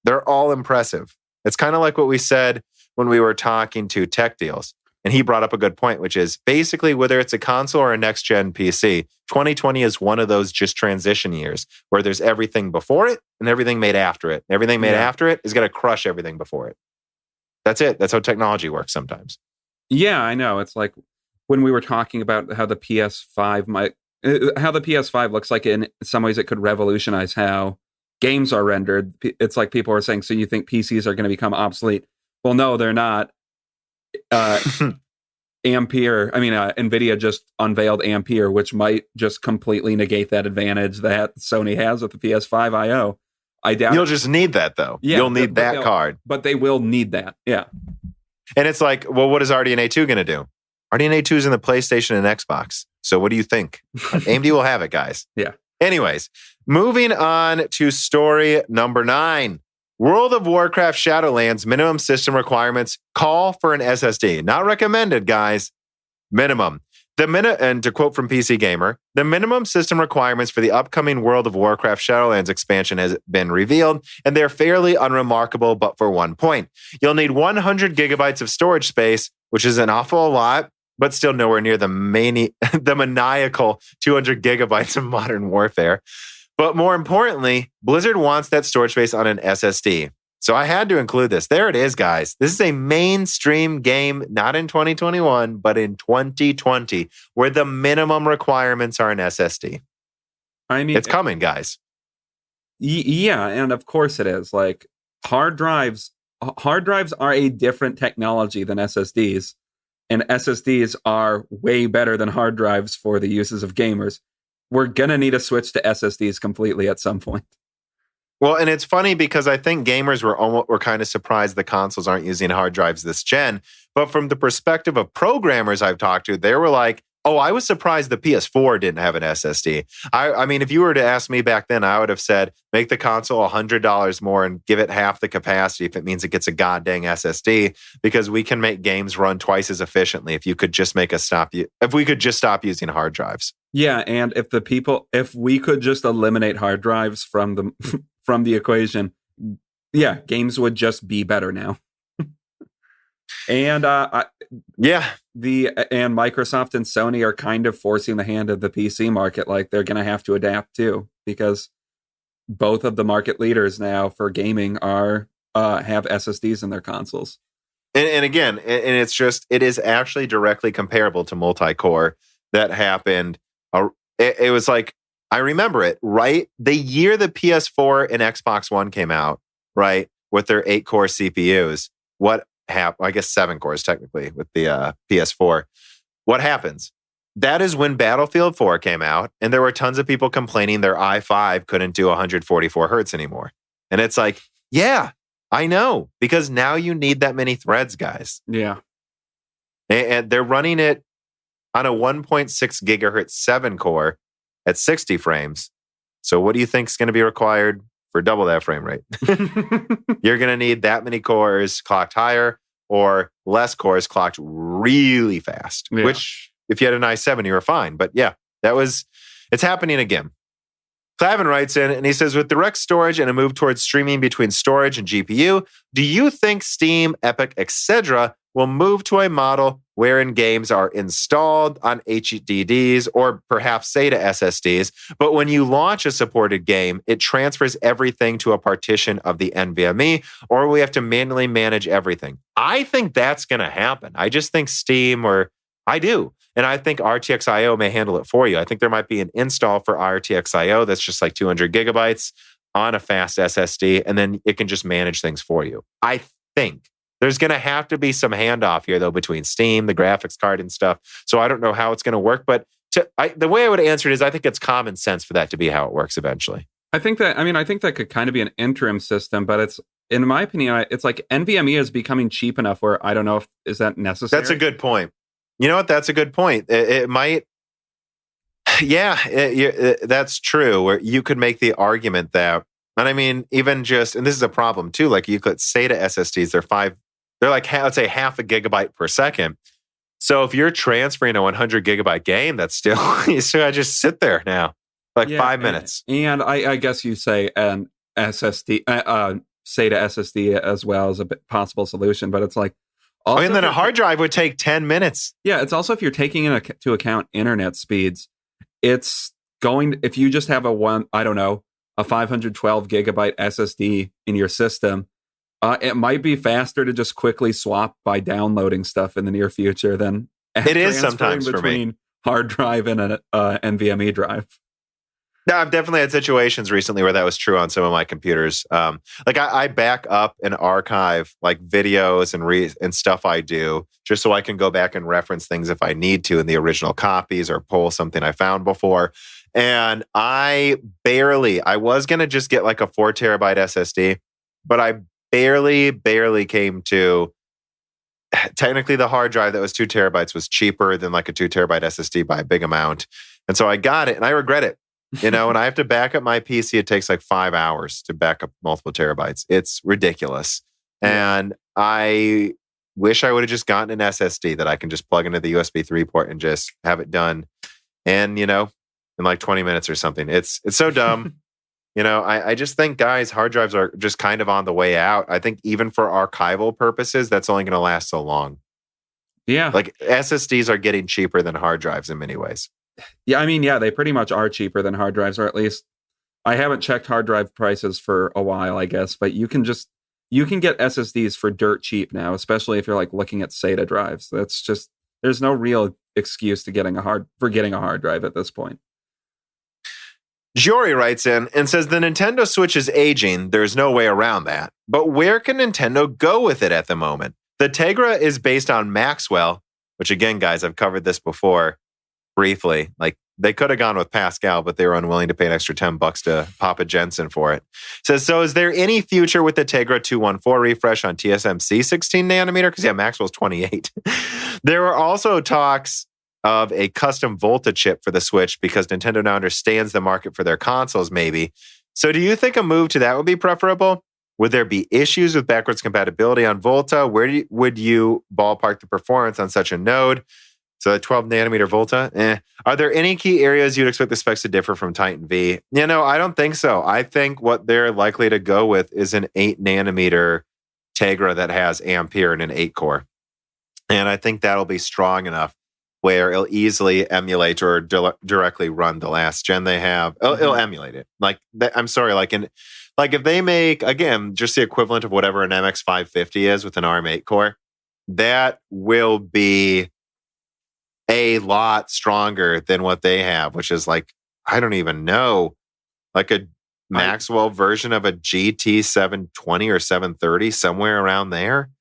They're all impressive. It's kind of like what we said when we were talking to Tech Deals. And he brought up a good point, which is basically whether it's a console or a next-gen PC, 2020 is one of those just transition years where there's everything before it and everything made after it. Everything made after it is going to crush everything before it. That's it. That's how technology works sometimes. Yeah, I know. It's like when we were talking about how the PS5 looks like in some ways it could revolutionize how games are rendered. It's like people are saying, so you think PCs are going to become obsolete? Well, no, they're not. Nvidia just unveiled Ampere, which might just completely negate that advantage that Sony has with the PS5 IO. I doubt you'll just need that though. Yeah, you'll need that card. But they will need that. Yeah. And it's like, well, what is RDNA 2 going to do? RDNA 2 is in the PlayStation and Xbox. So what do you think? AMD will have it, guys. Yeah. Anyways, moving on to story number 9. World of Warcraft Shadowlands minimum system requirements call for an SSD. Not recommended, guys. Minimum. And to quote from PC Gamer, the minimum system requirements for the upcoming World of Warcraft Shadowlands expansion has been revealed, and they're fairly unremarkable, but for one point. You'll need 100 gigabytes of storage space, which is an awful lot, but still nowhere near the maniacal 200 gigabytes of Modern Warfare. But more importantly, Blizzard wants that storage space on an SSD. So I had to include this. There it is, guys. This is a mainstream game, not in 2021, but in 2020, where the minimum requirements are an SSD. I mean, it's coming, guys. Yeah, and of course it is. Like hard drives are a different technology than SSDs, and SSDs are way better than hard drives for the uses of gamers. We're going to need to switch to SSDs completely at some point. Well, and it's funny because I think gamers were kind of surprised the consoles aren't using hard drives this gen. But from the perspective of programmers I've talked to, they were like, oh, I was surprised the PS4 didn't have an SSD. I mean, if you were to ask me back then, I would have said, make the console $100 more and give it half the capacity if it means it gets a goddamn SSD, because we can make games run twice as efficiently if we could just stop using hard drives. Yeah, and if we could just eliminate hard drives from the equation, yeah, games would just be better now. And Microsoft and Sony are kind of forcing the hand of the PC market. Like they're going to have to adapt too, because both of the market leaders now for gaming have SSDs in their consoles. And again, it is actually directly comparable to multi-core that happened. It was like, I remember it, right? The year the PS4 and Xbox One came out, right? With their 8-core CPUs. What happened? I guess 7 cores technically with the PS4. What happens? That is when Battlefield 4 came out, and there were tons of people complaining their i5 couldn't do 144 hertz anymore. And it's like, yeah, I know, because now you need that many threads, guys. Yeah. And they're running it on a 1.6 gigahertz 7 core at 60 frames. So what do you think is going to be required for double that frame rate? You're going to need that many cores clocked higher or less cores clocked really fast, which if you had an i7, you were fine. But yeah, it's happening again. Clavin writes in and he says, with direct storage and a move towards streaming between storage and GPU, do you think Steam, Epic, etc. will move to a model wherein games are installed on HDDs or perhaps SATA SSDs, but when you launch a supported game, it transfers everything to a partition of the NVMe, or we have to manually manage everything? I think that's going to happen. I just think Steam I do. And I think RTX IO may handle it for you. I think there might be an install for RTX IO that's just like 200 gigabytes on a fast SSD, and then it can just manage things for you. I think. There's going to have to be some handoff here, though, between Steam, the graphics card, and stuff. So I don't know how it's going to work. But the way I would answer it is I think it's common sense for that to be how it works eventually. I think that could kind of be an interim system, but it's, in my opinion, it's like NVMe is becoming cheap enough where I don't know is that necessary? That's a good point. You know what? That's a good point. It might. Yeah, that's true. Where you could make the argument that, and I mean, even just, and this is a problem too. Like you could SATA SSDs, they're like let's say half a gigabyte per second. So if you're transferring a 100 gigabyte game, that's still you still gotta just sit there now, like 5 minutes. And I guess you say an SSD, SATA SSD as well as a possible solution, but it's like. Also, and then a hard drive would take 10 minutes. Yeah, it's also if you're taking into account internet speeds, it's going, if you just have a 512 gigabyte SSD in your system, it might be faster to just quickly swap by downloading stuff in the near future than it is sometimes between hard drive and an NVMe drive. No, I've definitely had situations recently where that was true on some of my computers. Like I back up and archive like videos and stuff I do just so I can go back and reference things if I need to in the original copies or pull something I found before. And I was going to just get like a 4 terabyte SSD, but I barely came to, technically the hard drive that was 2 terabytes was cheaper than like a 2 terabyte SSD by a big amount. And so I got it and I regret it. And I have to back up my PC. It takes like 5 hours to back up multiple terabytes. It's ridiculous. And I wish I would have just gotten an SSD that I can just plug into the USB 3 port and just have it done. And, in like 20 minutes or something. It's so dumb. I just think, guys, hard drives are just kind of on the way out. I think even for archival purposes, that's only going to last so long. Yeah. Like SSDs are getting cheaper than hard drives in many ways. Yeah, I mean, they pretty much are cheaper than hard drives, or at least I haven't checked hard drive prices for a while, I guess, but you can get SSDs for dirt cheap now, especially if you're like looking at SATA drives. That's just, there's no real excuse to getting a hard drive at this point. Jory writes in and says, the Nintendo Switch is aging. There's no way around that. But where can Nintendo go with it at the moment? The Tegra is based on Maxwell, which again, guys, I've covered this before. Briefly, like they could have gone with Pascal, but they were unwilling to pay an extra $10 to Papa Jensen for it. Says, so is there any future with the Tegra 214 refresh on TSMC 16 nanometer? Because Maxwell's 28. There were also talks of a custom Volta chip for the Switch because Nintendo now understands the market for their consoles, maybe. So do you think a move to that would be preferable? Would there be issues with backwards compatibility on Volta? Where would you ballpark the performance on such a node? So 12 nanometer Volta, Are there any key areas you'd expect the specs to differ from Titan V? I don't think so. I think what they're likely to go with is an 8 nanometer Tegra that has Ampere and an 8 core. And I think that'll be strong enough where it'll easily emulate or directly run the last gen they have. It'll emulate it. If they make, again, just the equivalent of whatever an MX550 is with an ARM 8 core, that will be a lot stronger than what they have, which is like, I don't even know, like a Maxwell version of a GT 720 or 730, somewhere around there.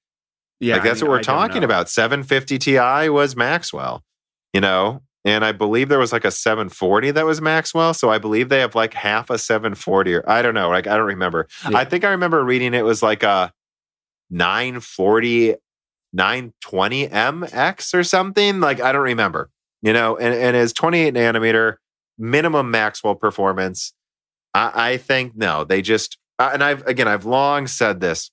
Yeah, like that's what we're talking about. 750 Ti was Maxwell, and I believe there was like a 740 that was Maxwell. So I believe they have like half a 740, or I don't know, like I don't remember. Yeah. I think I remember reading it was like a 940 920MX or something. Like, I don't remember, and as 28 nanometer minimum Maxwell performance, I think no, they just, and I've long said this,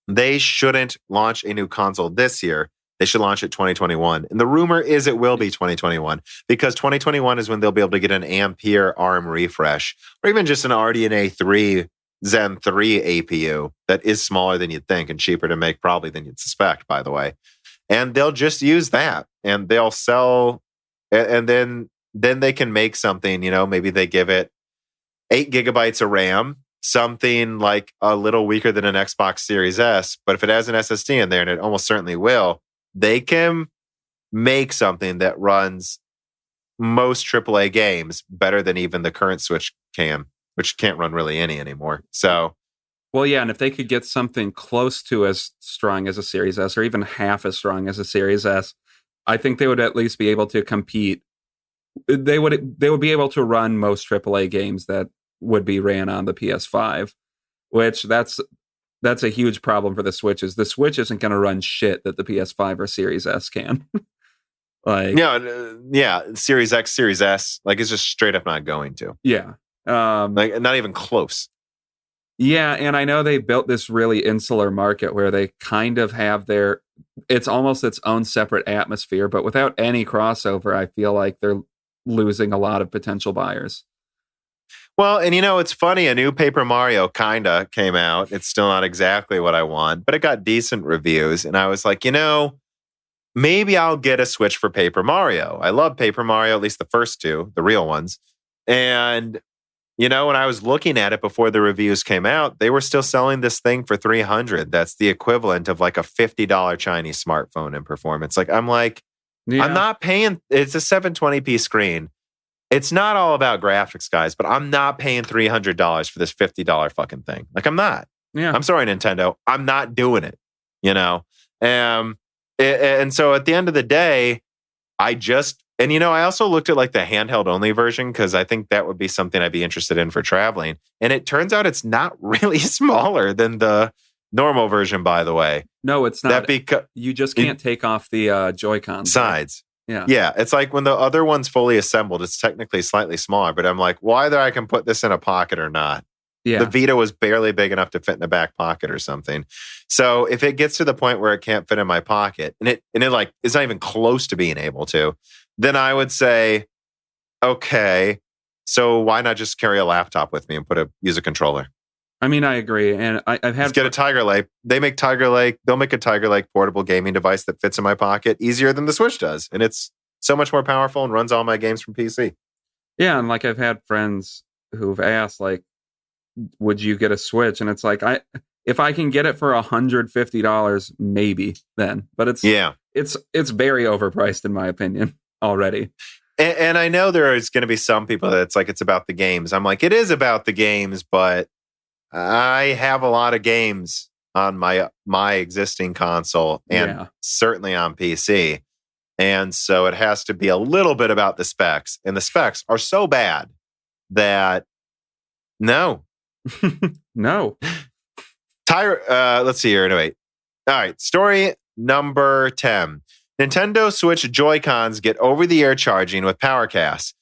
they shouldn't launch a new console this year. They should launch it 2021. And the rumor is it will be 2021 because 2021 is when they'll be able to get an Ampere ARM refresh or even just an RDNA 3 Zen 3 APU that is smaller than you'd think and cheaper to make probably than you'd suspect, by the way. And they'll just use that and they'll sell, and then they can make something, maybe they give it 8 gigabytes of RAM, something like a little weaker than an Xbox Series S. But if it has an SSD in there, and it almost certainly will, they can make something that runs most AAA games better than even the current Switch can, which can't run really any anymore. So, well, yeah, and if they could get something close to as strong as a Series S, or even half as strong as a Series S, I think they would at least be able to compete. They would be able to run most AAA games that would be ran on the PS5, which that's a huge problem for the Switch. Is the Switch isn't going to run shit that the PS5 or Series S can. Like, yeah, Series X, Series S, like it's just straight up not going to. Yeah. Like not even close. Yeah, and I know they built this really insular market where they kind of have it's almost its own separate atmosphere, but without any crossover, I feel like they're losing a lot of potential buyers. Well, and it's funny, a new Paper Mario kinda came out. It's still not exactly what I want, but it got decent reviews. And I was like, maybe I'll get a Switch for Paper Mario. I love Paper Mario, at least the first two, the real ones. And when I was looking at it before the reviews came out, they were still selling this thing for $300. That's the equivalent of like a $50 Chinese smartphone in performance. Like, I'm like, I'm not paying. It's a 720p screen. It's not all about graphics, guys, but I'm not paying $300 for this $50 fucking thing. Like, I'm not. Yeah. I'm sorry, Nintendo. I'm not doing it. And so at the end of the day, I also looked at like the handheld only version because I think that would be something I'd be interested in for traveling. And it turns out it's not really smaller than the normal version, by the way. No, it's not. You just can't take off the Joy-Con sides. Yeah. Yeah. It's like when the other one's fully assembled, it's technically slightly smaller, but I'm like, well, either I can put this in a pocket or not. Yeah. The Vita was barely big enough to fit in a back pocket or something. So if it gets to the point where it can't fit in my pocket and it like is not even close to being able to, then I would say, okay, so why not just carry a laptop with me and use a controller? I mean, I agree. And I've had... Let's get a Tiger Lake. They'll make a Tiger Lake portable gaming device that fits in my pocket easier than the Switch does. And it's so much more powerful and runs all my games from PC. Yeah, and like I've had friends who've asked, like, would you get a Switch? And it's like, if I can get it for $150, maybe then. But it's very overpriced in my opinion already. And I know there is going to be some people that it's like it's about the games. I'm like, it is about the games, but I have a lot of games on my existing console and certainly on PC. And so it has to be a little bit about the specs. And the specs are so bad that no. No. Let's see here. No, wait. All right. Story number 10. Nintendo Switch Joy-Cons get over-the-air charging with PowerCast.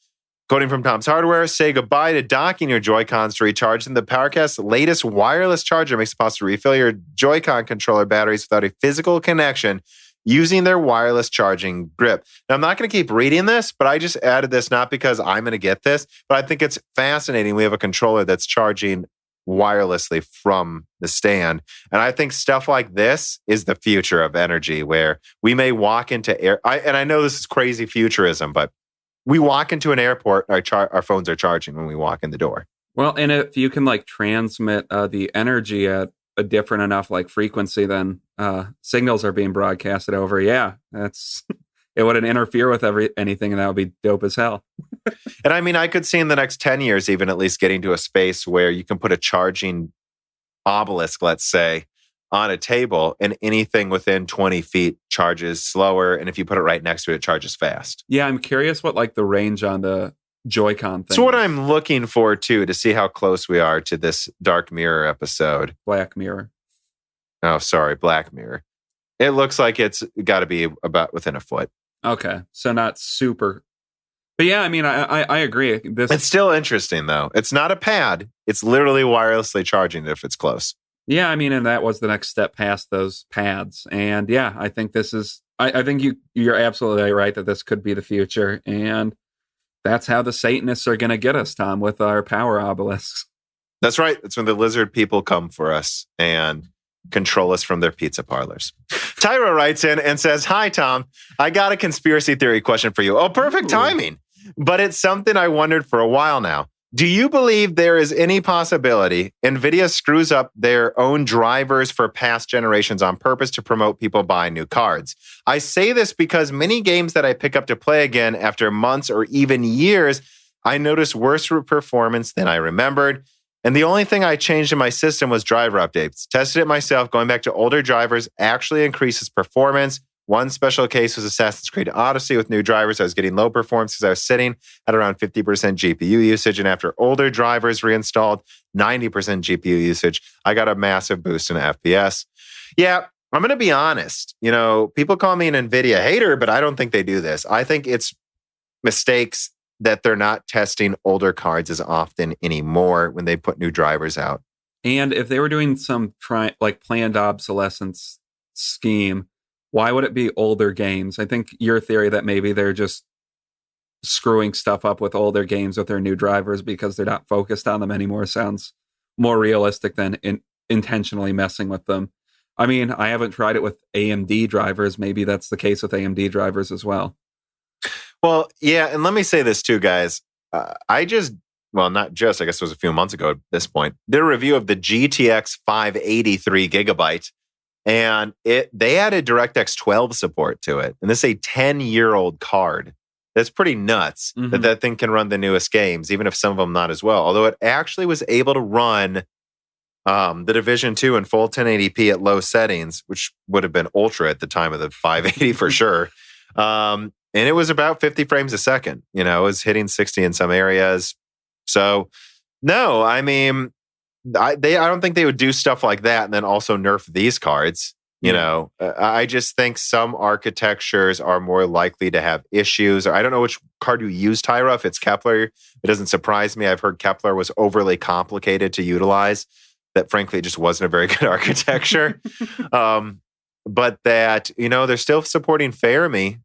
Quoting from Tom's Hardware, say goodbye to docking your Joy-Cons to recharge them. The PowerCast's latest wireless charger makes it possible to refill your Joy-Con controller batteries without a physical connection using their wireless charging grip. Now, I'm not going to keep reading this, but I just added this not because I'm going to get this, but I think it's fascinating. We have a controller that's charging wirelessly from the stand. And I think stuff like this is the future of energy, where we may walk into and I know this is crazy futurism, but we walk into an airport, our phones are charging when we walk in the door. Well, and if you can like transmit the energy at a different enough like frequency, then signals are being broadcasted over. Yeah, it wouldn't interfere with anything, and that would be dope as hell. And I mean, I could see in the next 10 years, even at least getting to a space where you can put a charging obelisk, let's say, on a table, and anything within 20 feet charges slower. And if you put it right next to it, it charges fast. Yeah, I'm curious what like the range on the Joy-Con thing. So what I'm looking for too, to see how close we are to this Dark Mirror episode. Black Mirror. Oh, sorry, Black Mirror. It looks like it's got to be about within a foot. Okay, so not super. But yeah, I mean, I agree. It's still interesting though. It's not a pad. It's literally wirelessly charging if it's close. Yeah, I mean, and that was the next step past those pads. And yeah, I think this is. I think you're absolutely right that this could be the future, and that's how the Satanists are going to get us, Tom, with our power obelisks. That's right. That's when the lizard people come for us and control us from their pizza parlors. Tyra writes in and says, "Hi, Tom. I got a conspiracy theory question for you." Oh, perfect timing. But it's something I wondered for a while now. Do you believe there is any possibility Nvidia screws up their own drivers for past generations on purpose to promote people buying new cards? I say this because many games that I pick up to play again after months or even years, I notice worse performance than I remembered. And the only thing I changed in my system was driver updates. Tested it myself. Going back to older drivers actually increases performance. One special case was Assassin's Creed Odyssey with new drivers. I was getting low performance because I was sitting at around 50% GPU usage. And after older drivers reinstalled, 90% GPU usage, I got a massive boost in FPS. Yeah, I'm going to be honest. People call me an Nvidia hater, but I don't think they do this. I think it's mistakes that they're not testing older cards as often anymore when they put new drivers out. And if they were doing some planned obsolescence scheme, why would it be older games? I think your theory that maybe they're just screwing stuff up with older games with their new drivers because they're not focused on them anymore sounds more realistic than intentionally messing with them. I mean, I haven't tried it with AMD drivers. Maybe that's the case with AMD drivers as well. Well, yeah, and let me say this too, guys. I guess it was a few months ago at this point, did a review of the GTX 583 gigabyte, and they added DirectX 12 support to it. And this is a 10-year-old card. That's pretty nuts that thing can run the newest games, even if some of them not as well. Although it actually was able to run the Division 2 in full 1080p at low settings, which would have been ultra at the time of the 580 for sure. And it was about 50 frames a second. It was hitting 60 in some areas. So, no, I mean, I don't think they would do stuff like that and then also nerf these cards. I just think some architectures are more likely to have issues. Or I don't know which card you use, Tyra. If it's Kepler, it doesn't surprise me. I've heard Kepler was overly complicated to utilize. That frankly just wasn't a very good architecture. But that, they're still supporting Fermi,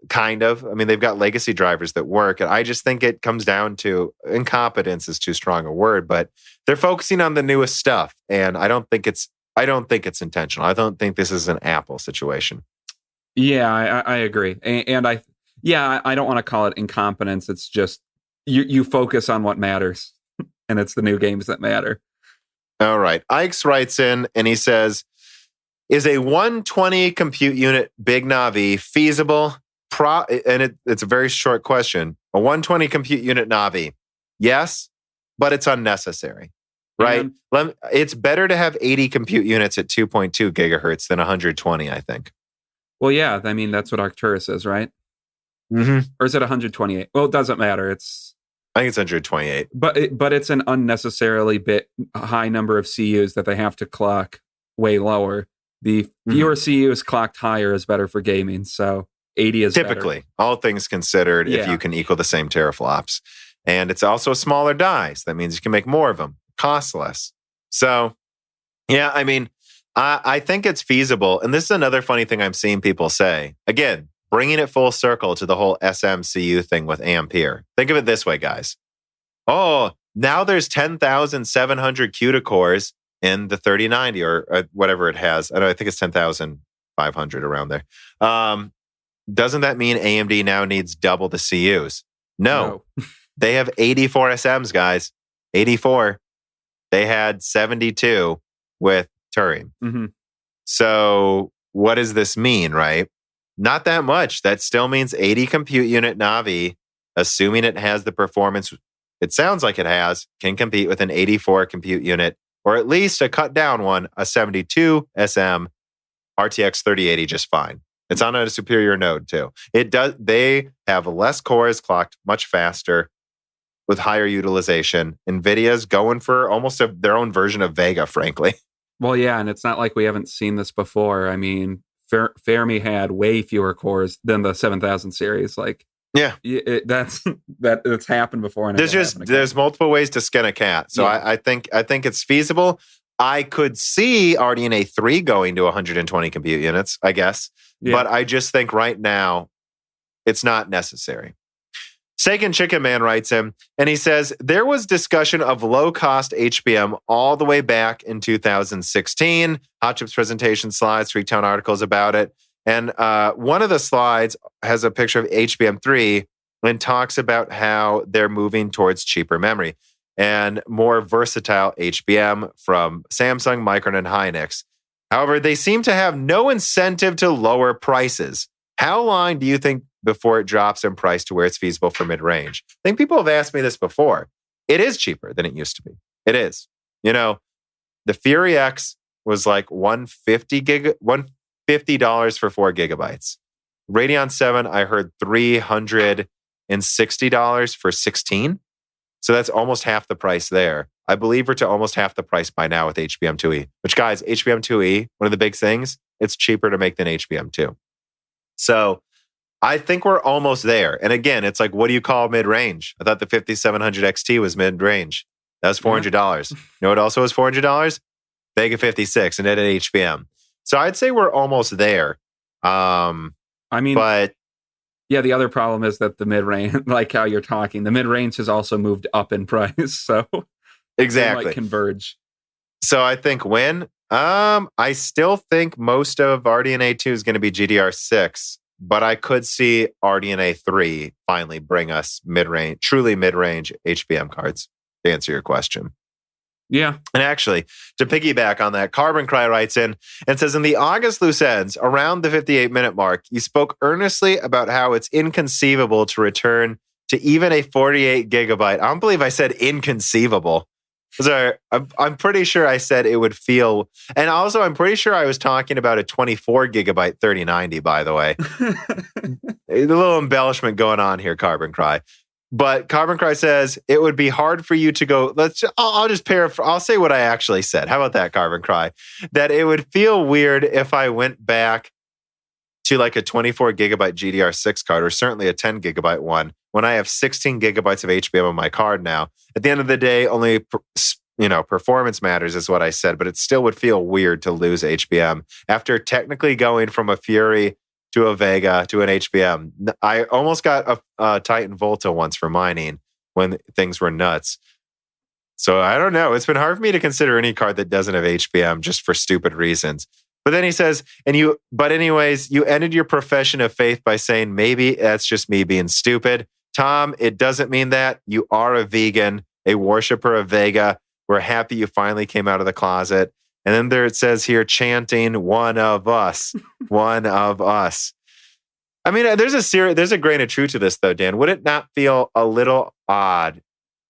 kind of. I mean, they've got legacy drivers that work. And I just think it comes down to incompetence is too strong a word, but they're focusing on the newest stuff. And I don't think it's intentional. I don't think this is an Apple situation. Yeah, I agree. And I don't want to call it incompetence. It's just you focus on what matters. And it's the new games that matter. All right. Ike's writes in and he says, is a 120 compute unit big Navi feasible? It's a very short question. A 120 compute unit Navi, yes, but it's unnecessary, right? It's better to have 80 compute units at 2.2 gigahertz than 120, I think. Well, yeah, I mean, that's what Arcturus is, right? Mm-hmm. Or is it 128? Well, it doesn't matter. I think it's 128. But it's an unnecessarily high number of CUs that they have to clock way lower. The fewer CUs clocked higher is better for gaming. So 80 is typically better. All things considered, if you can equal the same teraflops. And it's also a smaller die. So that means you can make more of them. Costs less. So, yeah, I mean, I think it's feasible. And this is another funny thing I'm seeing people say. Again, bringing it full circle to the whole SMCU thing with Ampere. Think of it this way, guys. Oh, now there's 10,700 CUDA cores in the 3090 or whatever it has. I think it's 10,500 around there. Doesn't that mean AMD now needs double the CUs? No. They have 84 SMs, guys. 84. They had 72 with Turing. Mm-hmm. So what does this mean, right? Not that much. That still means 80 compute unit Navi, assuming it has the performance it sounds like it has, can compete with an 84 compute unit, or at least a cut down one, a 72 SM RTX 3080 just fine. It's on a superior node too. They have less cores clocked much faster with higher utilization. Nvidia's going for almost their own version of Vega, frankly. Well, yeah, and it's not like we haven't seen this before. I mean, Fermi had way fewer cores than the 7000 series. That's happened before. And there's multiple ways to skin a cat. So I think it's feasible. I could see RDNA 3 going to 120 compute units, I guess. Yeah. But I just think right now it's not necessary. Seiken Chicken Man writes him, and he says, there was discussion of low-cost HBM all the way back in 2016. Hot Chip's presentation slides, Tweaktown articles about it. And one of the slides has a picture of HBM3 and talks about how they're moving towards cheaper memory and more versatile HBM from Samsung, Micron, and Hynix. However, they seem to have no incentive to lower prices. How long do you think before it drops in price to where it's feasible for mid-range? I think people have asked me this before. It is cheaper than it used to be. It is. The Fury X was like $150 for 4 gigabytes. Radeon 7, I heard $360 for 16. So that's almost half the price there. I believe we're to almost half the price by now with HBM2E, which guys, HBM2E, one of the big things, it's cheaper to make than HBM2. So I think we're almost there. And again, it's like, what do you call mid-range? I thought the 5700 XT was mid-range. That was $400. You know what also was $400? Vega 56 and at HBM. So I'd say we're almost there. But yeah, the other problem is that the mid-range, like how you're talking, the mid-range has also moved up in price. So exactly, they might converge. So I think I still think most of RDNA 2 is going to be GDR6, but I could see RDNA 3 finally bring us truly mid-range HBM cards, to answer your question. Yeah. And actually, to piggyback on that, Carbon Cry writes in and says, in the August loose ends, around the 58-minute mark, you spoke earnestly about how it's inconceivable to return to even a 48 gigabyte. I don't believe I said inconceivable. Sorry, I'm pretty sure I said it would feel, and also I'm pretty sure I was talking about a 24 gigabyte 3090, by the way. A little embellishment going on here, Carbon Cry. But Carbon Cry says it would be hard for you to go. I'll just paraphrase. I'll say what I actually said. How about that, Carbon Cry? That it would feel weird if I went back to like a 24 gigabyte GDR6 card, or certainly a 10 gigabyte one, when I have 16 gigabytes of HBM on my card now. At the end of the day, only performance matters is what I said. But it still would feel weird to lose HBM after technically going from a Fury to a Vega to an HBM. I almost got a Titan Volta once for mining when things were nuts. So I don't know. It's been hard for me to consider any card that doesn't have HBM just for stupid reasons. But then he says, but anyways, you ended your profession of faith by saying, maybe that's just me being stupid. Tom, it doesn't mean that. You are a vegan, a worshiper of Vega. We're happy you finally came out of the closet. And then there it says here, chanting, one of us, one of us. I mean, there's a grain of truth to this, though, Dan. Would it not feel a little odd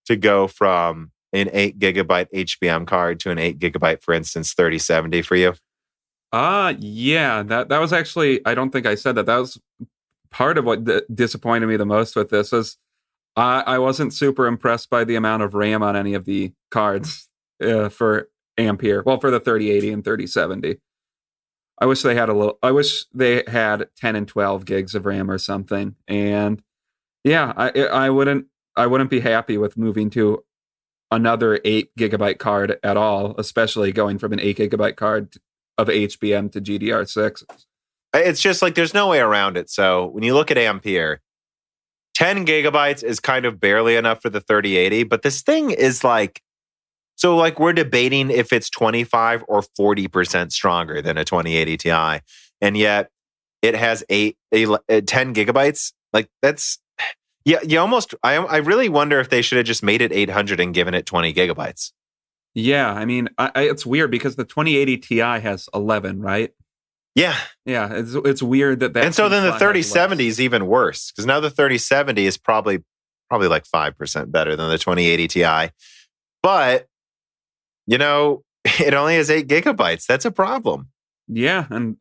to go from an 8 gigabyte HBM card to an 8 gigabyte, for instance, 3070 for you? Yeah, that was actually, I don't think I said that. That was part of what disappointed me the most with this is I wasn't super impressed by the amount of RAM on any of the cards for Ampere. Well, for the 3080 and 3070. I wish they had 10 and 12 gigs of RAM or something. And yeah, I wouldn't be happy with moving to another 8 gigabyte card at all, especially going from an 8 gigabyte card of HBM to GDR6. It's just like there's no way around it. So when you look at Ampere, 10 gigabytes is kind of barely enough for the 3080, but this thing is like, so like we're debating if it's 25 or 40% stronger than a 2080 Ti. And yet it has 10 gigabytes. Like that's, yeah, you almost, I really wonder if they should have just made it 800 and given it 20 gigabytes. Yeah, I mean, it's weird because the 2080 Ti has 11, right? Yeah. Yeah, it's weird that. And so then the 3070 is even worse because now the 3070 is probably like 5% better than the 2080 Ti. But, it only has 8 gigabytes. That's a problem. Yeah, and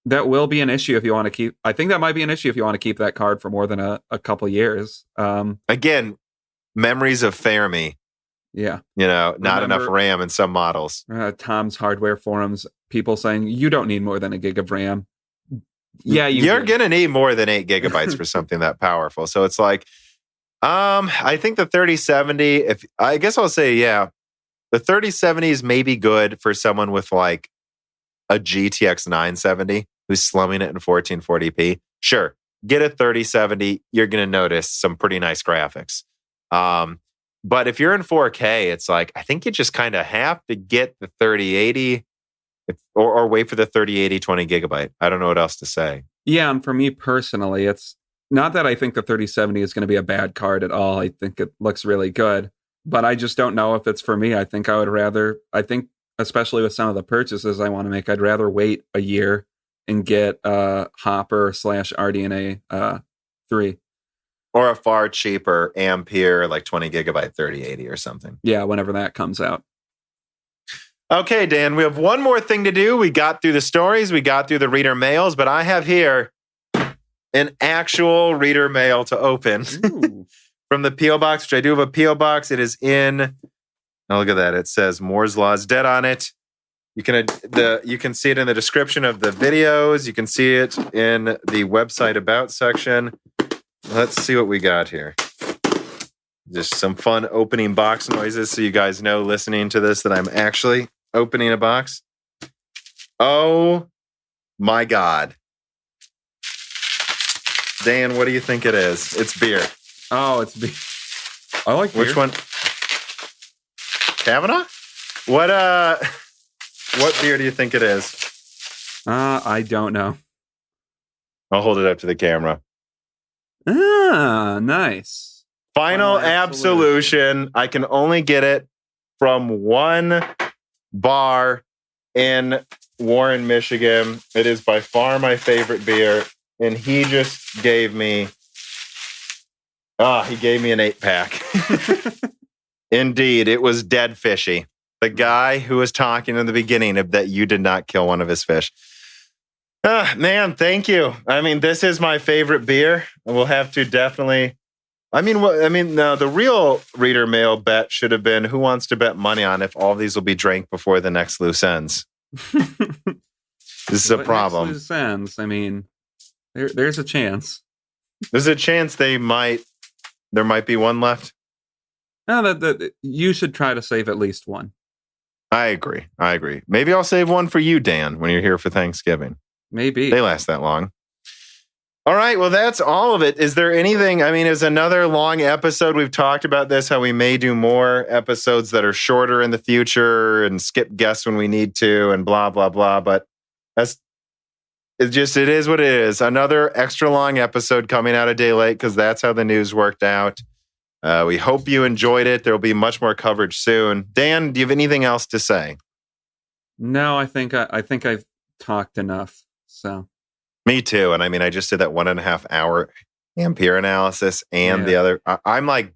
that will be an issue if you want to keep. I think that might be an issue if you want to keep that card for more than a couple years. Again, memories of Fermi. Yeah. Not enough RAM in some models. Tom's Hardware forums, people saying, you don't need more than a gig of RAM. Yeah, you're going to need more than 8 gigabytes for something that powerful. So it's like, I think the 3070, I guess I'll say, yeah, the 3070 is maybe good for someone with like a GTX 970 who's slumming it in 1440p. Sure, get a 3070, you're going to notice some pretty nice graphics. But if you're in 4K, it's like, I think you just kind of have to get the 3080 or wait for the 3080 20 gigabyte. I don't know what else to say. Yeah, and for me personally, it's not that I think the 3070 is going to be a bad card at all. I think it looks really good, but I just don't know if it's for me. I think especially with some of the purchases I want to make, I'd rather wait a year and get Hopper / RDNA 3. Or a far cheaper Ampere, like 20 gigabyte 3080 or something. Yeah, whenever that comes out. Okay, Dan, we have one more thing to do. We got through the stories, we got through the reader mails, but I have here an actual reader mail to open from the P.O. Box, which I do have a P.O. Box. It is in Oh, look at that. It says Moore's Law is dead on it. You can see it in the description of the videos. You can see it in the website about section. Let's see what we got here. Just some fun opening box noises so you guys know listening to this that I'm actually opening a box. Oh my God. Dan, what do you think it is? It's beer. Oh, it's beer. I like beer. Which one? Kavanaugh? What beer do you think it is? I don't know. I'll hold it up to the camera. Ah, nice. Final Absolution. I can only get it from one bar in Warren, Michigan. It is by far my favorite beer. And he just gave me, an 8-pack. Indeed, it was dead fishy. The guy who was talking in the beginning of that you did not kill one of his fish. Man, thank you. I mean, this is my favorite beer. We'll have to definitely. The real reader mail bet should have been who wants to bet money on if all these will be drank before the next loose ends. This is a problem. Next loose ends. I mean, there's a chance. There's a chance there might be one left. No, that you should try to save at least one. I agree. Maybe I'll save one for you, Dan, when you're here for Thanksgiving. Maybe. They last that long. All right. Well, that's all of it. Is there anything? I mean, it's another long episode. We've talked about this, how we may do more episodes that are shorter in the future and skip guests when we need to and blah, blah, blah. But it is what it is. Another extra long episode coming out a day late because that's how the news worked out. We hope you enjoyed it. There will be much more coverage soon. Dan, do you have anything else to say? No, I think I've talked enough. So, me too. And I mean, I just did that 1.5 hour Ampere analysis, and the other. I'm like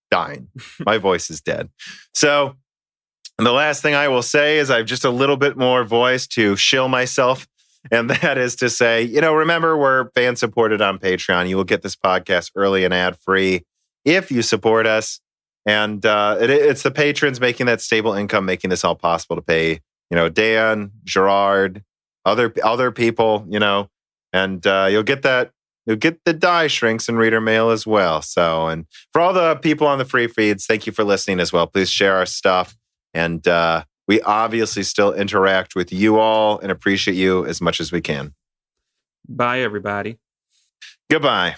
dying. My voice is dead. So, and the last thing I will say is I have just a little bit more voice to shill myself. And that is to say, remember, we're fan supported on Patreon. You will get this podcast early and ad free if you support us. And it's the patrons making that stable income, making this all possible to pay, Dan, Gerard, other people, and you'll get the die shrinks and reader mail as well. So, and for all the people on the free feeds, thank you for listening as well. Please share our stuff. And we obviously still interact with you all and appreciate you as much as we can. Bye, everybody. Goodbye.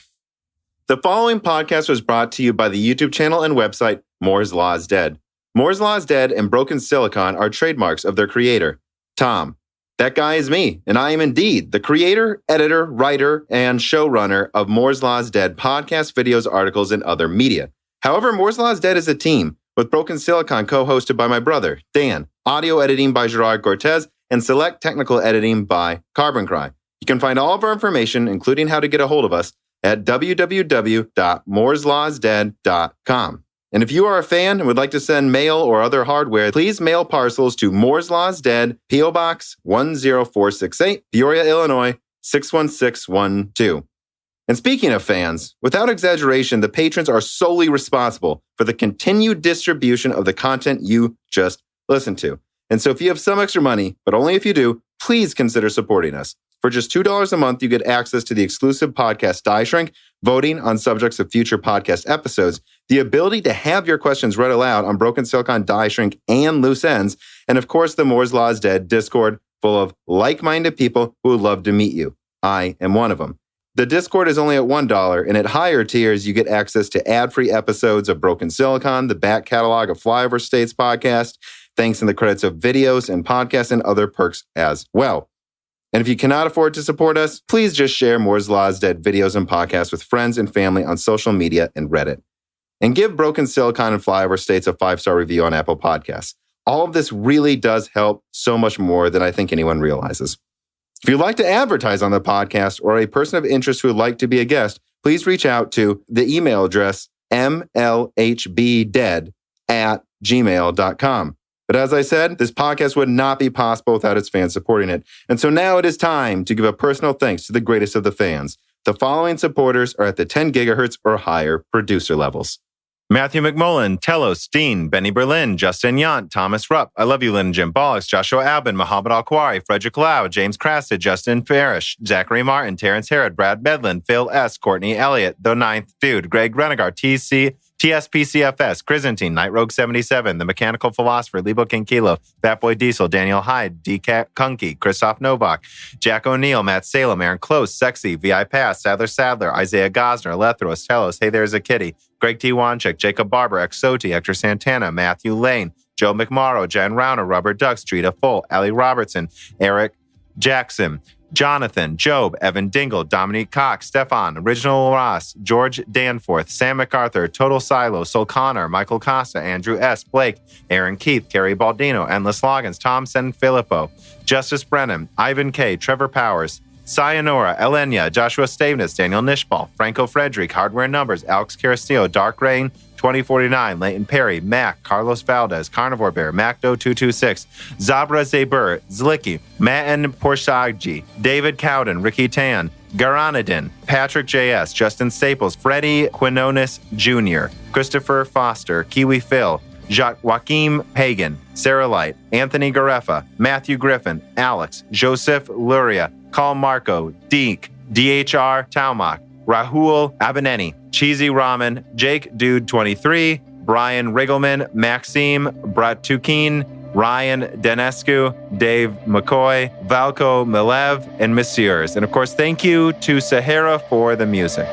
The following podcast was brought to you by the YouTube channel and website Moore's Law is Dead. Moore's Law is Dead and Broken Silicon are trademarks of their creator, Tom. That guy is me, and I am indeed the creator, editor, writer, and showrunner of Moore's Law is Dead podcasts, videos, articles, and other media. However, Moore's Law is Dead is a team, with Broken Silicon co-hosted by my brother, Dan, audio editing by Gerard Cortez, and select technical editing by Carbon Cry. You can find all of our information, including how to get a hold of us, at www.mooreslawsdead.com. And if you are a fan and would like to send mail or other hardware, please mail parcels to Moore's Law is Dead, P.O. Box 10468, Peoria, Illinois, 61612. And speaking of fans, without exaggeration, the patrons are solely responsible for the continued distribution of the content you just listened to. And so if you have some extra money, but only if you do, please consider supporting us. For just $2 a month, you get access to the exclusive podcast Die Shrink, voting on subjects of future podcast episodes, the ability to have your questions read aloud on Broken Silicon, Die Shrink, and Loose Ends, and of course, the Moore's Law is Dead Discord full of like-minded people who would love to meet you. I am one of them. The Discord is only at $1, and at higher tiers, you get access to ad-free episodes of Broken Silicon, the back catalog of Flyover States podcast, thanks in the credits of videos and podcasts, and other perks as well. And if you cannot afford to support us, please just share Moore's Law is Dead videos and podcasts with friends and family on social media and Reddit. And give Broken Silicon and Flyover States a 5-star review on Apple Podcasts. All of this really does help so much more than I think anyone realizes. If you'd like to advertise on the podcast or a person of interest who would like to be a guest, please reach out to the email address mlhbdead@gmail.com. But as I said, this podcast would not be possible without its fans supporting it. And so now it is time to give a personal thanks to the greatest of the fans. The following supporters are at the 10 gigahertz or higher producer levels. Matthew McMullen, Telos, Dean, Benny Berlin, Justin Yant, Thomas Rupp, I Love You, Lynn Jim Bollocks, Joshua Albin, Mohammed Al-Kwari, Frederick Lau, James Crasted, Justin Farish, Zachary Martin, Terrence Herod, Brad Medlin, Phil S., Courtney Elliott, The Ninth Dude, Greg Renegar, TSPCFS, Chrysantine, Night Rogue 77, The Mechanical Philosopher, Lebo King Kilo, Fatboy Diesel, Daniel Hyde, D-Cat Kunky, Christoph Novak, Jack O'Neill, Matt Salem, Aaron Close, Sexy, VI Pass, Sadler, Isaiah Gosner, Lethros, Telos, Hey There's a Kitty, Greg T. Wanchik, Jacob Barber, Exoti, Hector Santana, Matthew Lane, Joe McMorrow, Jen Rauner, Rubber Ducks, Drita Full, Ali Robertson, Eric Jackson, Jonathan, Job, Evan Dingle, Dominique Cox, Stefan, Original Ross, George Danforth, Sam MacArthur, Total Silo, Sol Connor, Michael Costa, Andrew S., Blake, Aaron Keith, Kerry Baldino, Endless Loggins, Tom Filippo, Justice Brennan, Ivan K., Trevor Powers, Sayonara, Elenia, Joshua Staveness, Daniel Nishbal, Franco Frederick, Hardware Numbers, Alex Carastillo, Dark Rain, 2049, Leighton Perry, Mac, Carlos Valdez, Carnivore Bear, MacDo226, Zabra Zabur, Zlicky, Matin Porshagji, David Cowden, Ricky Tan, Garanadin, Patrick J.S., Justin Staples, Freddie Quinones Jr., Christopher Foster, Kiwi Phil, Jacques Joaquim Pagan, Sarah Light, Anthony Garefa, Matthew Griffin, Alex, Joseph Luria, Carl Marco, Deke, DHR Taumak, Rahul Abaneni, Cheesy Ramen, Jake Dude 23, Brian Riggleman, Maxime Bratukin, Ryan Denescu, Dave McCoy, Valko Milev, and Messieurs. And of course, thank you to Sahara for the music.